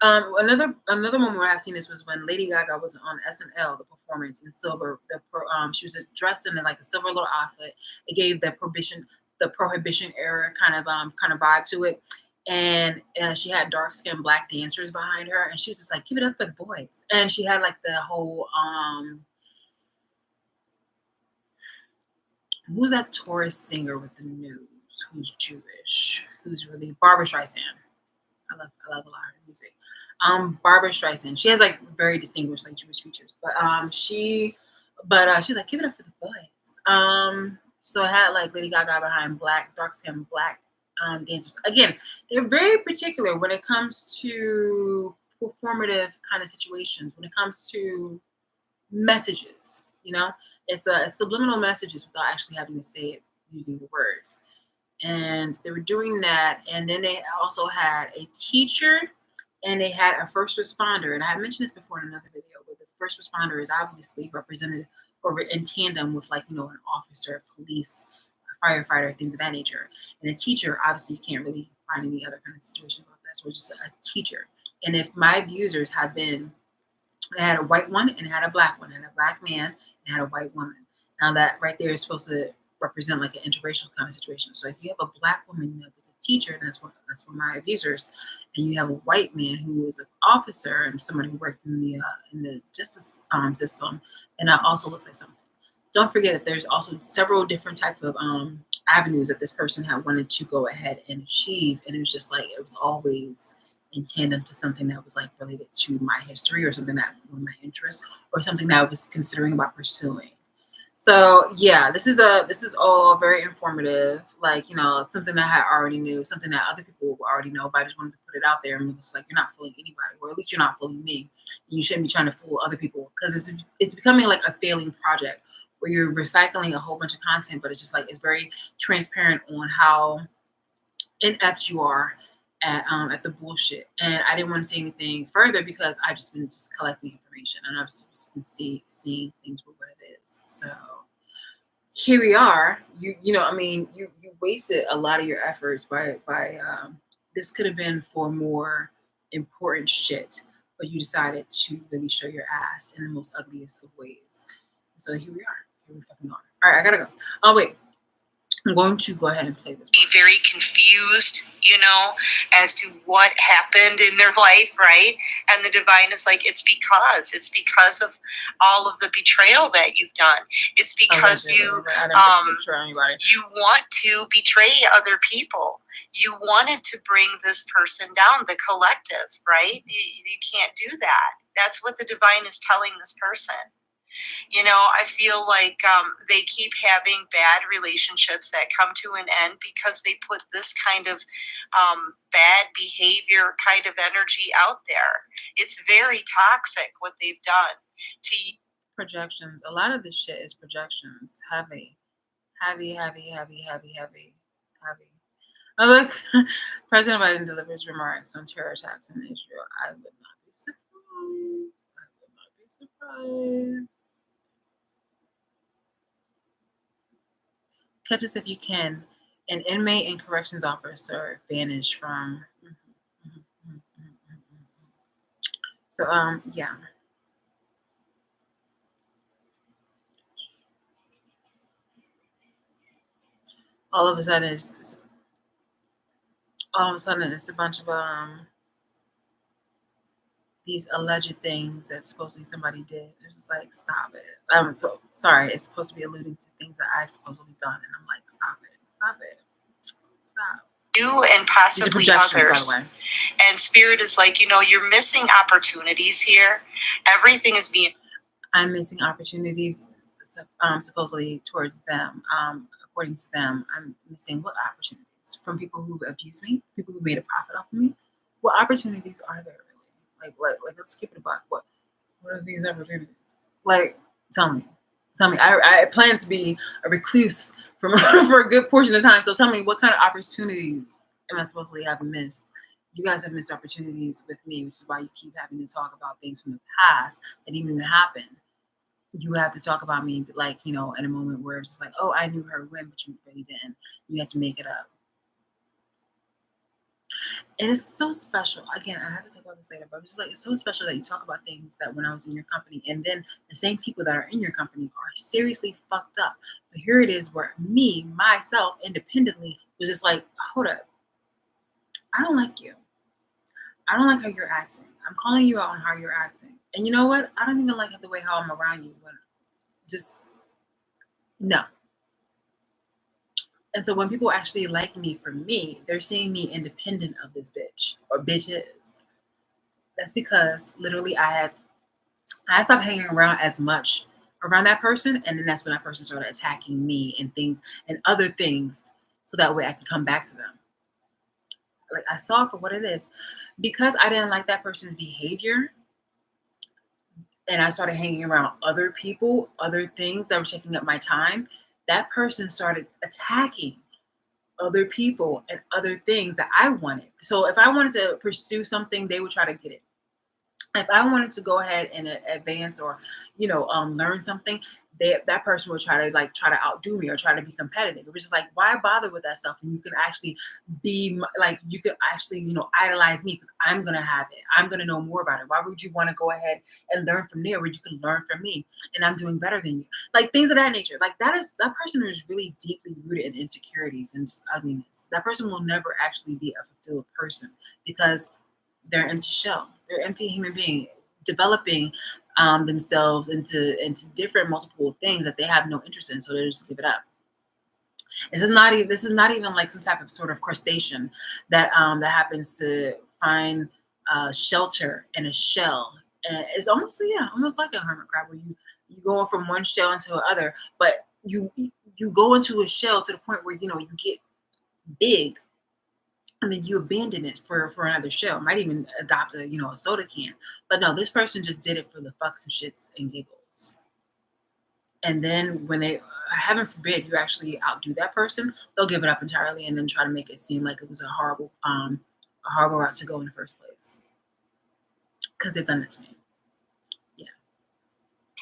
Another moment where I've seen this was when Lady Gaga was on SNL, the performance in silver. She was dressed in like a silver little outfit. It gave the prohibition era kind of vibe to it. And she had dark skinned black dancers behind her, and she was just like, "Give it up for the boys." And she had like the whole who's that Taurus singer with the nose? Who's Jewish? Who's really Barbara Streisand? I love a lot of her music. Barbara Streisand. She has like very distinguished like Jewish features, but she's like, give it up for the boys. So I had like Lady Gaga behind dark skinned black dancers. Again, they're very particular when it comes to performative kind of situations. When it comes to messages, it's a subliminal messages without actually having to say it using the words. And they were doing that, and then they also had a teacher and they had a first responder. And I had mentioned this before in another video, but the first responder is obviously represented or in tandem with like an officer, police, a firefighter, things of that nature. And a teacher, obviously you can't really find any other kind of situation about that, so it's just a teacher. And if my abusers had been, they had a white one and had a black one, and a black man and had a white woman. Now that right there is supposed to represent like an interracial kind of situation. So if you have a black woman that was a teacher, and that's one of my abusers, and you have a white man who was an officer and somebody who worked in the justice system, and that also looks like something. Don't forget that there's also several different type of avenues that this person had wanted to go ahead and achieve, and it was just like it was always in tandem to something that was like related to my history or something that were my interests or something that I was considering about pursuing. So yeah, this is all very informative. Like, it's something that I already knew, something that other people already know, but I just wanted to put it out there. And it's like, you're not fooling anybody, or at least you're not fooling me. And you shouldn't be trying to fool other people, because it's becoming like a failing project where you're recycling a whole bunch of content, but it's just like, it's very transparent on how inept you are at the bullshit. And I didn't want to say anything further because I've just been collecting information, and I've just been seeing things for what it is. So here we are. You wasted a lot of your efforts by this could have been for more important shit, but you decided to really show your ass in the most ugliest of ways. So here we are. Here we fucking are. All right, I gotta go. Oh wait. I'm going to go ahead and play this. Be very confused, as to what happened in their life, right? And the divine is like, it's because of all of the betrayal that you've done. It's because you want to betray other people. You wanted to bring this person down, the collective, right? You can't do that. That's what the divine is telling this person. I feel like they keep having bad relationships that come to an end because they put this kind of bad behavior kind of energy out there. It's very toxic what they've done to projections. A lot of this shit is projections. Heavy. Oh, look, President Biden delivers remarks on terror attacks in Israel. I would not be surprised. Catch us if you can. An inmate and corrections officer vanished from. So, yeah. All of a sudden, it's a bunch of these alleged things that supposedly somebody did. It's just like, stop it. I'm so sorry. It's supposed to be alluding to things that I've supposedly done, and I'm like, stop it. You and possibly others. And Spirit is like, you're missing opportunities here. Everything is being. I'm missing opportunities, supposedly towards them. According to them, I'm missing what opportunities? From people who abused me, people who made a profit off of me. What opportunities are there? Like let's keep it a buck. What are these opportunities? Like, tell me. I plan to be a recluse for a good portion of time. So tell me, what kind of opportunities am I supposedly have missed? You guys have missed opportunities with me, which is why you keep having to talk about things from the past that didn't even happen. You have to talk about me, like, in a moment where it's just like, oh, I knew her when, but you really didn't. You had to make it up. And it's so special. Again, I have to talk about this later, but it's like, it's so special that you talk about things that when I was in your company, and then the same people that are in your company are seriously fucked up. But here it is where myself, independently, was just like, hold up. I don't like you. I don't like how you're acting. I'm calling you out on how you're acting. And you know what? I don't even like the way how I'm around you. Just, no. And so when people actually like me for me, they're seeing me independent of this bitch or bitches. That's because literally I stopped hanging around as much around that person. And then that's when that person started attacking me and things and other things. So that way I can come back to them. Like, I saw it for what it is. Because I didn't like that person's behavior, and I started hanging around other people, other things that were taking up my time, that person started attacking other people and other things that I wanted. So if I wanted to pursue something, they would try to get it. If I wanted to go ahead and advance or, learn something, that person would try to outdo me or try to be competitive. It was just like, why bother with that stuff? And you can actually be like, you can actually, idolize me because I'm going to have it. I'm going to know more about it. Why would you want to go ahead and learn from there where you can learn from me and I'm doing better than you? Like, things of that nature. Like, that person is really deeply rooted in insecurities and just ugliness. That person will never actually be a fulfilled person because they're empty shell. They're empty human being developing themselves into different multiple things that they have no interest in, so they just give it up. This is not even like some type of sort of crustacean that happens to find shelter in a shell, and it's almost like a hermit crab where you go from one shell into another, but you go into a shell to the point where you get big. And then you abandon it for another shell. Might even adopt a soda can. But no, this person just did it for the fucks and shits and giggles. And then when they, heaven forbid, you actually outdo that person, they'll give it up entirely and then try to make it seem like it was a horrible route to go in the first place. Because they've done it to me. Yeah.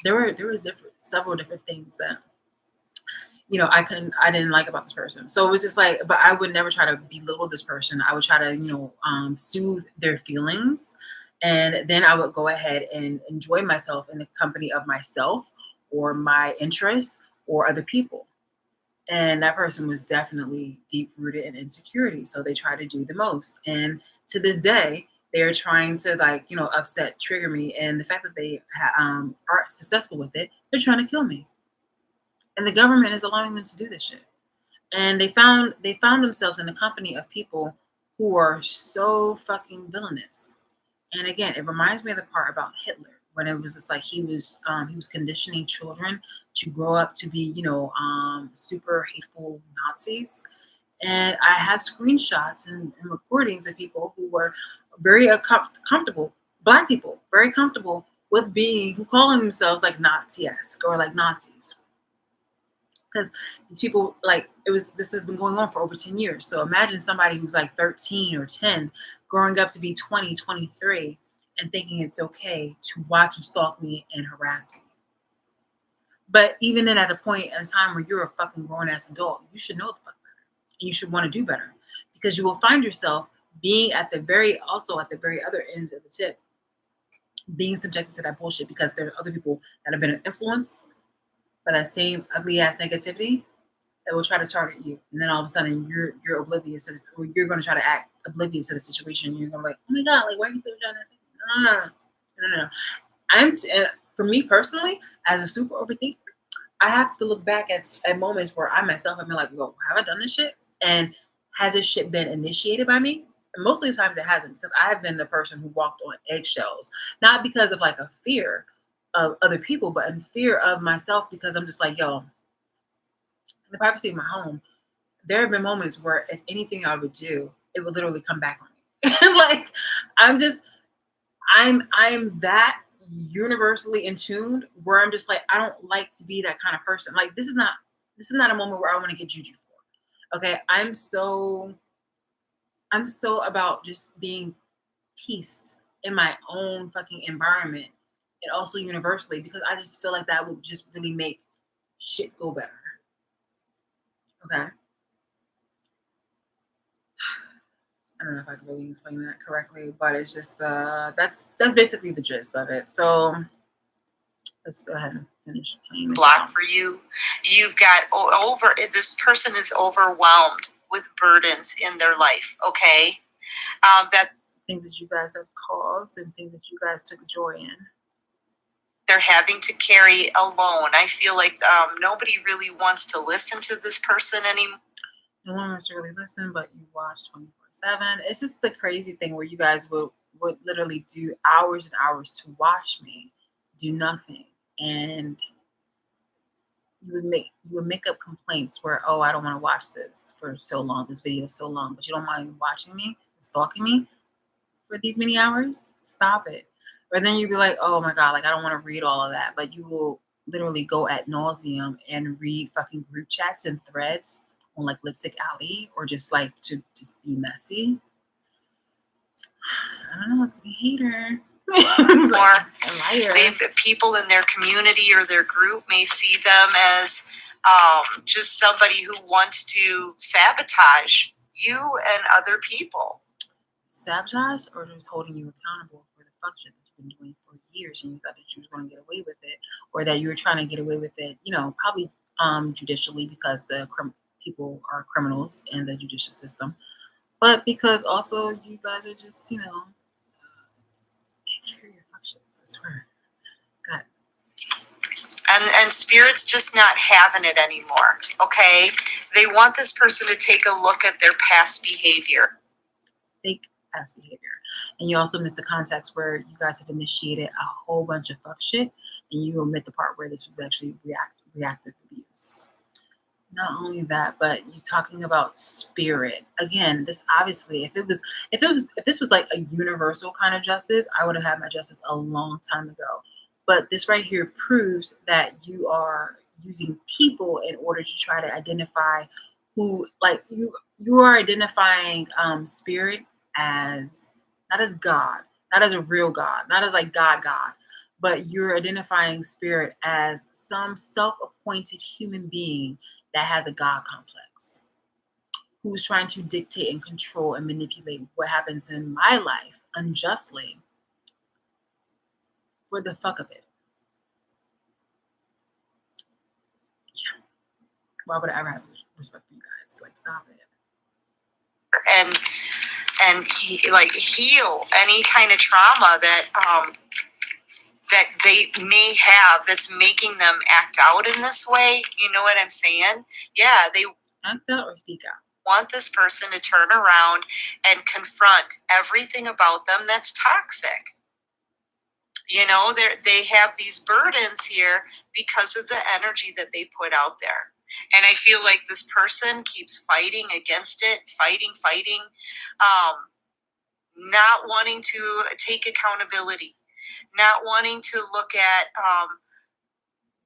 There were several different things that I didn't like about this person. So it was just like, but I would never try to belittle this person. I would try to, soothe their feelings. And then I would go ahead and enjoy myself in the company of myself or my interests or other people. And that person was definitely deep rooted in insecurity. So they try to do the most. And to this day, they're trying to like, upset, trigger me. And the fact that they are successful with it, they're trying to kill me. And the government is allowing them to do this shit. And they found themselves in a company of people who are so fucking villainous. And again, it reminds me of the part about Hitler when it was just like he was conditioning children to grow up to be, super hateful Nazis. And I have screenshots and recordings of people who were very comfortable, Black people, very comfortable with being, who calling themselves like Nazi-esque or like Nazis. Because these people, like, this has been going on for over 10 years. So imagine somebody who's like 13 or 10 growing up to be 20, 23, and thinking it's okay to watch and stalk me and harass me. But even then, at a point in time where you're a fucking grown ass adult, you should know the fuck better. And you should want to do better, because you will find yourself being at the very other end of the tip, being subjected to that bullshit, because there are other people that have been influenced by that same ugly ass negativity that will try to target you. And then all of a sudden you're oblivious to this, or you're going to try to act oblivious to the situation. You're going to be like, oh my God, like, why are you trying to say? No. For me personally, as a super overthinker, I have to look back at moments where I myself have been like, yo, have I done this shit? And has this shit been initiated by me? And most of the times it hasn't, because I have been the person who walked on eggshells, not because of like a fear of other people, but in fear of myself, because I'm just like, yo, in the privacy of my home, there have been moments where if anything I would do, it would literally come back on me. Like, I'm just, I'm that universally in tuned where I'm just like, I don't like to be that kind of person. Like, this is not a moment where I want to get juju for. Okay. I'm so about just being peace in my own fucking environment, and also universally, because I just feel like that would just really make shit go better. Okay. I don't know if I can really explain that correctly, but it's just that's basically the gist of it. So let's go ahead and finish playing this block out. for you. You've got this person is overwhelmed with burdens in their life. Okay, that Things that you guys have caused and things that you guys took joy in. they're having to carry alone. I feel like nobody really wants to listen to this person anymore. No one wants to really listen, but you watch 24/7. It's just the crazy thing where you guys would literally do hours and hours to watch me do nothing, and you would make up complaints where, oh, I don't want to watch this for so long, this video is so long, but you don't mind watching me, stalking me for these many hours. Stop it. Or then you'd be like, oh my God, like, I don't want to read all of that, but you will literally go ad nauseum and read fucking group chats and threads on like Lipstick Alley, or just like to just be messy. I don't know, it's a hater. It's like a liar. People in their community or their group may see them as just somebody who wants to sabotage you and other people. Sabotage, or just holding you accountable for the function that you've been doing for years, and you thought that you were going to get away with it, or that you were trying to get away with it, probably judicially, because the people are criminals in the judicial system, but because also you guys are just, inferior functions. I swear. God. And spirit's just not having it anymore. Okay, they want this person to take a look at their past behavior. Fake past behavior. And you also miss the context where you guys have initiated a whole bunch of fuck shit, and you omit the part where this was actually reactive abuse. Not only that, but you're talking about spirit. Again, this obviously, if this was like a universal kind of justice, I would have had my justice a long time ago. But this right here proves that you are using people in order to try to identify who, like, you are identifying spirit as, not as God, not as a real God, not as like God, but you're identifying spirit as some self-appointed human being that has a God complex, who's trying to dictate and control and manipulate what happens in my life unjustly for the fuck of it. Yeah. Why would I ever have respect for you guys? Like, stop it. And heal any kind of trauma that they may have that's making them act out in this way. You know what I'm saying? Yeah, they act out or speak out. Want this person to turn around and confront everything about them that's toxic. You know, they have these burdens here because of the energy that they put out there. And I feel like this person keeps fighting against it, fighting, not wanting to take accountability, not wanting to look at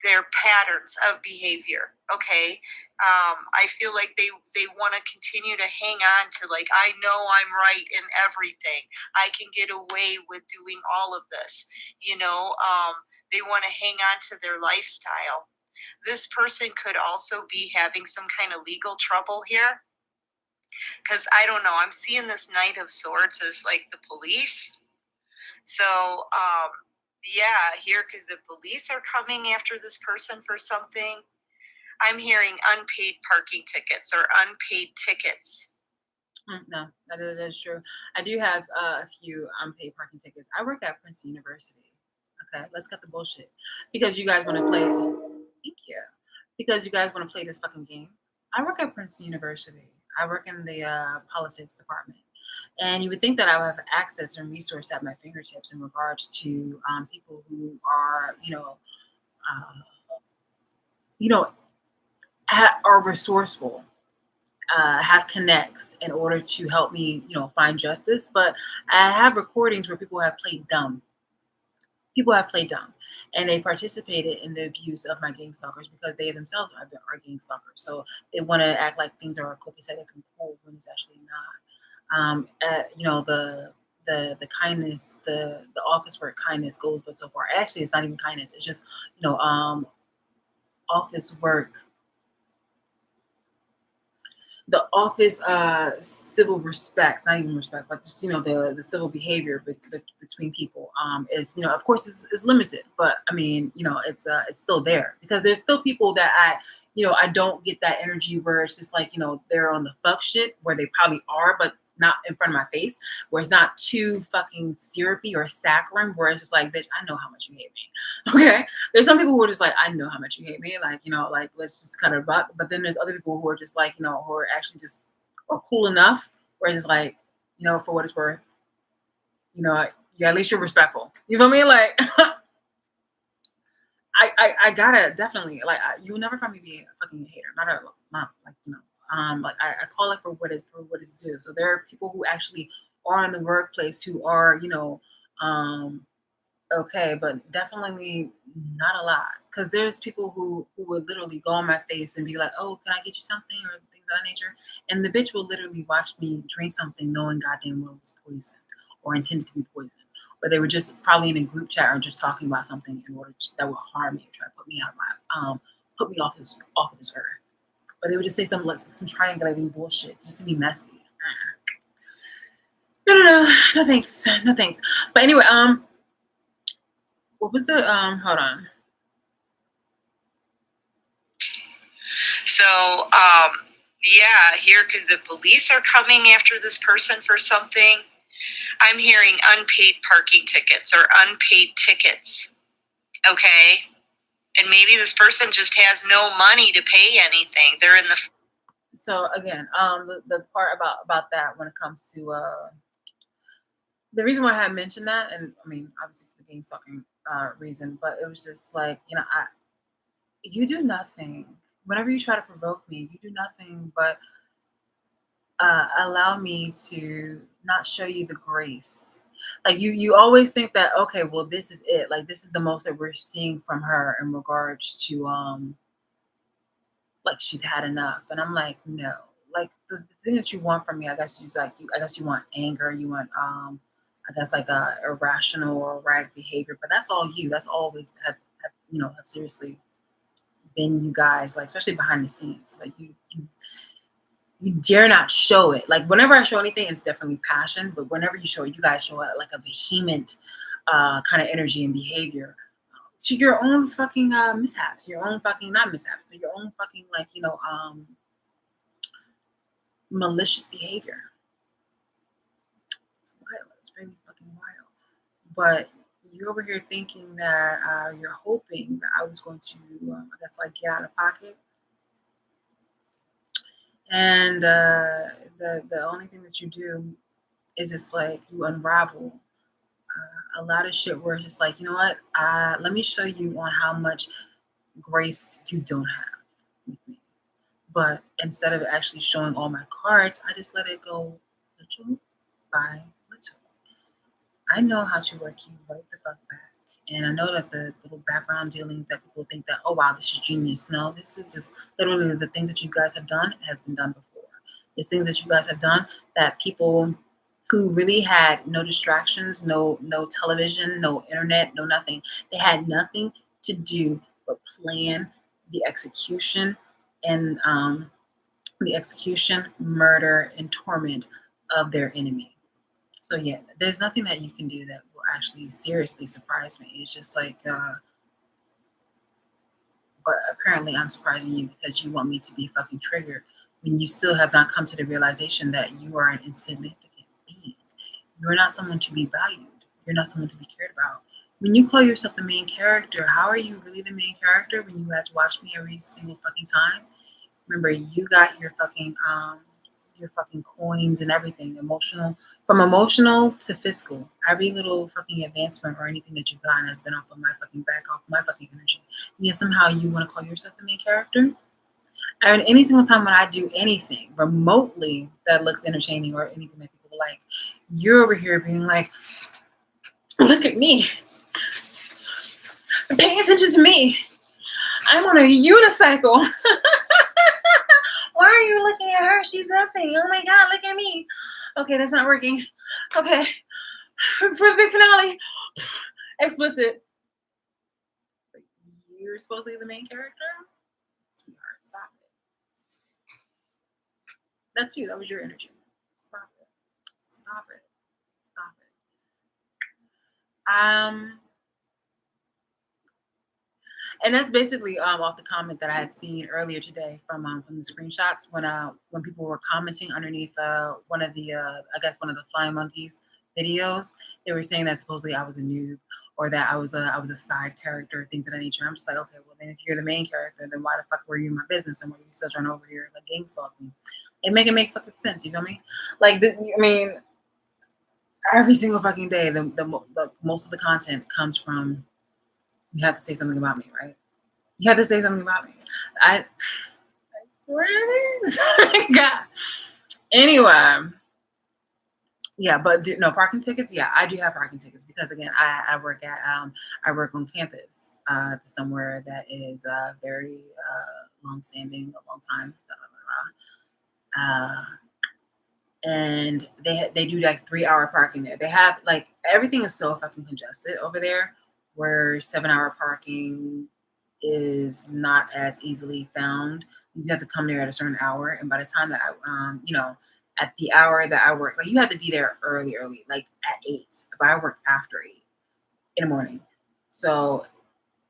their patterns of behavior. Okay. I feel like they want to continue to hang on to, like, I know I'm right in everything. I can get away with doing all of this. You know, they want to hang on to their lifestyle. This person could also be having some kind of legal trouble here. Because I don't know, I'm seeing this Knight of Swords as like the police. So, yeah, here the police are coming after this person for something. I'm hearing unpaid parking tickets or unpaid tickets. No, that is true. I do have a few unpaid parking tickets. I work at Princeton University. Okay, let's cut the bullshit. Because you guys want to play. Thank you. Because you guys want to play this fucking game. I work at Princeton University. I work in the politics department. And you would think that I would have access and resource at my fingertips in regards to people who are, are resourceful, have connects in order to help me, find justice. But I have recordings where people have played dumb. People have played dumb, and they participated in the abuse of my gang stalkers because they themselves are gang stalkers. So they want to act like things are copacetic and cool when it's actually not. The kindness, the office work kindness goes but so far. Actually, it's not even kindness. It's just, office work. The office civil respect, not even respect, but just, the civil behavior between people is, of course, is limited. But I mean, it's still there because there's still people that I don't get that energy where it's just like, they're on the fuck shit where they probably are, but not in front of my face, where it's not too fucking syrupy or saccharine, where it's just like, bitch, I know how much you hate me. Okay. There's some people who are just like, I know how much you hate me. Like, like, let's just cut it up. But then there's other people who are just like, who are actually just are cool enough, where it's like, for what it's worth, yeah, at least you're respectful. You feel me? Like, I gotta definitely, like, you'll never find me being a fucking hater. Not like, like I call it for what it's due. So there are people who actually are in the workplace who are, okay, but definitely not a lot. Because there's people who would literally go on my face and be like, oh, can I get you something or things of that nature? And the bitch will literally watch me drink something knowing goddamn well it was poison or intended to be poison. Or they were just probably in a group chat or just talking about something in order that would harm me or try to put me put me off of this earth. Or they would just say some triangulating bullshit just to be messy. No thanks. No thanks. But anyway, what was the hold on. So yeah, here the police are coming after this person for something. I'm hearing unpaid parking tickets or unpaid tickets. Okay. And maybe this person just has no money to pay anything. They're in the. So again, the part about that when it comes to the reason why I had mentioned that, and I mean obviously for the gang stalking reason, but it was just like, you do nothing. Whenever you try to provoke me, you do nothing but allow me to not show you the grace. Like you always think that, okay, well, this is it. Like this is the most that we're seeing from her in regards to like she's had enough. And I'm like, no. Like the thing that you want from me, I guess you want anger, you want I guess like irrational or erratic behavior, but that's all you. That's always have seriously been you guys, like especially behind the scenes. Like you dare not show it. Like whenever I show anything, it's definitely passion. But whenever you show it, you guys show it like a vehement kind of energy and behavior. to your own fucking mishaps, your own fucking not mishaps, but your own fucking like malicious behavior. It's wild. It's really fucking wild. But you're over here thinking that you're hoping that I was going to, I guess, like get out of pocket. And the only thing that you do is just like you unravel a lot of shit where it's just like, you know what? Let me show you on how much grace you don't have with me. But instead of actually showing all my cards, I just let it go little by little. I know how to work you right the fuck back. And I know that the little background dealings that people think that, oh wow, this is genius. No, this is just literally the things that you guys have done has been done before. It's things that you guys have done that people who really had no distractions, no television, no internet, no nothing. They had nothing to do but plan the execution and murder, and torment of their enemy. So yeah, there's nothing that you can do that will actually seriously surprise me. It's just like, but apparently I'm surprising you because you want me to be fucking triggered when you still have not come to the realization that you are an insignificant being. You're not someone to be valued. You're not someone to be cared about. When you call yourself the main character, how are you really the main character when you had to watch me every single fucking time? Remember, you got your fucking coins and everything, from emotional to fiscal. Every little fucking advancement or anything that you've gotten has been off of my fucking back, off my fucking energy. And yet somehow you want to call yourself the main character. And any single time when I do anything remotely that looks entertaining or anything that people like, you're over here being like, look at me. Pay attention to me. I'm on a unicycle. Why are you looking at her? She's nothing. Oh my God, look at me. Okay, that's not working. Okay. For the big finale. Explicit. You're supposedly the main character? Sweetheart, stop it. That's you. That was your energy. Stop it. Stop it. Stop it. And that's basically off the comment that I had seen earlier today from the screenshots when people were commenting underneath one of the one of the Flying Monkeys videos. They were saying that supposedly I was a noob or that I was a side character, things of that nature. I'm just like, okay, well then if you're the main character, then why the fuck were you in my business and were you still trying over here like gang stalking? It make fucking sense. You feel me? Like every single fucking day, the most of the content comes from you have to say something about me, right? You have to say something about me. I swear it is. God. Anyway, yeah, but no parking tickets. Yeah, I do have parking tickets because again, I work on campus to somewhere that is very long-standing, a long time. And they do like 3-hour parking there. They have like everything is so fucking congested over there, where 7-hour parking is not as easily found. You have to come there at a certain hour, and by the time that at the hour that I work, like you have to be there early, like at 8. But I work after 8 in the morning, so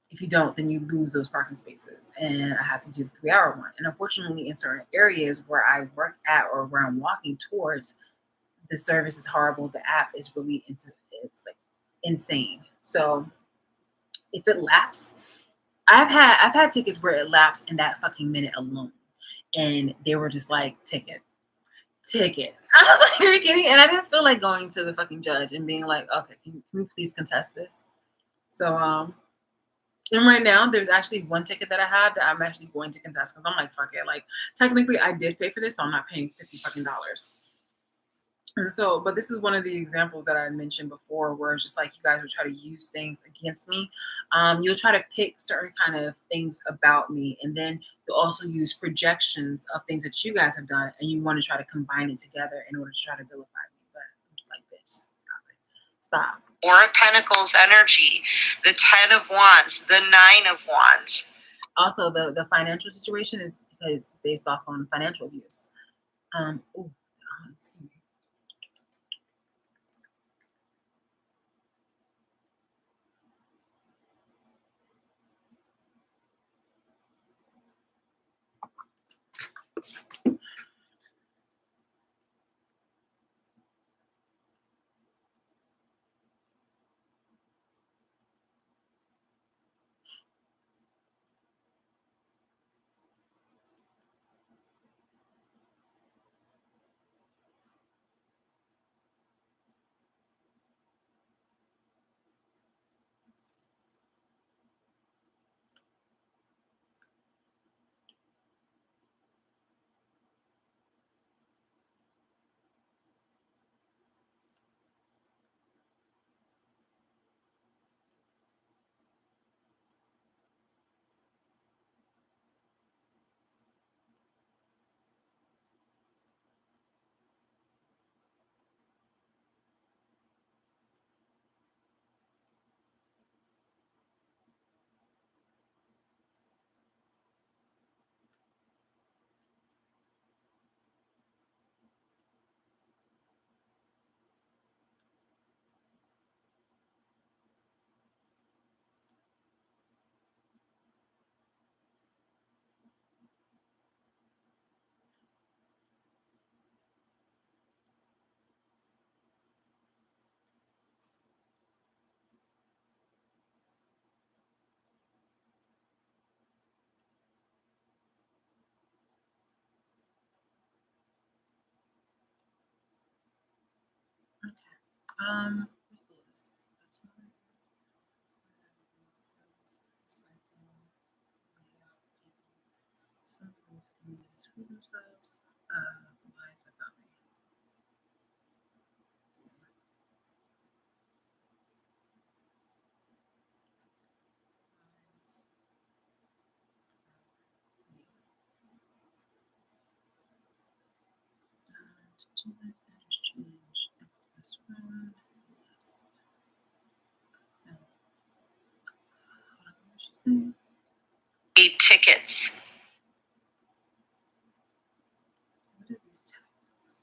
if you don't, then you lose those parking spaces, and I have to do the 3-hour one. And unfortunately, in certain areas where I work at or where I'm walking towards, the service is horrible. The app is really it's like insane. So if it laps, I've had tickets where it lapsed in that fucking minute alone, and they were just like ticket. I was like, are you kidding? And I didn't feel like going to the fucking judge and being like, okay, can you please contest this? So and right now there's actually one ticket that I have that I'm actually going to contest because I'm like, fuck it. Like technically I did pay for this, so I'm not paying $50 fucking dollars. And so, but this is one of the examples that I mentioned before where it's just like you guys will try to use things against me. You'll try to pick certain kind of things about me, and then you'll also use projections of things that you guys have done, and you want to try to combine it together in order to try to vilify me. But I'm just like, bitch, stop it. Stop. Four of Pentacles energy, the 10 of Wands, the 9 of Wands. Also, the financial situation is based off on financial abuse. Excuse me. Where's the list? That's one. Some police communities free themselves. Why is that about me? To do this, change express road list. What did she say? 8 tickets. What are these tactics?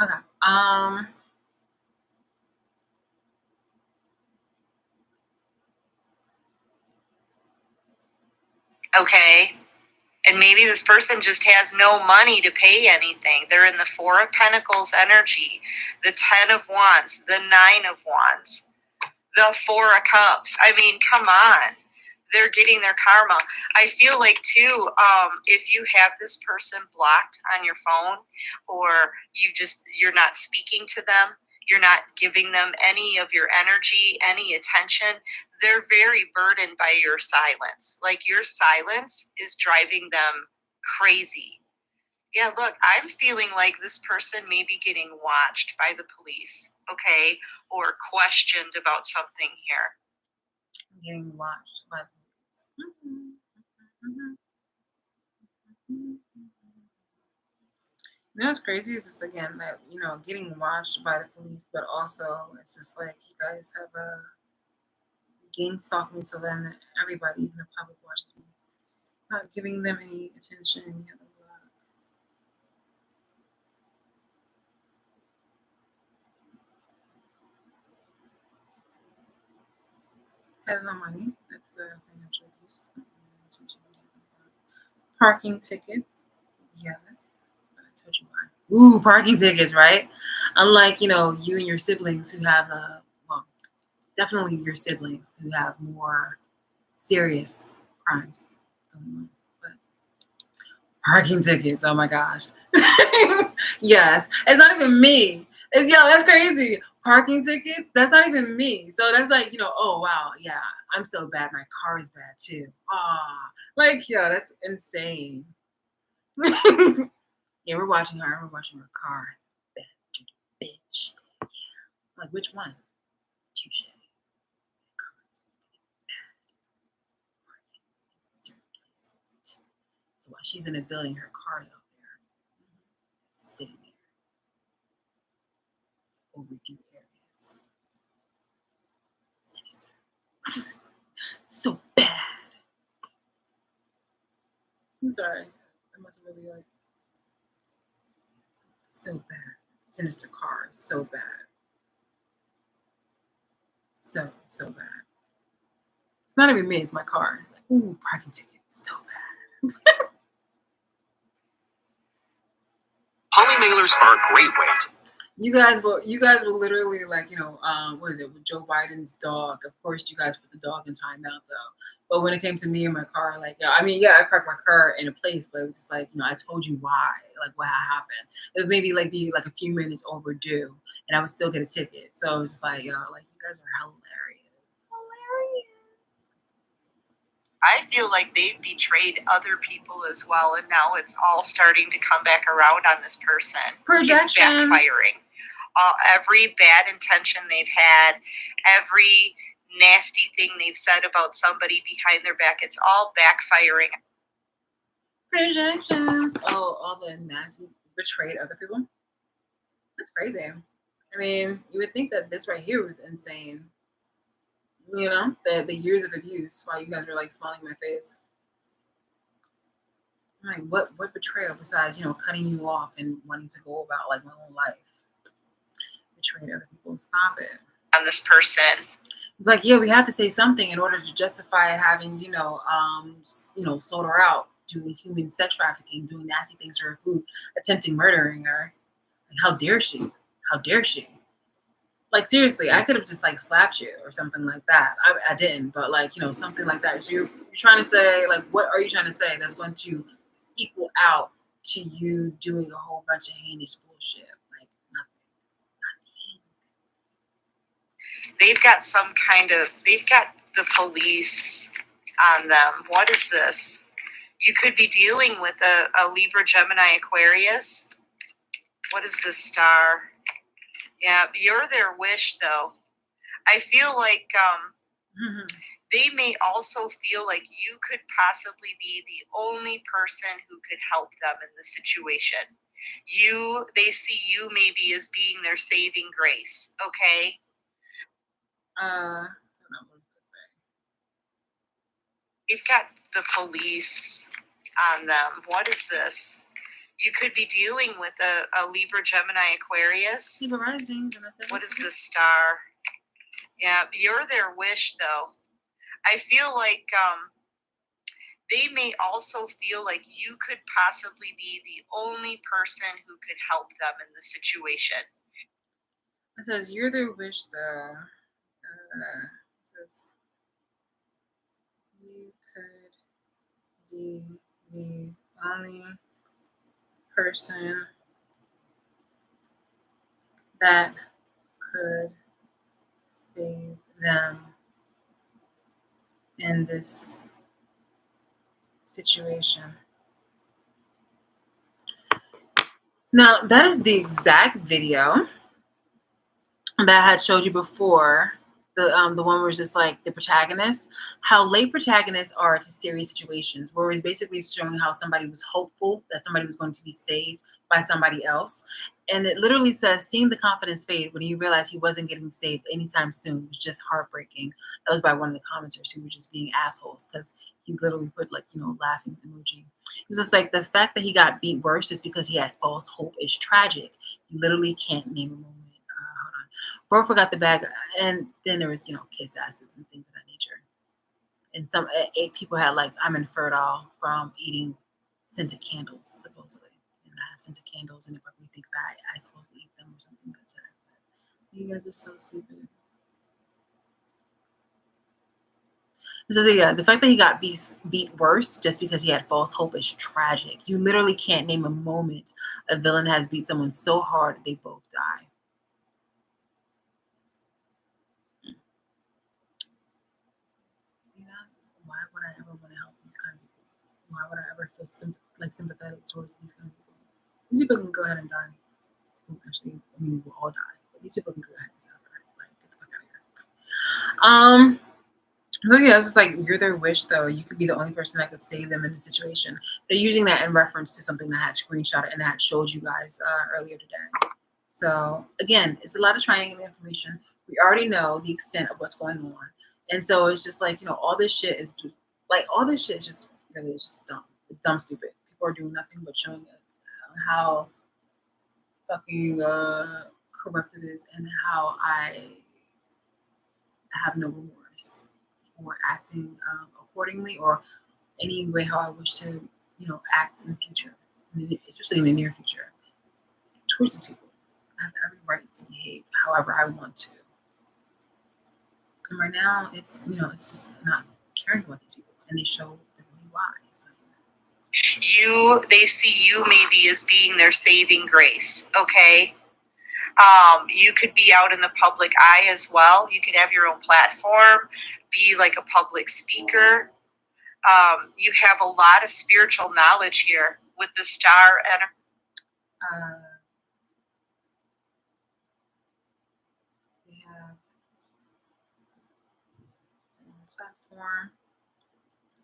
Okay. Okay. And maybe this person just has no money to pay anything. They're in the 4 of Pentacles energy, the 10 of Wands, the 9 of Wands, the 4 of Cups. I mean, come on. They're getting their karma. I feel like too, if you have this person blocked on your phone, or you're not speaking to them, you're not giving them any of your energy, any attention, they're very burdened by your silence. Like, your silence is driving them crazy. Yeah, look, I'm feeling like this person may be getting watched by the police, okay, or questioned about something here. Getting watched by You know what's crazy is just again that getting watched by the police, but also it's just like you guys have a gang stalking, so then everybody, even the public, watches me, not giving them any attention. You have has no money. That's a financial abuse. Parking tickets, yes. But I told you why. Ooh, parking tickets, right? Unlike you and your siblings who have well, definitely your siblings who have more serious crimes going on. But parking tickets, oh my gosh. Yes, it's not even me. That's crazy. Parking tickets, that's not even me. So that's like, oh wow, yeah, I'm so bad. My car is bad too. That's insane. Yeah, we're watching her. We're watching her car. Bad bitch. Like, which one? Touche. So while she's in a building, her car out there, sitting there, overdue areas. Sinister. So bad. I'm sorry. I must have really so bad. Sinister car, so bad. So bad. It's not even me, it's my car. Like, ooh, parking tickets, so bad. Poly mailers are a great way to You guys will literally like, what is it, with Joe Biden's dog? Of course you guys put the dog in timeout though. But when it came to me and my car, like, yeah, I mean, yeah, I parked my car in a place, but it was just like, I told you why, like what had happened. It would maybe like be like a few minutes overdue and I would still get a ticket. So it was just like, yo, like you guys are hilarious. I feel like they've betrayed other people as well, and now it's all starting to come back around on this person. It's Projection. backfiring. Every bad intention they've had, every nasty thing they've said about somebody behind their back, it's all backfiring. Projections. Oh, all the nasty betrayed other people. That's crazy. I mean, you would think that this right here was insane. The years of abuse while you guys were like smiling in my face. I'm like, what betrayal besides, cutting you off and wanting to go about like my own life? Betrayed other people. Stop it. On this person. It's like, yeah, we have to say something in order to justify having, sold her out, doing human sex trafficking, doing nasty things to her food, attempting murdering her. And how dare she? How dare she? Like, seriously, I could have just like slapped you or something like that. I didn't, but like, something like that. So you're trying to say, like, what are you trying to say that's going to equal out to you doing a whole bunch of heinous bullshit? Like, nothing. They've got the police on them. What is this? You could be dealing with a Libra, Gemini, Aquarius. What is this star? Yeah, you're their wish, though. I feel like they may also feel like you could possibly be the only person who could help them in the situation. They see you maybe as being their saving grace, okay? I don't know what to say. They've got the police on them. What is this? You could be dealing with a Libra, Gemini, Aquarius. Libra rising. What is this star? Yeah, you're their wish, though. I feel like they may also feel like you could possibly be the only person who could help them in the situation. It says, you're their wish, though. It says, you could be the only person that could save them in this situation. Now, that is the exact video that I had showed you before. The one where it's just like the protagonists, how late protagonists are to serious situations, where it's basically showing how somebody was hopeful that somebody was going to be saved by somebody else. And it literally says, seeing the confidence fade when he realized he wasn't getting saved anytime soon was just heartbreaking. That was by one of the commenters who were just being assholes because he literally put like, laughing emoji. It was just like, the fact that he got beat worse just because he had false hope is tragic. You literally can't name a moment. Hold on. Bro forgot the bag. And then there was, kiss asses and things of that nature. And some 8 people had like, I'm infertile from eating scented candles, supposedly. And I have scented candles, and if I really think that I supposed to eat them or something like that. You guys are so stupid. So yeah, the fact that he got beat worse just because he had false hope is tragic. You literally can't name a moment a villain has beat someone so hard that they both die. Why would I ever want to help these kind of people? Why would I ever feel sympathetic towards these kind of people? These people can go ahead and die. Actually, I mean, we'll all die, but these people can go ahead and suffer. Like, get the fuck out of here. So yeah, it's just like, you're their wish, though. You could be the only person that could save them in the situation. They're using that in reference to something that I had screenshotted and I had showed you guys earlier today. So again, it's a lot of triangular information. We already know the extent of what's going on. And so it's just like, all this shit is just, like, all this shit is just really, it's just dumb. It's dumb stupid. People are doing nothing but showing how fucking corrupt it is and how I have no remorse for acting accordingly or any way how I wish to, act in the future, especially in the near future, towards these people. I have every right to behave however I want to. And right now, it's just not caring about these people, and they show the really wise. They see you maybe as being their saving grace. Okay. You could be out in the public eye as well. You could have your own platform, be like a public speaker. You have a lot of spiritual knowledge here with the star energy. We have a platform.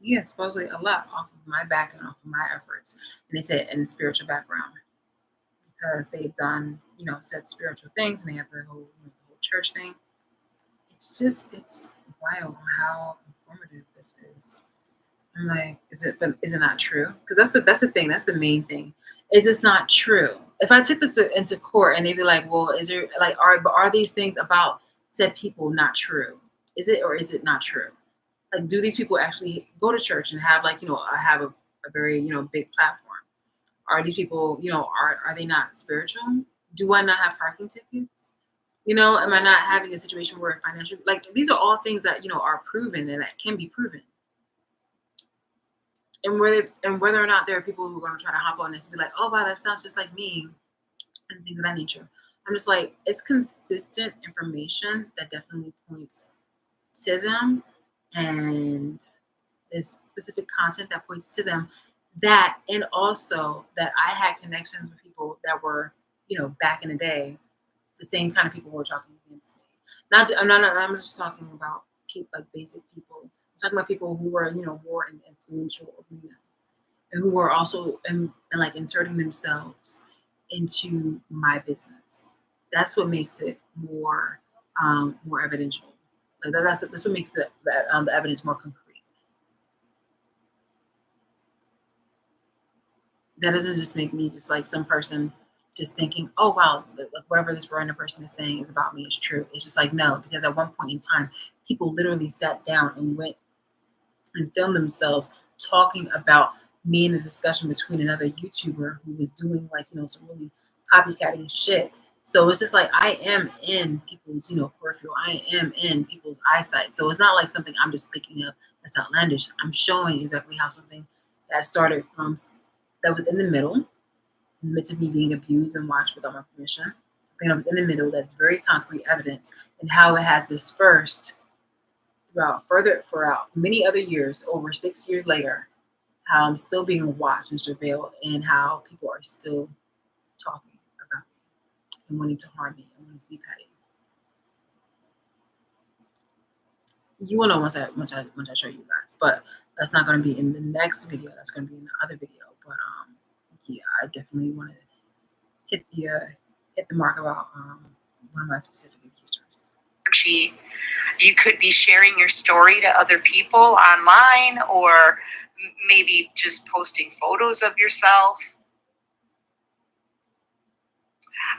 Yeah, supposedly a lot off of my back and off of my efforts. And they said in the spiritual background because they've done, said spiritual things and they have the whole church thing. It's wild how informative this is. I'm like, is it not true? Because that's the thing. That's the main thing. Is this not true? If I took this into court and they'd be like, well, is there like are these things about said people not true? Is it or is it not true? Like, do these people actually go to church and have like have a very big platform? Are these people are they not spiritual? Do I not have parking tickets? Am I not having a situation where financial like these are all things that are proven and that can be proven? And whether or not there are people who are going to try to hop on this and be like, oh wow, that sounds just like me, and things of that nature. I'm just like, it's consistent information that definitely points to them, and there's specific content that points to them. That and also that I had connections with people that were, back in the day, the same kind of people who were talking against me. I'm just talking about people like basic people. I'm talking about people who were, more in influential arena and who were also like inserting themselves into my business. That's what makes it more evidential. Like that's what makes the evidence more concrete. That doesn't just make me just like some person just thinking, oh wow, like whatever this random person is saying is about me is true. It's just like no, because at one point in time, people literally sat down and went and filmed themselves talking about me in a discussion between another YouTuber who was doing like some really copycatting shit. So it's just like I am in people's peripheral. I am in people's eyesight. So it's not like something I'm just thinking of that's outlandish. I'm showing exactly how something that started from that was in the middle, in the midst of me being abused and watched without my permission. I was in the middle. That's very concrete evidence, and how it has dispersed throughout many other years, over 6 years later, how I'm still being watched and surveilled, and how people are still talking about me and wanting to harm me and wanting to be petty. You will know once I show you guys, but that's not going to be in the next video. That's going to be in the other video. But yeah, I definitely want to hit the mark about one of my specific accusers. You could be sharing your story to other people online, or maybe just posting photos of yourself.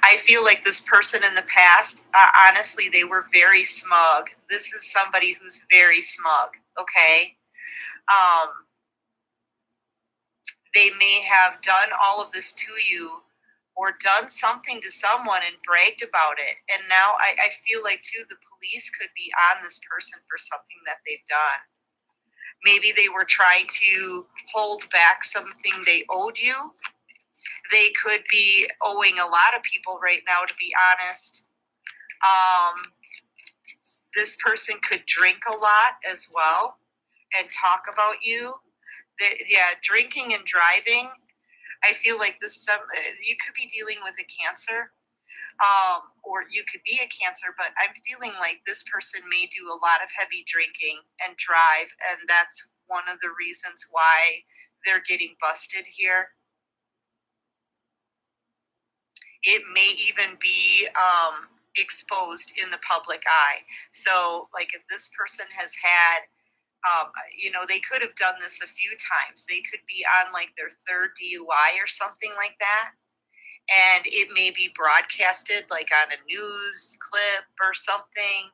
I feel like this person in the past, honestly, they were very smug. This is somebody who's very smug, okay? They may have done all of this to you or done something to someone and bragged about it. And now I feel like, too, the police could be on this person for something that they've done. Maybe they were trying to hold back something they owed you. They could be owing a lot of people right now, to be honest. This person could drink a lot as well and talk about you. Drinking and driving. I feel like you could be dealing with a cancer, or you could be a cancer, but I'm feeling like this person may do a lot of heavy drinking and drive, and that's one of the reasons why they're getting busted here. It may even be exposed in the public eye. So, like, if this person has had they could have done this a few times. They could be on like their third DUI or something like that. And it may be broadcasted like on a news clip or something,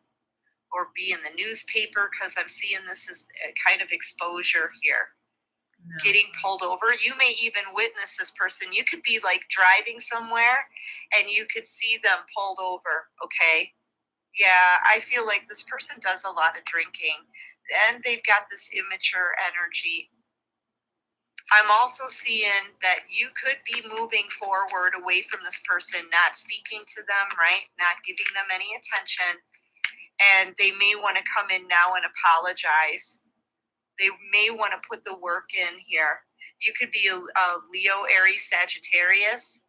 or be in the newspaper, because I'm seeing this as a kind of exposure here. getting pulled over. You may even witness this person. You could be like driving somewhere and you could see them pulled over. Okay. Yeah, I feel like this person does a lot of drinking and they've got this immature energy. I'm also seeing that you could be moving forward away from this person, not speaking to them, right? Not giving them any attention. And they may want to come in now and apologize. They may want to put the work in here. You could be a Leo, Aries, Sagittarius.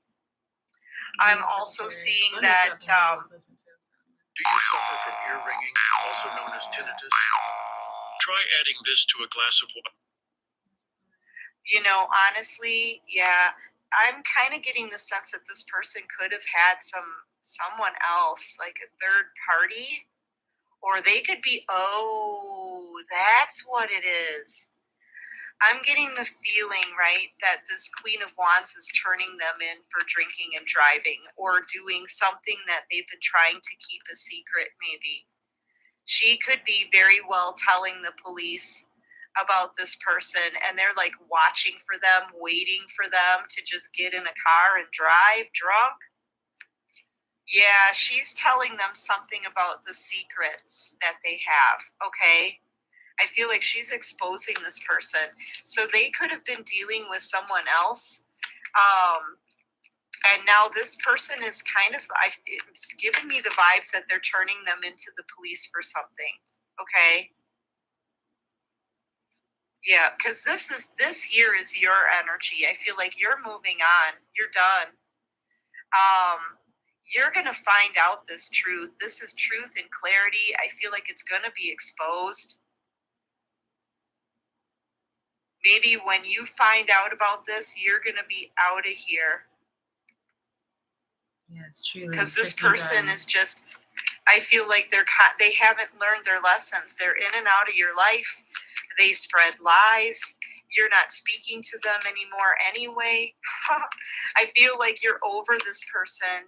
I'm also seeing that. Do you suffer from ear ringing, also known as tinnitus? Try adding this to a glass of water. You know, honestly, yeah, I'm kind of getting the sense that this person could have had someone else, like a third party, or they could be. Oh, that's what it is. I'm getting the feeling, right, that this Queen of Wands is turning them in for drinking and driving or doing something that they've been trying to keep a secret, maybe. She could be very well telling the police about this person and they're like watching for them, waiting for them to just get in a car and drive drunk. Yeah, she's telling them something about the secrets that they have, okay? I feel like she's exposing this person. So they could have been dealing with someone else. And now this person is it's giving me the vibes that they're turning them into the police for something. Okay. Yeah, because this here is your energy. I feel like you're moving on. You're done. You're gonna find out this truth. This is truth and clarity. I feel like it's gonna be exposed. Maybe when you find out about this, you're going to be out of here. Yeah, it's true. Because this person is just, I feel like they haven't learned their lessons. They're in and out of your life. They spread lies. You're not speaking to them anymore anyway. I feel like you're over this person.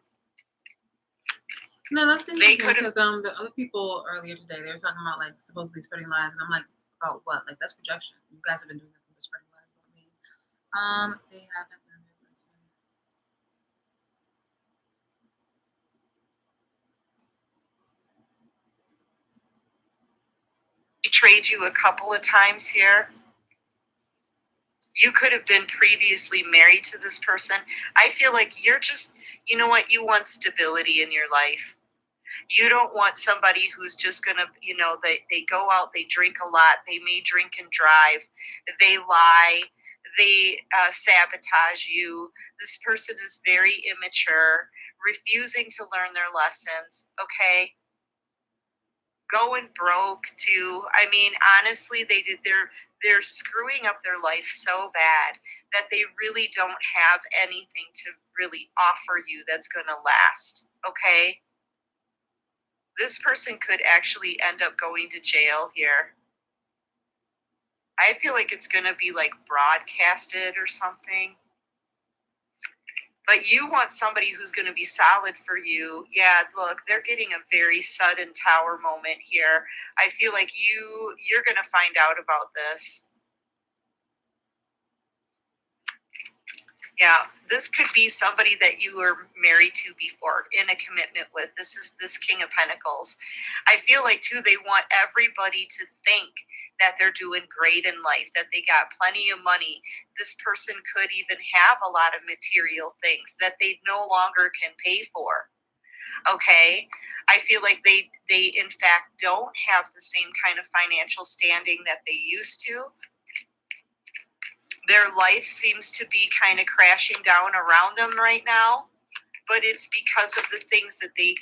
No, that's interesting because the other people earlier today, they were talking about like supposedly spreading lies, and I'm like, about what? Like that's projection. You guys have been doing nothing but spreading lies about me. They haven't learned their lesson. Betrayed you a couple of times here. You could have been previously married to this person. I feel like you're just, you know what? You want stability in your life. You don't want somebody who's just gonna, they go out, they drink a lot, they may drink and drive, they lie, they sabotage you. This person is very immature, refusing to learn their lessons. Okay, going broke too. I mean, honestly, they're screwing up their life so bad that they really don't have anything to really offer you that's going to last. Okay. This person could actually end up going to jail here. I feel like it's going to be like broadcasted or something. But you want somebody who's going to be solid for you. Yeah, look, they're getting a very sudden tower moment here. I feel like you're going to find out about this. Yeah, this could be somebody that you were married to before, in a commitment with. This is this King of Pentacles. I feel like, too, they want everybody to think that they're doing great in life, that they got plenty of money. This person could even have a lot of material things that they no longer can pay for. Okay? I feel like they in fact don't have the same kind of financial standing that they used to. Their life seems to be kind of crashing down around them right now, but it's because of the things that they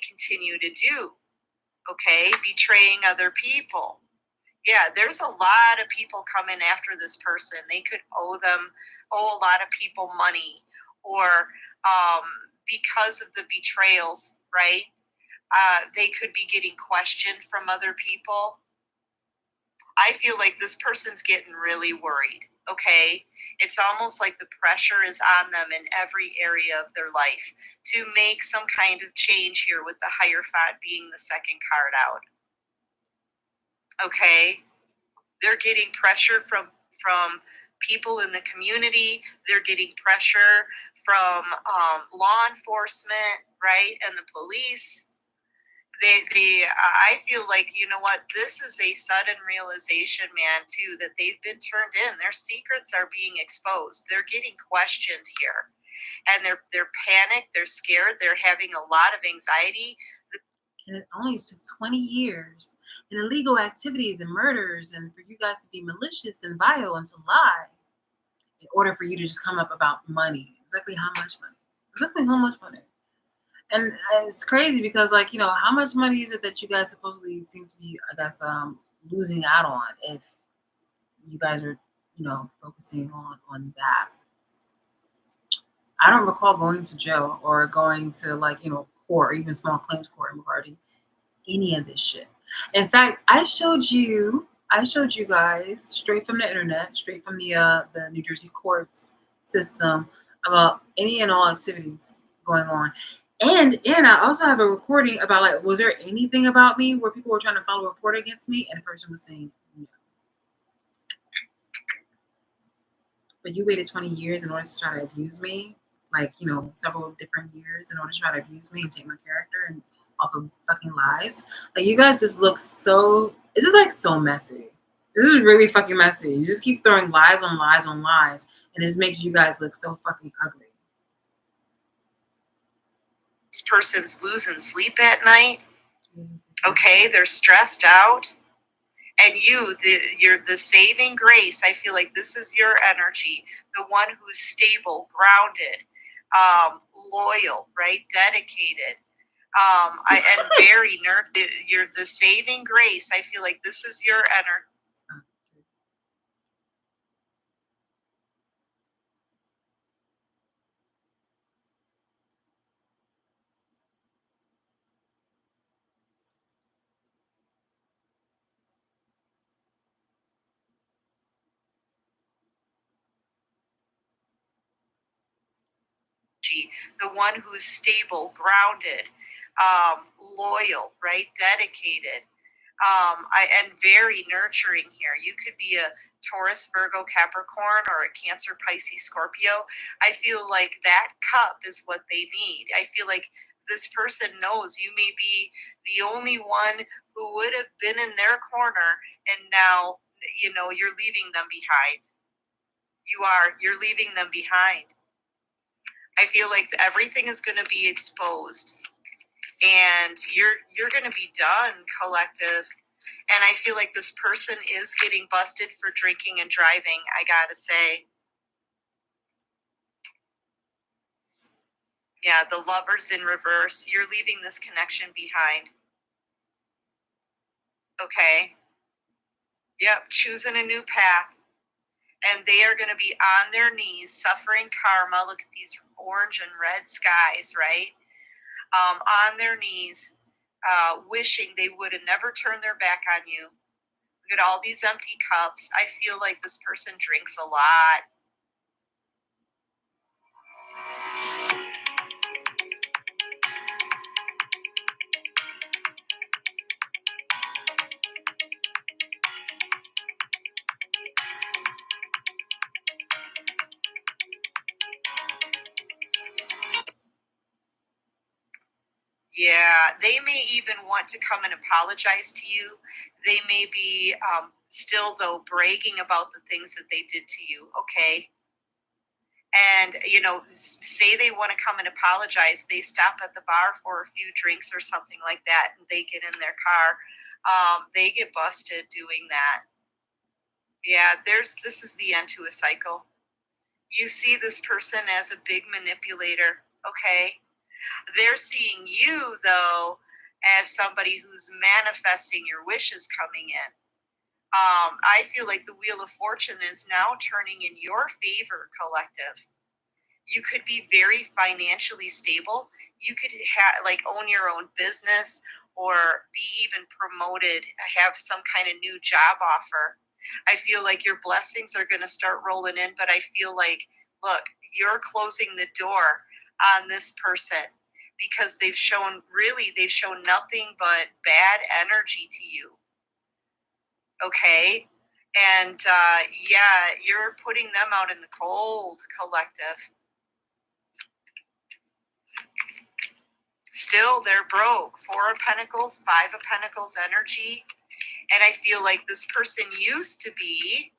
continue to do. Okay, betraying other people. Yeah, there's a lot of people coming after this person. They could owe a lot of people money, or because of the betrayals, right? They could be getting questioned from other people. I feel like this person's getting really worried. Okay, it's almost like the pressure is on them in every area of their life to make some kind of change here, with the Hierophant being the second card out. Okay, they're getting pressure from people in the community. They're getting pressure from law enforcement, right, and the police. I feel like, you know what, this is a sudden realization, man, too, that they've been turned in. Their secrets are being exposed. They're getting questioned here, and they're panicked. They're scared. They're having a lot of anxiety. And it only took 20 years and illegal activities and murders, and for you guys to be malicious and vile and to lie in order for you to just come up about money. Exactly how much money? Exactly how much money? And it's crazy because, like, how much money is it that you guys supposedly seem to be, I guess, losing out on if you guys are, focusing on that? I don't recall going to jail or going to, like, court or even small claims court regarding any of this shit. In fact, I showed you guys straight from the internet, straight from the New Jersey courts system about any and all activities going on. And I also have a recording about, like, was there anything about me where people were trying to file a report against me and the person was saying no. But you waited 20 years in order to try to abuse me, like, several different years in order to try to abuse me and take my character and off of fucking lies. Like, you guys just look so, this is like so messy. This is really fucking messy. You just keep throwing lies on lies on lies, and it just makes you guys look so fucking ugly. This person's losing sleep at night. Okay, they're stressed out. And you're the saving grace. I feel like this is your energy, the one who's stable, grounded, loyal, right? Dedicated. And very you're the saving grace. I feel like this is your energy. The one who's stable, grounded, loyal, right? Dedicated, and very nurturing here. You could be a Taurus, Virgo, Capricorn, or a Cancer, Pisces, Scorpio. I feel like that cup is what they need. I feel like this person knows you may be the only one who would have been in their corner, and now, you're leaving them behind. You're leaving them behind. I feel like everything is going to be exposed, and you're going to be done, collective. And I feel like this person is getting busted for drinking and driving, I gotta say. Yeah, the Lovers in reverse. You're leaving this connection behind. Okay. Yep, choosing a new path. And they are going to be on their knees, suffering karma. Look at these orange and red skies, right? On their knees, wishing they would have never turned their back on you. Look at all these empty cups. I feel like this person drinks a lot. Yeah, they may even want to come and apologize to you. They may be still, though, bragging about the things that they did to you. Okay. And, say they want to come and apologize. They stop at the bar for a few drinks or something like that, and they get in their car. They get busted doing that. Yeah, this is the end to a cycle. You see this person as a big manipulator. Okay. They're seeing you, though, as somebody who's manifesting your wishes coming in. I feel like the Wheel of Fortune is now turning in your favor, collective. You could be very financially stable. You could own your own business or be even promoted, have some kind of new job offer. I feel like your blessings are going to start rolling in, but I feel like, look, you're closing the door on this person because they've shown nothing but bad energy to you. Okay. And yeah, you're putting them out in the cold, collective. Still, they're broke. 4 of Pentacles, 5 of Pentacles energy. And I feel like this person used to be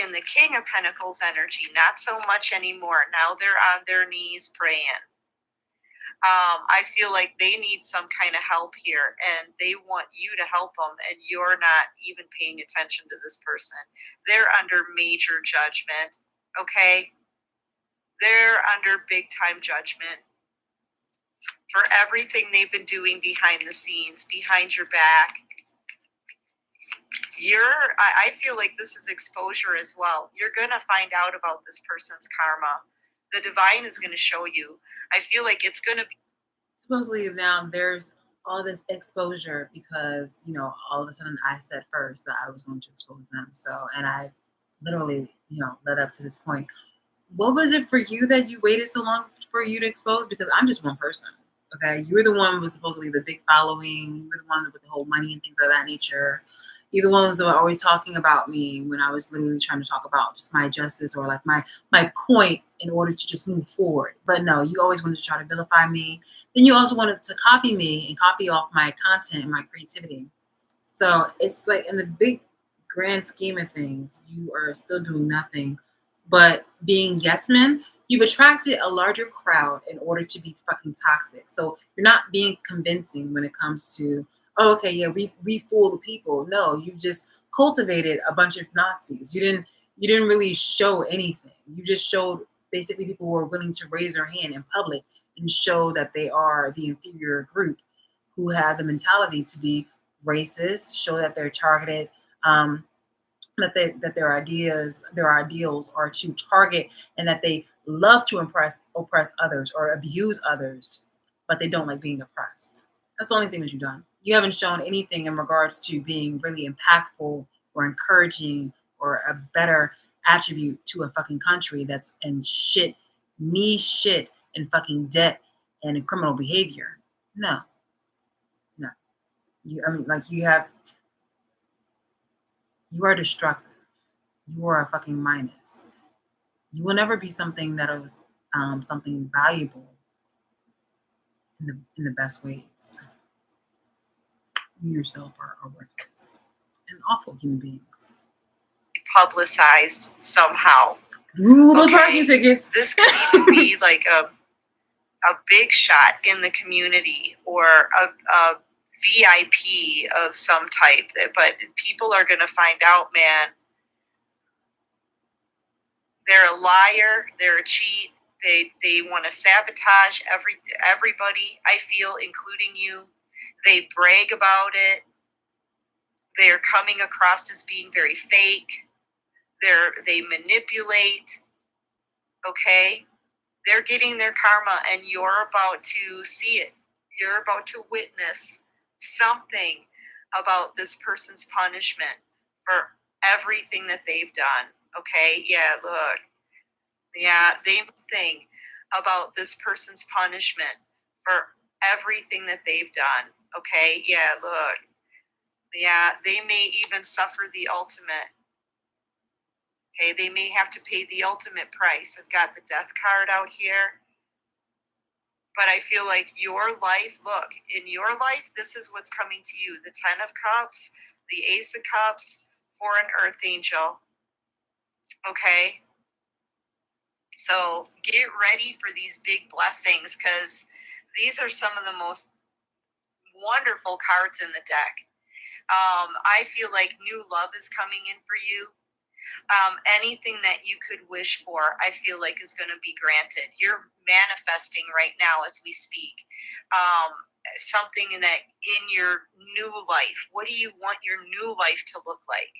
in the King of Pentacles energy, not so much anymore. Now they're on their knees praying. I feel like they need some kind of help here, and they want you to help them, and you're not even paying attention to this person. They're under major judgment, okay? They're under big time judgment for everything they've been doing behind the scenes, behind your back. I feel like this is exposure as well. You're going to find out about this person's karma. The divine is going to show you. I feel like it's going to be. Supposedly now there's all this exposure because, all of a sudden I said first that I was going to expose them. So, and I literally, led up to this point. What was it for you that you waited so long for you to expose? Because I'm just one person. Okay. You were the one with supposedly the big following. You were the one with the whole money and things of that nature. You're the ones that were always talking about me when I was literally trying to talk about just my justice or like my point in order to just move forward. But no, you always wanted to try to vilify me. Then you also wanted to copy me and copy off my content and my creativity. So it's like in the big grand scheme of things, you are still doing nothing but being yes men. You've attracted a larger crowd in order to be fucking toxic. So you're not being convincing when it comes to, oh, okay, yeah, we fool the people. No, you've just cultivated a bunch of Nazis. You didn't really show anything. You just showed basically people who are willing to raise their hand in public and show that they are the inferior group who have the mentality to be racist, show that they're targeted, that their ideals are to target, and that they love to oppress others or abuse others, but they don't like being oppressed. That's the only thing that you've done. You haven't shown anything in regards to being really impactful or encouraging or a better attribute to a fucking country that's in shit, and fucking debt and in criminal behavior. No. You are destructive. You are a fucking minus. You will never be something that is something valuable in the best ways. You yourself are worthless and awful human beings. Publicized somehow. Ooh, those parking tickets. This could even be like a big shot in the community or a VIP of some type. But people are going to find out, man, they're a liar, they're a cheat. They want to sabotage everybody, I feel, including you. They brag about it. They're coming across as being very fake. They manipulate. Okay? They're getting their karma, and you're about to see it. You're about to witness something about this person's punishment for everything that they've done. Okay? Yeah, look. Yeah, they think about this person's punishment for everything that they've done. Okay? Yeah, look. Yeah, they may even suffer the ultimate. Okay, they may have to pay the ultimate price. I've got the death card out here. But I feel like your life, look, in your life, this is what's coming to you. The 10 of Cups, the Ace of Cups, for an Earth Angel. Okay? So get ready for these big blessings, because these are some of the most wonderful cards in the deck. I feel like new love is coming in for you. Anything that you could wish for, I feel like is going to be granted. You're manifesting right now as we speak. Something in your new life. What do you want your new life to look like?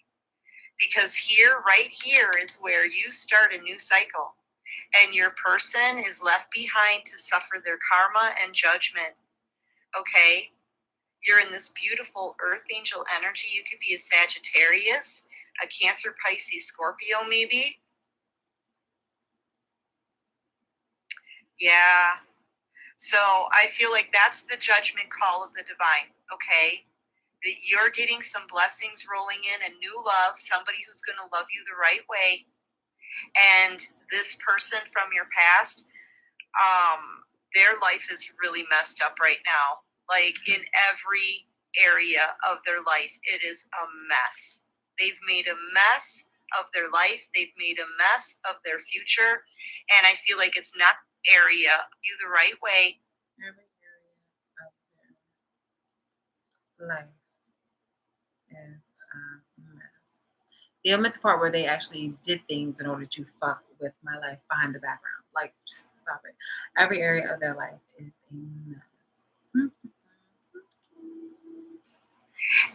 Because right here is where you start a new cycle, and your person is left behind to suffer their karma and judgment. Okay? You're in this beautiful Earth Angel energy. You could be a Sagittarius, a Cancer, Pisces, Scorpio, maybe. Yeah. So I feel like that's the judgment call of the divine, okay? that you're getting some blessings rolling in and new love, somebody who's going to love you the right way. And this person from your past, their life is really messed up right now. Like in every area of their life, it is a mess. They've made a mess of their life. They've made a mess of their future. And I feel like it's not area you the right way. Every area of their life is a mess. They omit the part where they actually did things in order to fuck with my life behind the background. Like, stop it. Every area of their life is a mess.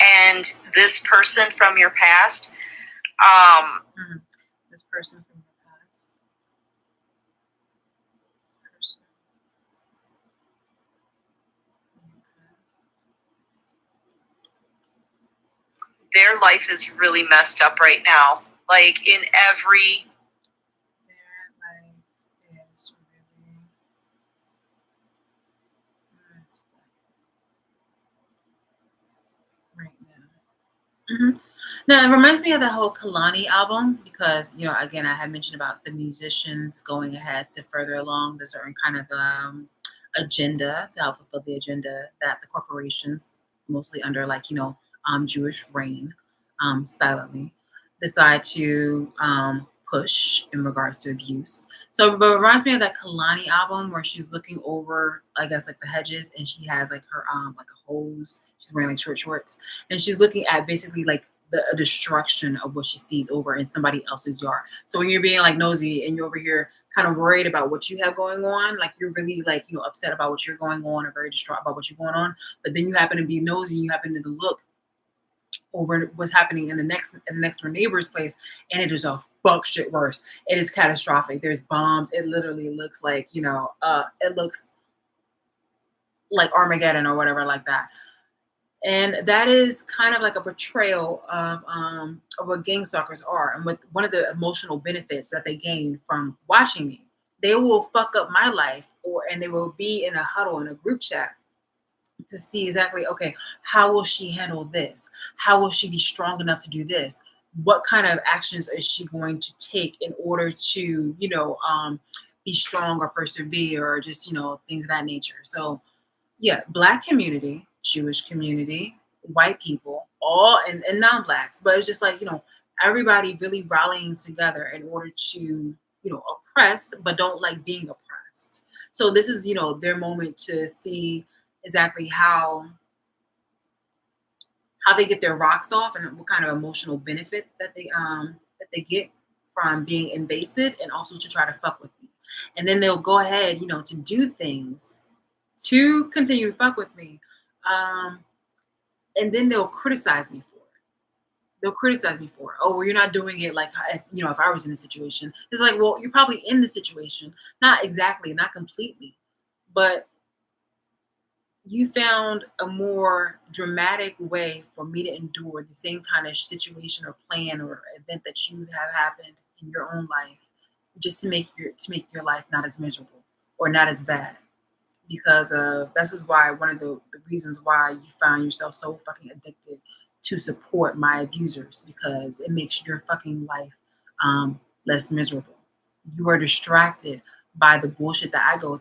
And this person from your past, this person from your past. This person from your past. their life is really messed up right now. Like in every Their life is really messed up right now. Now, it reminds me of the whole Kalani album because, you know, again, I had mentioned about the musicians going ahead to further along the certain kind of agenda to help fulfill the agenda that the corporations, mostly under like, you know, Jewish reign, silently decide to push in regards to abuse. So, but it reminds me of that Kalani album where she's looking over, I guess, like the hedges, and she has like her like a hose. She's wearing like short shorts, and she's looking at basically like the destruction of what she sees over in somebody else's yard. So when you're being like nosy and you're over here kind of worried about what you have going on, like you're really like, you know, upset about what you're going on or very distraught about what you're going on, but then you happen to be nosy and you happen to look over what's happening in the next door neighbor's place, and it is a fuck shit worse. It is catastrophic. There's bombs. It literally looks like, you know, it looks like Armageddon or whatever like that. And that is kind of like a portrayal of what gang stalkers are, and with one of the emotional benefits that they gain from watching me. They will fuck up my life, and they will be in a huddle in a group chat to see exactly, okay, how will she handle this? How will she be strong enough to do this? What kind of actions is she going to take in order to, you know, be strong or persevere or just, you know, things of that nature. So yeah, Black community, Jewish community, white people, all and non-blacks, but it's just like, you know, everybody really rallying together in order to, you know, oppress, but don't like being oppressed. So this is, you know, their moment to see exactly how they get their rocks off and what kind of emotional benefit that they get from being invasive and also to try to fuck with me. And then they'll go ahead, you know, to do things to continue to fuck with me. And then they'll criticize me for it. They'll criticize me for it. Oh, well, you're not doing it like, you know, if I was in a situation. It's like, well, you're probably in the situation. Not exactly, not completely. But you found a more dramatic way for me to endure the same kind of situation or plan or event that you have happened in your own life just to make your life not as miserable or not as bad. Because of this is why one of the reasons why you found yourself so fucking addicted to support my abusers, because it makes your fucking life less miserable. You are distracted by the bullshit that I go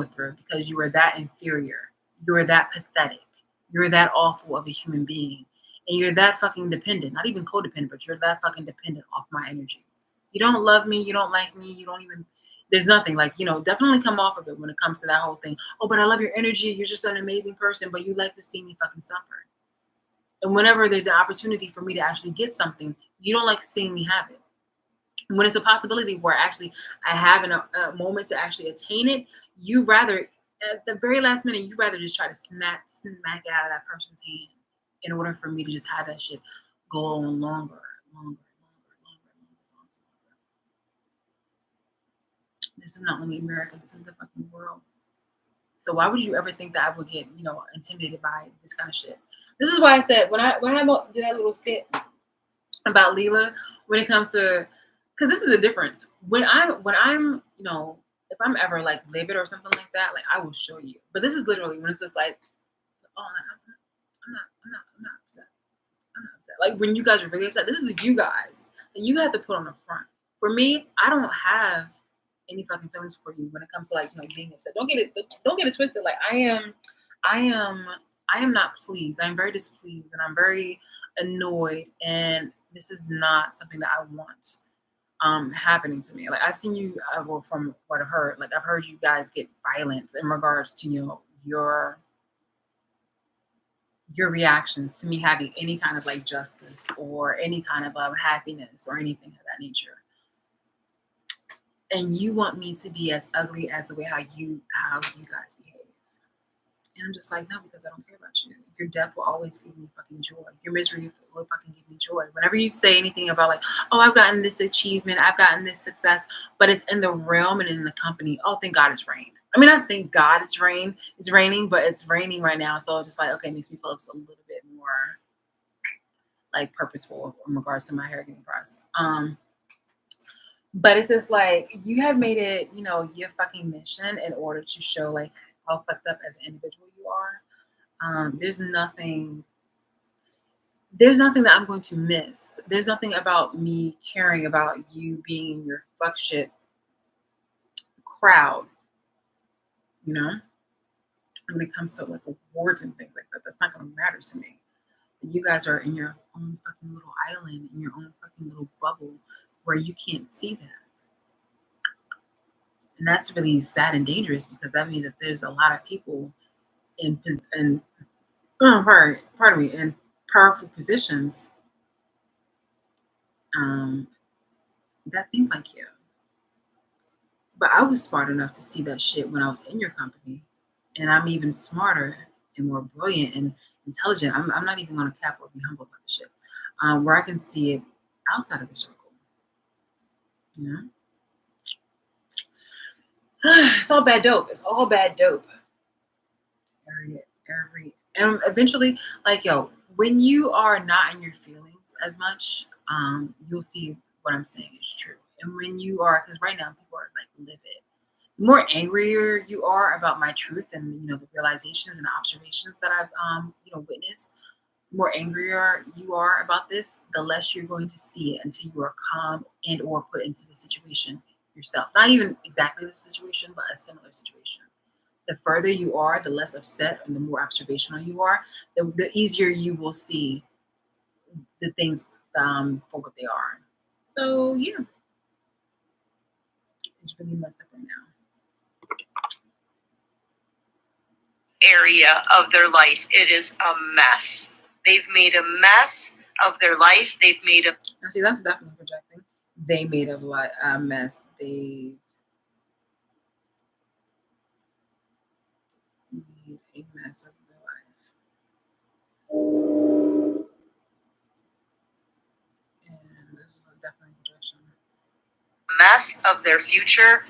through because you are that inferior. You are that pathetic. You're that awful of a human being. And you're that fucking dependent, not even codependent, but you're that fucking dependent off my energy. You don't love me, you don't like me, you don't even there's nothing like, you know, definitely come off of it when it comes to that whole thing. Oh, but I love your energy. You're just an amazing person, but you like to see me fucking suffer. And whenever there's an opportunity for me to actually get something, you don't like seeing me have it. And when it's a possibility where actually I have a moment to actually attain it, you rather, at the very last minute, you rather just try to smack it out of that person's hand in order for me to just have that shit go on longer. This is not only America, this is the fucking world. So why would you ever think that I would get, you know, intimidated by this kind of shit? This is why I said when I did that little skit about Leela, when it comes to, because this is the difference. When I'm, you know, if I'm ever like livid or something like that, like I will show you. But this is literally when it's just like, oh, I'm not upset. I'm not upset. Like when you guys are really upset, this is you guys. And you have to put on the front. For me, I don't have any fucking feelings for you when it comes to like, being upset. Don't get it twisted. Like I am I am not pleased. I'm very displeased and I'm very annoyed. And this is not something that I want happening to me. Like I've seen you well, from what I've heard, like I've heard you guys get violent in regards to, your reactions to me having any kind of like justice or any kind of happiness or anything of that nature. And you want me to be as ugly as the way how you guys behave. And I'm just like, no, because I don't care about you. Your death will always give me fucking joy. Your misery will fucking give me joy. Whenever you say anything about like, oh, I've gotten this achievement, I've gotten this success, but it's in the realm and in the company. Oh, thank God it's rained. I mean, I thank God it's raining, but it's raining right now. So it's just like, okay, it makes me feel just a little bit more like purposeful in regards to my hair getting pressed. But it's just like you have made it, your fucking mission in order to show like how fucked up as an individual you are. There's nothing that I'm going to miss. There's nothing about me caring about you being in your fuck shit crowd, when it comes to like awards and things like that. That's not going to matter to me. You guys are in your own fucking little island, in your own fucking little bubble where you can't see that. And that's really sad and dangerous because that means that there's a lot of people in powerful positions that think like you. But I was smart enough to see that shit when I was in your company. And I'm even smarter and more brilliant and intelligent. I'm not even going to cap or be humble about the shit. Where I can see it outside of the circle. It's all bad dope. It's all bad dope. And eventually, like, when you are not in your feelings as much, you'll see what I'm saying is true. And when you are, because right now people are like livid. The more angrier you are about my truth and the realizations and the observations that I've witnessed, the more angrier you are about this, the less you're going to see it until you are calm and or put into the situation yourself. Not even exactly the situation, but a similar situation. The further you are, the less upset and the more observational you are, the easier you will see the things for what they are. So yeah, it's really messed up right now. Area of their life. It is a mess. They've made a mess of their life. They've made a... Now, see, that's definitely projecting. They made a mess. They made a mess of their life. And this is definitely projection. Mess of their future.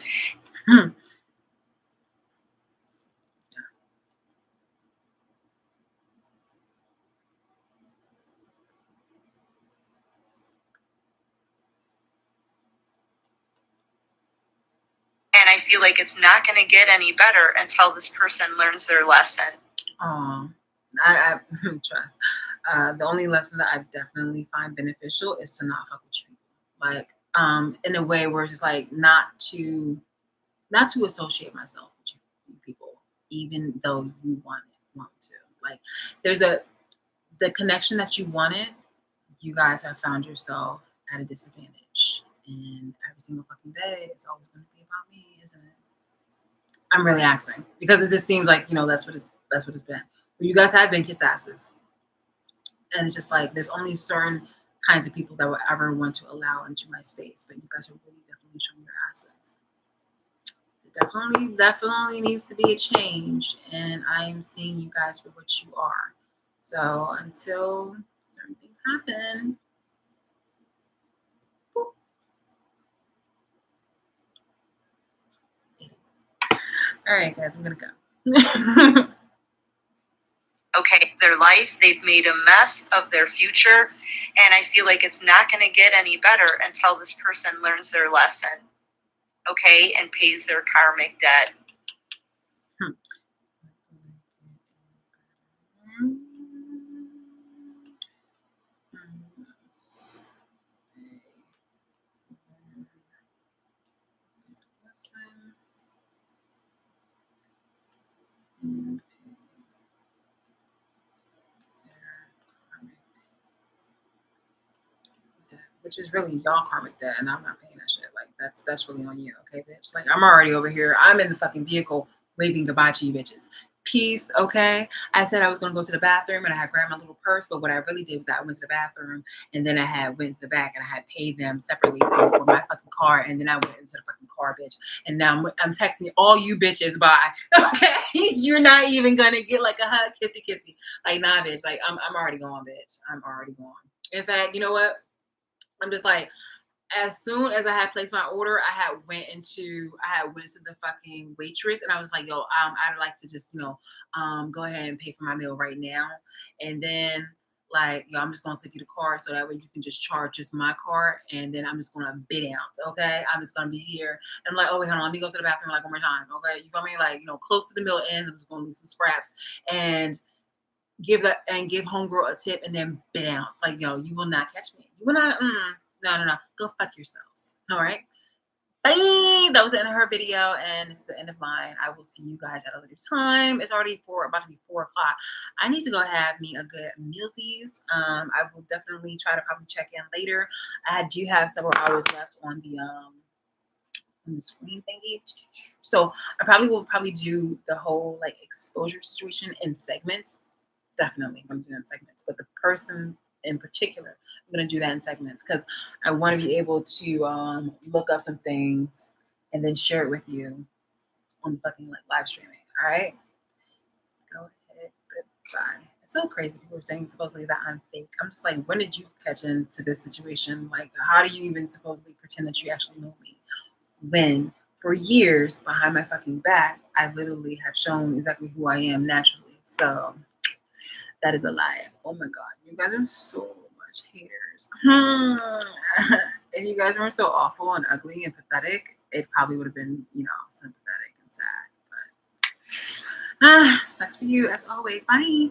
And I feel like it's not going to get any better until this person learns their lesson. I trust. The only lesson that I definitely find beneficial is to not fuck with you people. Like, in a way where it's just like not to associate myself with you people, even though you want to. Like, there's the connection that you wanted. You guys have found yourself at a disadvantage, and every single fucking day it's always going to be about me, isn't it? I'm really asking because it just seems like that's what it's been. You guys have been kiss asses, and it's just like there's only certain kinds of people that will ever want to allow into my space, but you guys are really definitely showing your asses. It definitely needs to be a change, and I am seeing you guys for what you are. So until certain things happen, all right, guys, I'm gonna go. Okay, their life, they've made a mess of their future, and I feel like it's not going to get any better until this person learns their lesson, okay, and pays their karmic debt. and their karmic debt, which is really y'all karmic debt, and I'm not paying that shit. Like that's really on you, okay, bitch. Like I'm already over here. I'm in the fucking vehicle waving goodbye to you bitches. Peace, okay? I said I was gonna go to the bathroom and I had grabbed my little purse, but what I really did was I went to the bathroom and then I had went to the back and I had paid them separately for my fucking car, and then I went into the fucking car, bitch. And now I'm texting all you bitches bye. Okay, you're not even gonna get like a hug, kissy kissy. Like nah, bitch. Like I'm already gone, bitch. I'm already gone. In fact, you know what? I'm just like, as soon as I had placed my order, I had went to the fucking waitress and I was like, yo, I'd like to just, go ahead and pay for my meal right now. And then like, yo, I'm just gonna slip you the card so that way you can just charge just my card, and then I'm just gonna bid out. Okay. I'm just gonna be here. And I'm like, oh wait, hold on, let me go to the bathroom like one more time. Okay. You feel me? Like, close to the meal ends, I'm just gonna leave some scraps and give homegirl a tip and then bid out. It's like, yo, you will not catch me. You will not. No. Go fuck yourselves. All right. Bye. That was the end of her video, and it's the end of mine. I will see you guys at a later time. It's already about to be 4 o'clock. I need to go have me a good mealsies. I will definitely try to probably check in later. I do have several hours left on the screen thingy. So I probably will do the whole like exposure situation in segments. Definitely I'm gonna do that in segments, but the person in particular, I'm gonna do that in segments because I want to be able to look up some things and then share it with you on fucking like live streaming. All right, go ahead, goodbye. It's so crazy. People are saying supposedly that I'm fake. I'm just like, when did you catch into this situation? Like, how do you even supposedly pretend that you actually know me? When for years behind my fucking back, I literally have shown exactly who I am naturally. So that is a lie. Oh my god, you guys are so much haters. If you guys weren't so awful and ugly and pathetic, it probably would have been, sympathetic and sad. But sucks for you as always. Bye.